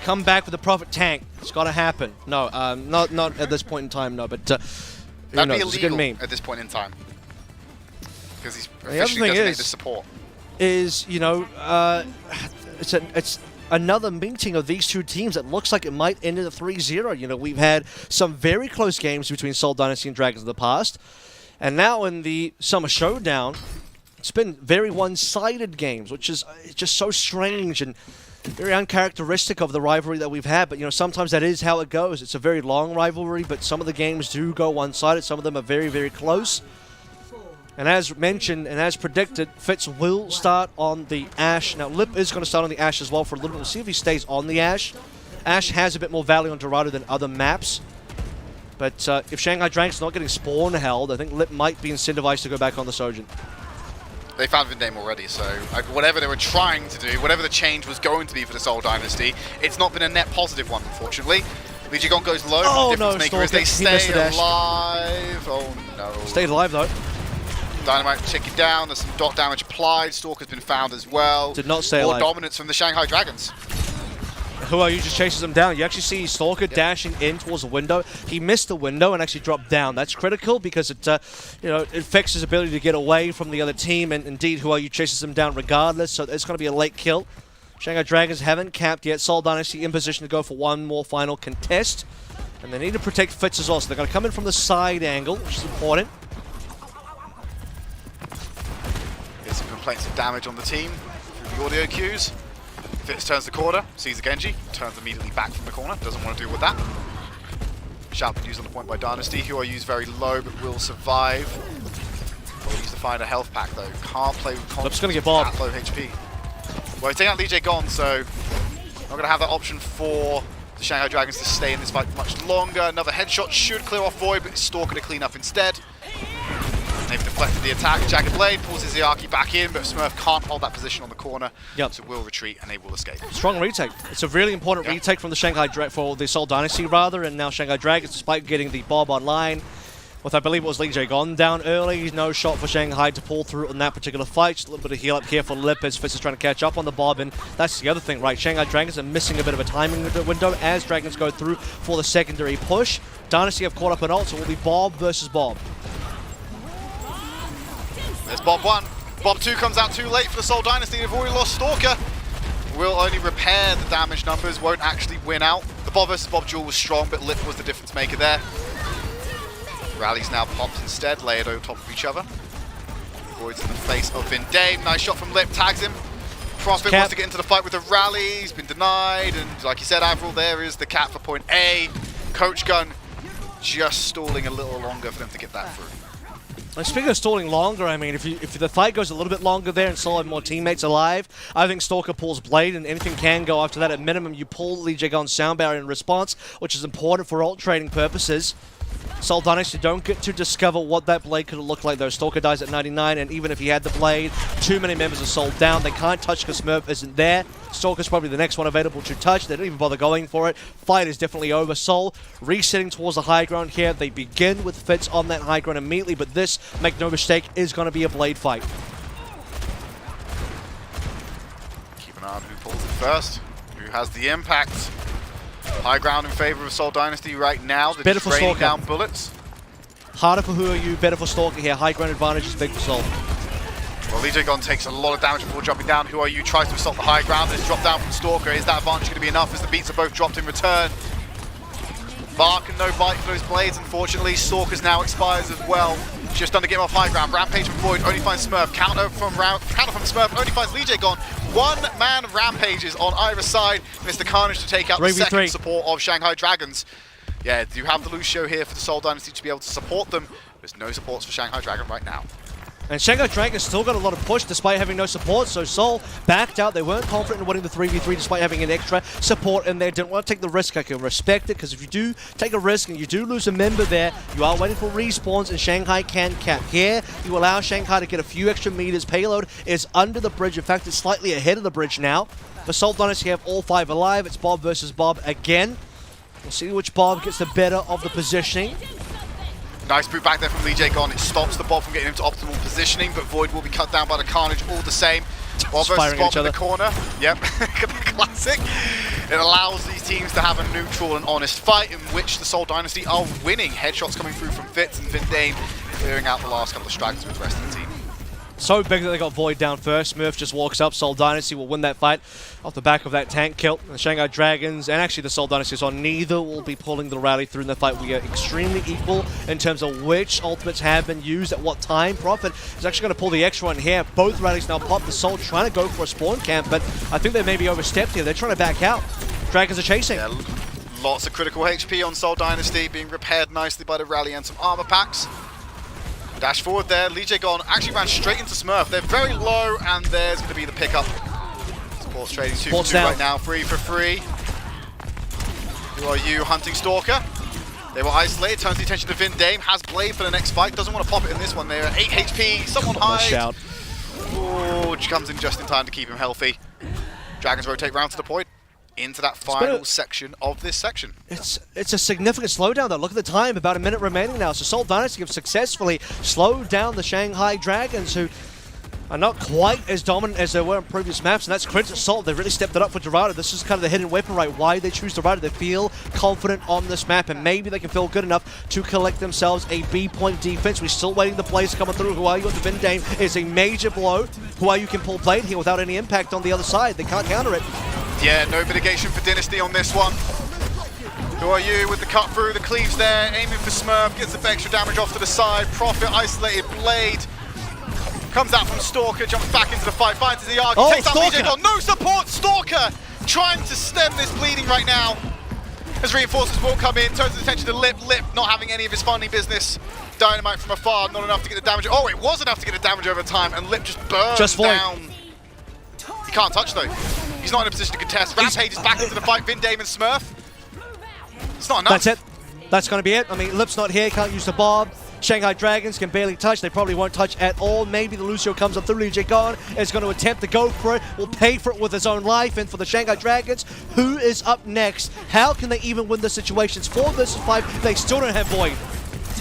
come back with the Prophet tank. It's got to happen. No, not at this point in time, no, but that'd be illegal at this point in time. Because he's officially designated as support. It's another meeting of these two teams that looks like it might end in a 3-0. We've had some very close games between Seoul Dynasty and Dragons in the past. And now in the Summer Showdown, it's been very one-sided games, which is just so strange and very uncharacteristic of the rivalry that we've had. But, sometimes that is how it goes. It's a very long rivalry, but some of the games do go one-sided. Some of them are very, very close. And as mentioned and as predicted, Fitz will start on the Ashe. Now, Lip is going to start on the Ashe as well for a little bit. We'll see if he stays on the Ashe. Ashe has a bit more value on Dorado than other maps. But if Shanghai Dragons not getting spawn held, I think Lip might be incentivized to go back on the Sojin. They found Vindame already, so whatever they were trying to do, whatever the change was going to be for the Seoul Dynasty, it's not been a net positive one, unfortunately. Lijiang goes low. Oh, the difference maker is they stay alive. Oh, no. Stayed alive, though. Dynamite ticking down, there's some dot damage applied, Stalker's been found as well. Did not stay More alive. dominance from the Shanghai Dragons. Who are you just chases them down. You actually see Stalker dashing in towards the window. He missed the window and actually dropped down. That's critical because it affects his ability to get away from the other team, and indeed Who Are You chases them down regardless, so it's going to be a late kill. Shanghai Dragons haven't capped yet. Seoul Dynasty in position to go for one more final contest, and they need to protect Fitz as well, so they're going to come in from the side angle, which is important. Some complaints of damage on the team through the audio cues. Fitz turns the corner, sees the Genji, turns immediately back from the corner, doesn't want to deal with that. Shout been used on the point by Dynasty, who are used very low but will survive. Well, he needs to find a health pack though. Can't play with Lip's going to get bombed. at low HP. Well, he's taking out Lijiang gone, so not going to have that option for the Shanghai Dragons to stay in this fight much longer. Another headshot should clear off Void, but it's Stalker to clean up instead. They've deflected the attack. Jagged Blade pulls his Izayaki back in, but Smurf can't hold that position on the corner, so will retreat and they will escape. Strong retake. It's a really important retake from the for the Seoul Dynasty rather, and now Shanghai Dragons, despite getting the Bob online, with, I believe it was Lijiang down early. No shot for Shanghai to pull through on that particular fight. Just a little bit of heal up here for Lip as Fitz is trying to catch up on the Bob, and that's the other thing, right? Shanghai Dragons are missing a bit of a timing window as Dragons go through for the secondary push. Dynasty have caught up in ult, so it will be Bob versus Bob. There's Bob 1. Bob 2 comes out too late for the Seoul Dynasty. They've already lost Stalker. Will only repair the damage numbers, won't actually win out. The Bob versus Bob duel was strong, but Lip was the difference maker there. Rally's now popped instead, layered over top of each other. Void's in the face of Vindame. Nice shot from Lip, tags him. Prophet wants to get into the fight with the Rally. He's been denied, and like you said, Avril, there is the cap for point A. Coach Gun just stalling a little longer for them to get that through. And speaking of stalling longer, I mean, if the fight goes a little bit longer there and still have more teammates alive, I think Stalker pulls Blade, and anything can go after that. At minimum, you pull Lijiang's sound barrier in response, which is important for ult trading purposes. Seoul Dynasty don't get to discover what that Blade could have looked like, though. Stalker dies at 99, and even if he had the Blade, too many members of Seoul down. They can't touch because Smurf isn't there. Stalker's probably the next one available to touch. They don't even bother going for it. Fight is definitely over. Seoul resetting towards the high ground here. They begin with Fitz on that high ground immediately, but this, make no mistake, is going to be a Blade fight. Keep an eye on who pulls it first, who has the impact. High ground in favor of Seoul Dynasty right now. They're better for raining Stalker. down bullets. Harder for who are you, better for Stalker here. High ground advantage is big for Seoul. Well, Lijiang takes a lot of damage before jumping down. Who are you? Tries to assault the high ground and is dropped down from Stalker. Is that advantage going to be enough as the beats are both dropped in return? Bark and no bite for those blades, unfortunately. Stalker's now expires as well. Just done to get him off high ground. Rampage from Void only finds Smurf. Counter from Smurf only finds Lijiang. One-man rampages on either side. Mr. Carnage to take out the second support of Shanghai Dragons. Yeah, do you have the Lucio here for the Seoul Dynasty to be able to support them? There's no supports for Shanghai Dragon right now. And Shanghai Dragon still got a lot of push despite having no support, so Seoul backed out. They weren't confident in winning the 3v3 despite having an extra support in there. Didn't want to take the risk. I can respect it, because if you do take a risk and you do lose a member there, you are waiting for respawns, and Shanghai can cap. Here, you allow Shanghai to get a few extra meters. Payload is under the bridge. In fact, it's slightly ahead of the bridge now. The Seoul Dynasty have all 5 alive. It's Bob versus Bob again. We'll see which Bob gets the better of the positioning. Nice boot back there from Lijiang. It stops the Bob from getting into optimal positioning, but Void will be cut down by the Carnage all the same. Bob versus Bob in the corner. Yep, classic. It allows these teams to have a neutral and honest fight in which the Seoul Dynasty are winning. Headshots coming through from Fitz and Vindame, clearing out the last couple of stragglers with the rest of the team. So big that they got Void down first. Smurf just walks up. Seoul Dynasty will win that fight off the back of that tank kill. The Shanghai Dragons, and actually the Seoul Dynasty as well, neither will be pulling the rally through in the fight. We are extremely equal in terms of which ultimates have been used at what time. Prophet is actually going to pull the extra one here. Both rallies now pop. The Seoul trying to go for a spawn camp, but I think they may be overstepped here. They're trying to back out. Dragons are chasing. Yeah, lots of critical HP on Seoul Dynasty, being repaired nicely by the rally and some armor packs. Dash forward there, Lijiang actually ran straight into Smurf. They're very low, and there's going to be the pickup. Sports trading 2 for 2 right now, 3 for 3. Who are you, hunting Stalker? They were isolated, turns the attention to Vindame, has Blade for the next fight, doesn't want to pop it in this one. They're at 8 HP, someone hide. Oh, comes in just in time to keep him healthy. Dragons rotate round to the point. Into that final section of this section. It's a significant slowdown though. Look at the time, about a minute remaining now. So Seoul Dynasty have successfully slowed down the Shanghai Dragons, who are not quite as dominant as they were in previous maps, and that's credit to Seoul. They've really stepped it up for Dorado. This is kind of the hidden weapon, right? Why they choose Dorado. They feel confident on this map, and maybe they can feel good enough to collect themselves a B-point defense. We're still waiting the plays coming through. Who are you at the Vindame is a major blow. Who are you can pull Blade here without any impact on the other side. They can't counter it. Yeah, no mitigation for Dynasty on this one. Who are you with the cut through, the cleaves there, aiming for Smurf, gets a bit extra damage off to the side. Prophet isolated Blade. Comes out from Stalker, jumps back into the fight, finds the Yagi, takes out Lijiang. No support, Stalker trying to stem this bleeding right now. As reinforcements will come in, turns his attention to Lip. Lip not having any of his funny business. Dynamite from afar, not enough to get the damage. Oh, it was enough to get the damage over time, and Lip just burns down. He can't touch though. He's not in a position to contest. Rampage is back into the fight, Vindame and Smurf. It's not enough. That's it. That's going to be it. I mean, Lip's not here, can't use the Bob. Shanghai Dragons can barely touch. They probably won't touch at all. Maybe the Lucio comes up through. Lijiang is going to attempt to go for it. Will pay for it with his own life. And for the Shanghai Dragons, who is up next? How can they even win the situations? 4 versus 5. They still don't have Void.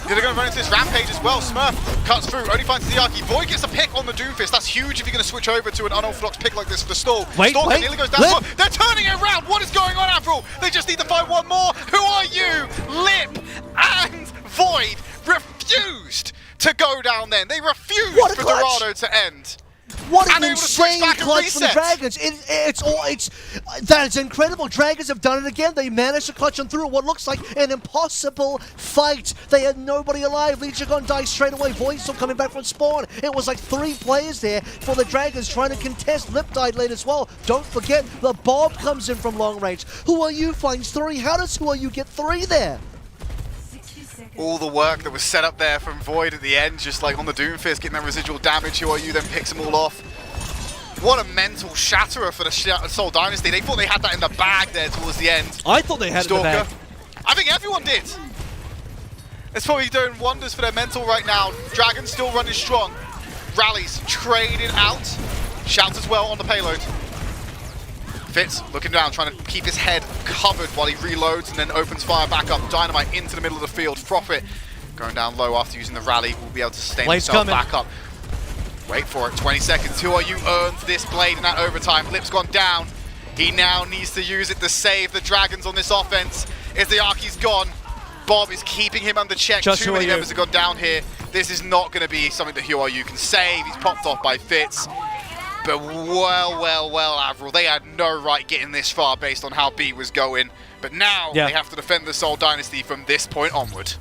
They're going to run into this rampage as well. Smurf cuts through, only finds the Yaki. Void gets a pick on the Doomfist. That's huge if you're going to switch over to an unorthodox pick like this for the stall. Stalker nearly goes down. They're turning it around. What is going on, Avril? They just need to find one more. Who are you? Lip and Void refused to go down then. They refused for Dorado to end. What an insane clutch for the Dragons! That is incredible. Dragons have done it again. They managed to clutch on through what looks like an impossible fight. They had nobody alive. Lijiang dies straight away. Void still coming back from spawn. It was like 3 players there for the Dragons trying to contest. Lip died late as well. Don't forget, the Bob comes in from long range. Who are you finds 3. How does Who Are You get 3 there? All the work that was set up there from Void at the end, just like on the Doomfist, getting that residual damage. Who Are You then picks them all off. What a mental shatterer for the Seoul Dynasty. They thought they had that in the bag there towards the end. I thought they had it in the bag. I think everyone did. It's probably doing wonders for their mental right now. Dragons still running strong. Rallies traded out. Shouts as well on the payload. Fitz looking down, trying to keep his head covered while he reloads and then opens fire back up. Dynamite into the middle of the field. Profit going down low after using the rally. Will be able to sustain himself back up. Wait for it, 20 seconds. Who Are You earns this blade in that overtime. Lip's gone down. He now needs to use it to save the Dragons on this offense. Izayaki's gone. Bob is keeping him under check. Too many members have gone down here. This is not going to be something that Who Are You can save. He's popped off by Fitz. But well, Avril, they had no right getting this far based on how B was going. But now they have to defend the Seoul Dynasty from this point onward.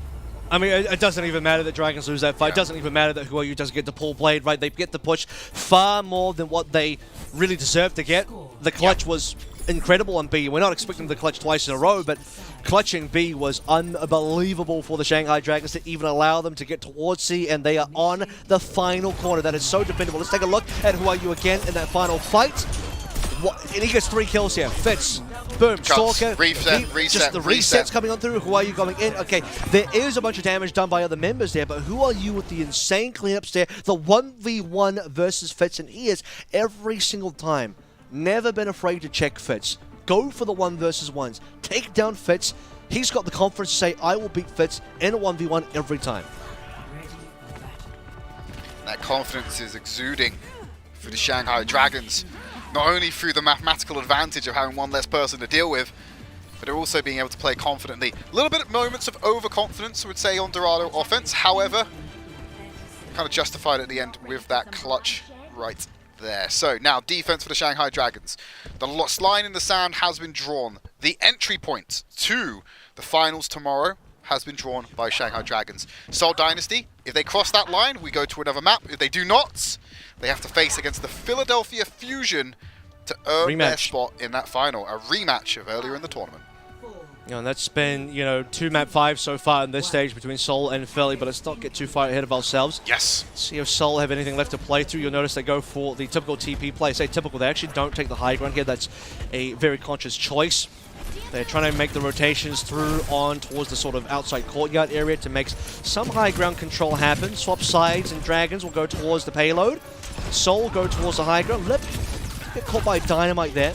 I mean, it doesn't even matter that Dragons lose that fight. It doesn't even matter that Who Are You doesn't get the pull blade, right? They get the push far more than what they really deserve to get. The clutch was incredible on B. We're not expecting them to clutch twice in a row, but clutching B was unbelievable for the Shanghai Dragons to even allow them to get towards C, and they are on the final corner. That is so dependable. Let's take a look at Who Are You again in that final fight. And he gets 3 kills here. Fitz, boom, Stalker. Reset. Just the resets coming on through. Who Are You going in? Okay, there is a bunch of damage done by other members there, but Who Are You with the insane cleanups there? The 1v1 versus Fitz, and he is every single time. Never been afraid to check Fitz. Go for the 1 versus 1s. Take down Fitz. He's got the confidence to say, I will beat Fitz in a 1v1 every time. That confidence is exuding for the Shanghai Dragons. Not only through the mathematical advantage of having 1 less person to deal with, but they're also being able to play confidently. A little bit of moments of overconfidence, I would say, on Dorado offense. However, kind of justified at the end with that clutch right there. So now defense for the Shanghai Dragons. The line in the sand has been drawn. The entry point to the finals tomorrow has been drawn by Shanghai Dragons. Seoul Dynasty, if they cross that line, we go to another map. If they do not, they have to face against the Philadelphia Fusion to earn their spot in that final. A rematch of earlier in the tournament. And that's been, 2 map 5 so far in this stage between Seoul and Philly, but let's not get too far ahead of ourselves. Yes. See if Seoul have anything left to play through. You'll notice they go for the typical TP play. Say typical, they actually don't take the high ground here. That's a very conscious choice. They're trying to make the rotations through on towards the sort of outside courtyard area to make some high ground control happen. Swap sides and Dragons will go towards the payload. Seoul go towards the high ground. Lip get caught by Dynamite there.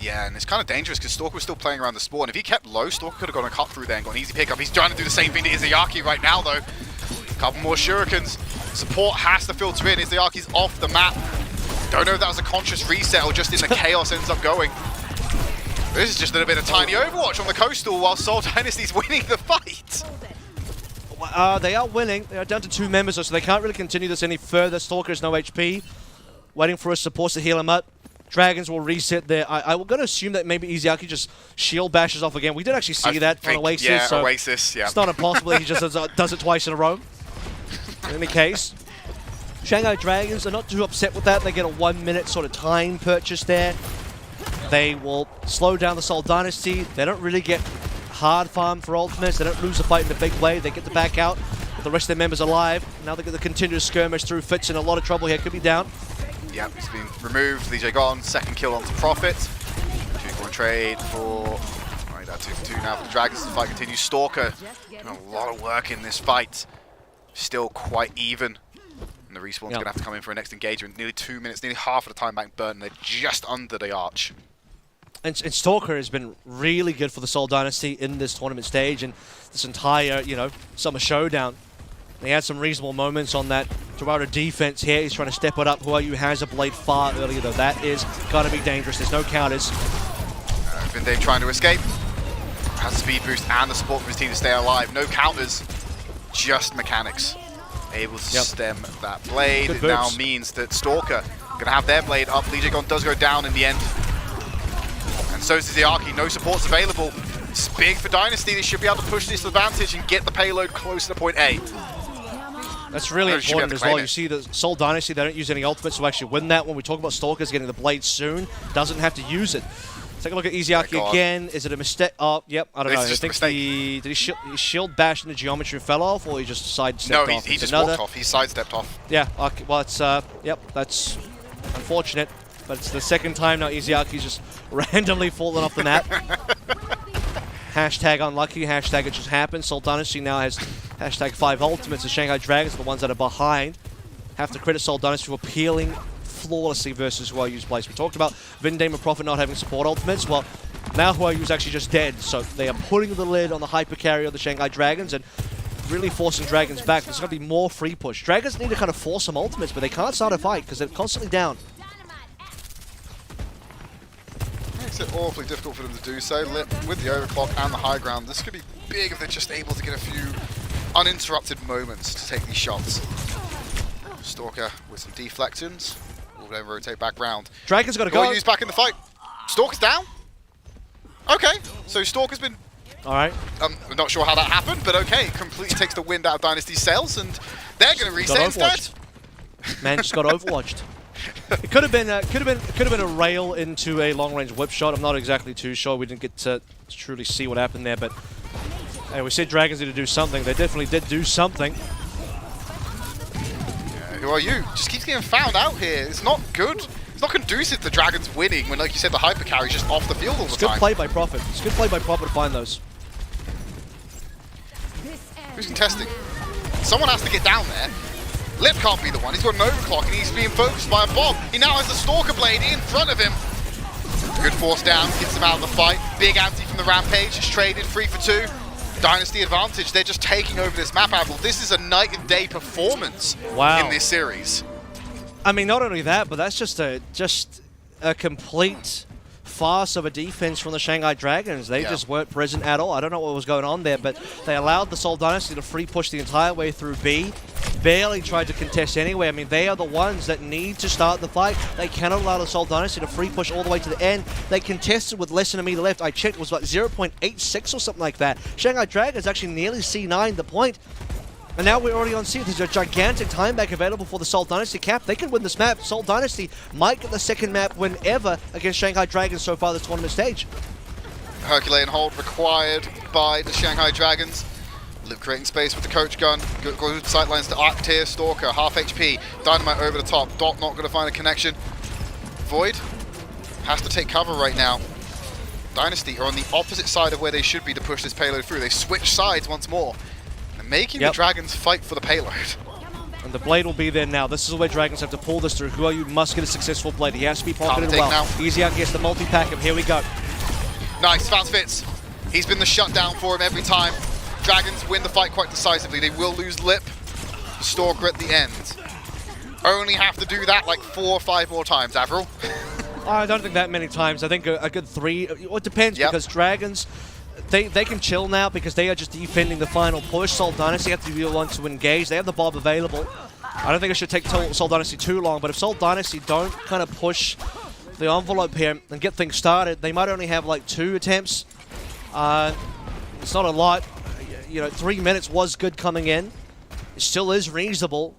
Yeah, and it's kind of dangerous because Stalker was still playing around the spawn. If he kept low, Stalker could have gone a cut through there and got an easy pickup. He's trying to do the same thing to Izayaki right now, though. A couple more shurikens. Support has to filter in. Izayaki's off the map. Don't know if that was a conscious reset or just in the chaos ends up going. This is just a bit of tiny Overwatch on the coastal while Seoul Dynasty's winning the fight. They are winning. They are down to 2 members, so they can't really continue this any further. Stalker has no HP. Waiting for his supports to heal him up. Dragons will reset there. I'm going to assume that maybe Izayaki just shield bashes off again. We did actually see that on Oasis. Yeah, so Oasis, yeah. It's not impossible. He just does it twice in a row. In any case, Shanghai Dragons are not too upset with that. They get a 1 minute sort of time purchase there. They will slow down the Seoul Dynasty. They don't really get hard farm for ultimates. They don't lose the fight in a big way. They get the back out with the rest of their members alive. Now they get the continuous skirmish through. Fitz in a lot of trouble here. Could be down. Yeah, he's been removed. Lijiang gone. 2nd kill onto Profit. 2-point trade for... Alright, that's 2 for 2 now for the Dragons. The fight continues. Stalker doing a lot of work in this fight. Still quite even. And the respawn's going to have to come in for a next engagement. Nearly 2 minutes, nearly half of the time back burnt. They're just under the arch. And Stalker has been really good for the Seoul Dynasty in this tournament stage and this entire, you know, Summer Showdown. He had some reasonable moments on that Dorado defense here. He's trying to step it up. Huayu has a blade far earlier, though. That is going to be dangerous. There's no counters. Vindave trying to escape. Has a speed boost and the support from his team to stay alive. No counters, just mechanics. Able to stem that blade. It now means that Stalker going to have their blade up. Lijiang does go down in the end. And so does Iziaki. No supports available. It's big for Dynasty. They should be able to push this advantage and get the payload closer to point A. That's really important as well. You see the Seoul Dynasty, they don't use any ultimates to actually win that. When we talk about Stalkers getting the blade soon, doesn't have to use it. Take a look at Iziaki again. Is it a mistake? Oh, yep, I don't know. I think did he shield bash into geometry and fell off, or he just sidestepped off? No, he just walked off. He sidestepped off. Yeah, okay, well, it's, yep, that's unfortunate. But it's the second time now Iziaki's just randomly fallen off the map. Hashtag unlucky, hashtag it just happened. Seoul Dynasty now has hashtag 5 ultimates. The Shanghai Dragons are the ones that are behind. Have to credit Seoul Dynasty for peeling flawlessly versus Huayu's place. We talked about Vindame and Prophet not having support ultimates. Well, now Huayu's actually just dead, so they are putting the lid on the hyper carry of the Shanghai Dragons and really forcing Dragons back. There's going to be more free push. Dragons need to kind of force some ultimates, but they can't start a fight because they're constantly down. Makes it awfully difficult for them to do so. With the overclock and the high ground, this could be big if they're just able to get a few uninterrupted moments to take these shots. Stalker with some deflections. Will then rotate back round. Dragon's got to go. Use back in the fight. Stalker's down. Okay, so Stalker's been... Alright. I'm not sure how that happened, but okay. Completely takes the wind out of Dynasty's sails, and they're going to reset instead. Man just got overwatched. It could have been a rail into a long-range whip shot. I'm not exactly too sure. We didn't get to truly see what happened there, but hey, we said Dragons need to do something. They definitely did do something. Who are you? Just keeps getting found out here. It's not good. It's not conducive to Dragons winning when, like you said, the hyper carry's just off the field all the time. Good play by Prophet. It's good play by Prophet to find those. Who's contesting? Someone has to get down there. Lip can't be the one. He's got an overclock and he's being focused by a Bob. He now has the Stalker blade in front of him. Good force down, gets him out of the fight. Big anti from the Rampage. It's traded 3 for 2. Dynasty advantage. They're just taking over this map, Avril. This is a night and day performance in this series. I mean, not only that, but that's just a complete farce of a defense from the Shanghai Dragons. They just weren't present at all. I don't know what was going on there, but they allowed the Seoul Dynasty to free push the entire way through B. Barely tried to contest anyway. I mean, they are the ones that need to start the fight. They cannot allow the Seoul Dynasty to free push all the way to the end. They contested with less than a meter left. I checked, it was like 0.86 or something like that. Shanghai Dragons actually nearly C9 the point. And now we're already on C. There's a gigantic time back available for the Seoul Dynasty cap. They can win this map. Seoul Dynasty might get the second map win ever against Shanghai Dragons so far this tournament stage. Herculean hold required by the Shanghai Dragons. Lip creating space with the coach gun. Go to the sightlines to Arc Tier, Stalker, half HP. Dynamite over the top. Dot not going to find a connection. Void has to take cover right now. Dynasty are on the opposite side of where they should be to push this payload through. They switch sides once more. And making the Dragons fight for the payload. And the blade will be there now. This is where Dragons have to pull this through. Huayu must get a successful blade. He has to be pocketed well. Lijiang gets the multi-pack him. Here we go. Nice, Fats Fitz. He's been the shutdown for him every time. Dragons win the fight quite decisively. They will lose Lip. Stalker at the end. Only have to do that like 4 or 5 more times, Avril. I don't think that many times. I think a good 3. It depends because Dragons, they can chill now because they are just defending the final push. Seoul Dynasty have to be the ones to engage. They have the Bob available. I don't think it should take Seoul Dynasty too long, but if Seoul Dynasty don't kind of push the envelope here and get things started, they might only have like 2 attempts. It's not a lot. You know, 3 minutes was good coming in. It still is reasonable,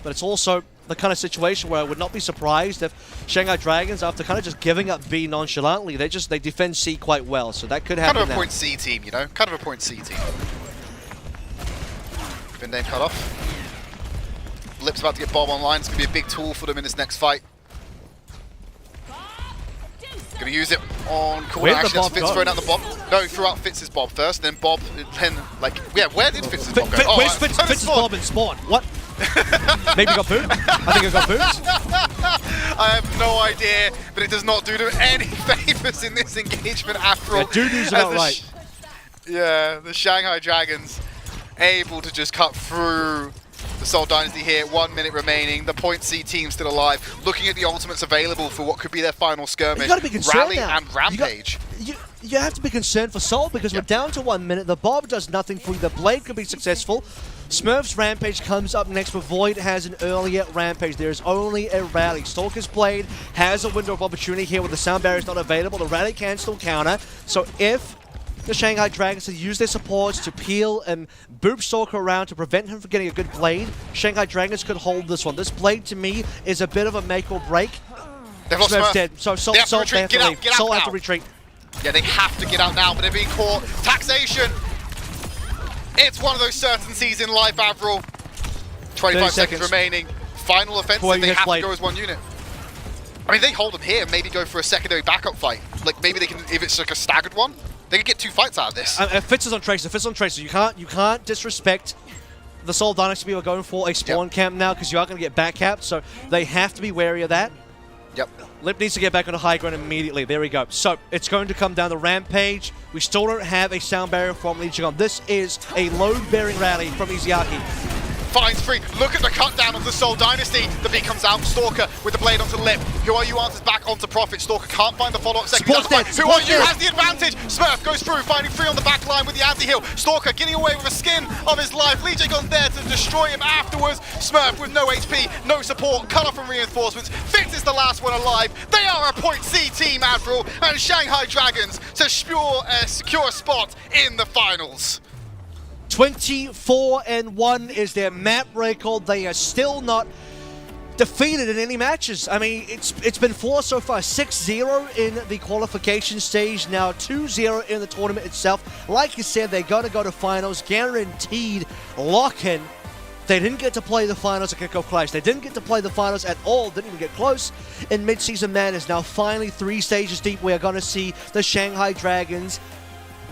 but it's also the kind of situation where I would not be surprised if Shanghai Dragons, after kind of just giving up B nonchalantly, they defend C quite well, so that could happen. Kind of a point C team, you know? Kind of a point C team. Vindame cut off. Lip's about to get Bob online. It's going to be a big tool for them in this next fight. Going to use it on corner. Actually, that's Fitz throwing out the Bob. No, he threw out Fitz's Bob first, then Bob, then, like, yeah, where did Fitz's Bob go? Where's Fitz's Bob in Spawn? What? Maybe got booed? I think it got booed. I have no idea, but it does not do them any favors in this engagement after all. Yeah, Dudu's about right. Yeah, the Shanghai Dragons able to just cut through the Seoul Dynasty here. 1 minute remaining. The Point C team still alive. Looking at the ultimates available for what could be their final skirmish. You gotta be concerned Rally now. and Rampage. You have to be concerned for Seoul because we're down to 1 minute. The Bob does nothing for you. The Blade could be successful. Smurf's Rampage comes up next, but Void has an earlier Rampage. There is only a rally. Stalker's Blade has a window of opportunity here where the sound barrier is not available. The rally can still counter. So if the Shanghai Dragons to use their supports to peel and boop Stalker around to prevent him from getting a good Blade, Shanghai Dragons could hold this one. This Blade, to me, is a bit of a make or break. They've lost Smurf's Smurf. dead. So Soul have to leave. Get out Soul have now. to retreat. Yeah, they have to get out now, but they're being caught. Taxation. It's one of those certainties in life, Avril. 25 seconds remaining. Final offensive, they have to go as one unit. I mean, they hold them here, maybe go for a secondary backup fight. Like, maybe they can, if it's like a staggered one, they can get 2 fights out of this. Fitz is on Tracer. Fitz on Tracer. You can't disrespect the Seoul Dynasty people are going for a spawn camp now because you are going to get back capped, so they have to be wary of that. Yep. Lip needs to get back on the high ground immediately. There we go. So, it's going to come down the Rampage. We still don't have a sound barrier from Lijiang. This is a load-bearing rally from Izayaki. Finds free. Look at the cut down of the Seoul Dynasty. The B comes out. Stalker with the blade onto Lip. Who Are You answers back onto Profit. Stalker can't find the follow-up second. Who Are You has the advantage. Smurf goes through, finding free on the back line with the anti-heal. Stalker getting away with the skin of his life. Lijiang there to destroy him afterwards. Smurf with no HP, no support, cut off from reinforcements. Fitz is the last one alive. They are a Point C team, Avril, and Shanghai Dragons to secure a spot in the finals. 24-1 is their map record. They are still not defeated in any matches. I mean, it's been 4 so far. 6-0 in the qualification stage. Now 2-0 in the tournament itself. Like you said, they got to go to finals. Guaranteed lock-in. They didn't get to play the finals at Kickoff Clash. They didn't get to play the finals at all. Didn't even get close in Mid-Season Madness. Now finally 3 stages deep, we are going to see the Shanghai Dragons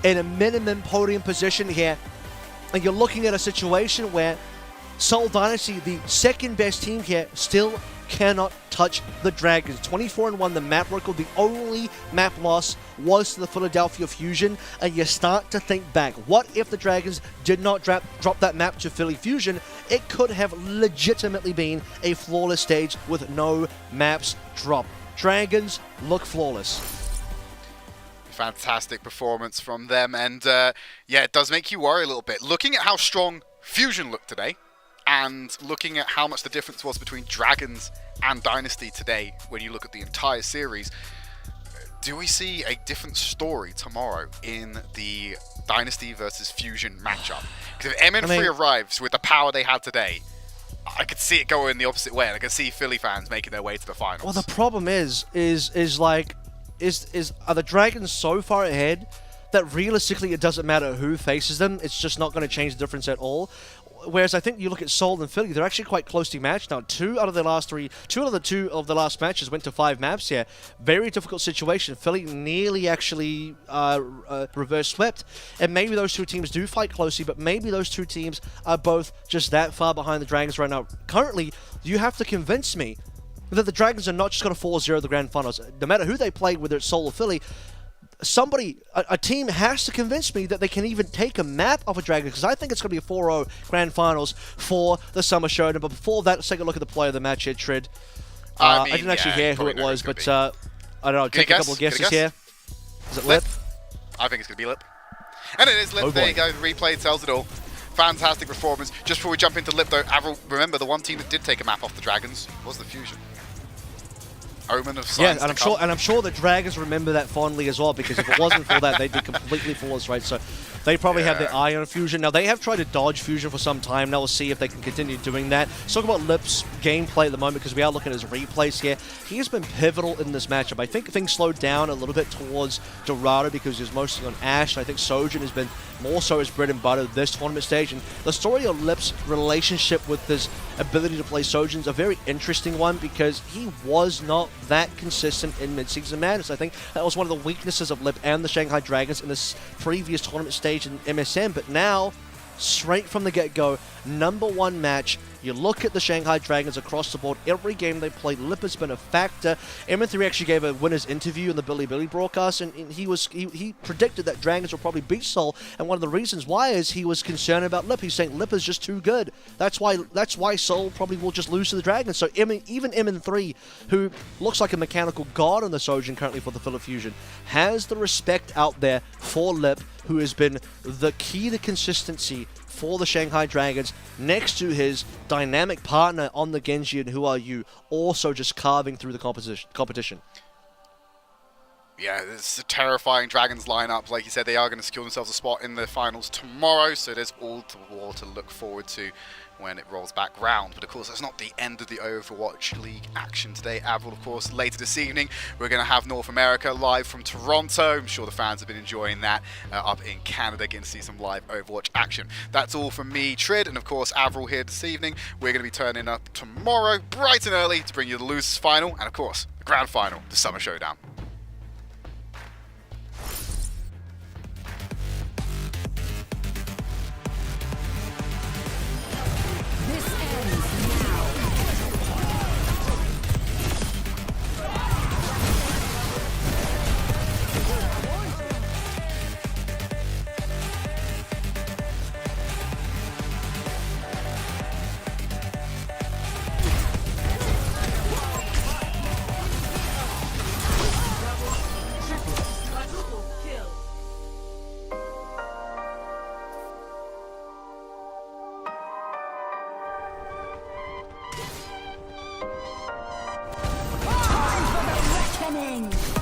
in a minimum podium position here. And you're looking at a situation where Seoul Dynasty, the second best team here, still cannot touch the Dragons. 24-1, the map record. The only map loss was to the Philadelphia Fusion. And you start to think back. What if the Dragons did not drop that map to Philly Fusion? It could have legitimately been a flawless stage with no maps dropped. Dragons look flawless. Fantastic performance from them, and yeah, it does make you worry a little bit. Looking at how strong Fusion looked today, and looking at how much the difference was between Dragons and Dynasty today, when you look at the entire series, do we see a different story tomorrow in the Dynasty versus Fusion matchup? Because if MN3 arrives with the power they had today, I could see it going the opposite way, and I could see Philly fans making their way to the finals. Well, the problem is are the Dragons so far ahead that realistically it doesn't matter who faces them? It's just not going to change the difference at all. Whereas I think you look at Seoul and Philly, they're actually quite closely matched now. Two out of the last matches went to 5 maps here. Very difficult situation. Philly nearly actually reverse swept. And maybe those 2 teams do fight closely, but maybe those 2 teams are both just that far behind the Dragons right now. Currently, you have to convince me that the Dragons are not just going to 4-0 the Grand Finals. No matter who they play, whether it's Seoul or Philly, a team has to convince me that they can even take a map off a Dragon, because I think it's going to be a 4-0 Grand Finals for the Summer Showdown. But before that, let's take a look at the player of the match here, Trid. I didn't actually hear who it was, but I don't know, take a couple of guesses here. Is it Lip? I think it's going to be Lip. And it is Lip. Oh, there you go. The replay tells it all. Fantastic performance. Just before we jump into Lip, though, Avril, remember the one team that did take a map off the Dragons was the Fusion. Omen of science. Yeah, and I'm sure the Dragons remember that fondly as well, because if it wasn't for that, they'd be completely flawless, right? So they probably have their eye on Fusion. Now, they have tried to dodge Fusion for some time. Now we'll see if they can continue doing that. Let's talk about Lip's gameplay at the moment, because we are looking at his replays here. He has been pivotal in this matchup. I think things slowed down a little bit towards Dorado because he was mostly on Ashe. I think Sojin has been more so his bread and butter this tournament stage. And the story of Lip's relationship with his ability to play Sojin is a very interesting one, because he was not that consistent in Mid-Season Madness. I think that was one of the weaknesses of Lip and the Shanghai Dragons in this previous tournament stage in MSM. But now, straight from the get-go, #1 match You look at the Shanghai Dragons across the board, every game they played, Lip has been a factor. MN3 actually gave a winner's interview in the Billy broadcast, and he predicted that Dragons will probably beat Seoul, and one of the reasons why is he was concerned about Lip. He's saying Lip is just too good. That's why Seoul probably will just lose to the Dragons. So even MN3, who looks like a mechanical god on the Sojin currently for the Philip Fusion, has the respect out there for Lip, who has been the key to consistency for the Shanghai Dragons, next to his dynamic partner on the Genji and Who Are You, also just carving through the competition. Yeah, it's a terrifying Dragons lineup. Like you said, they are going to secure themselves a spot in the finals tomorrow, so there's all to look forward to when it rolls back round. But of course, that's not the end of the Overwatch League action today. Avril, of course, later this evening, we're going to have North America live from Toronto. I'm sure the fans have been enjoying that up in Canada, getting to see some live Overwatch action. That's all from me, Trid, and of course, Avril here this evening. We're going to be turning up tomorrow, bright and early, to bring you the losers final, and of course, the grand final, the Summer Showdown. Reckoning!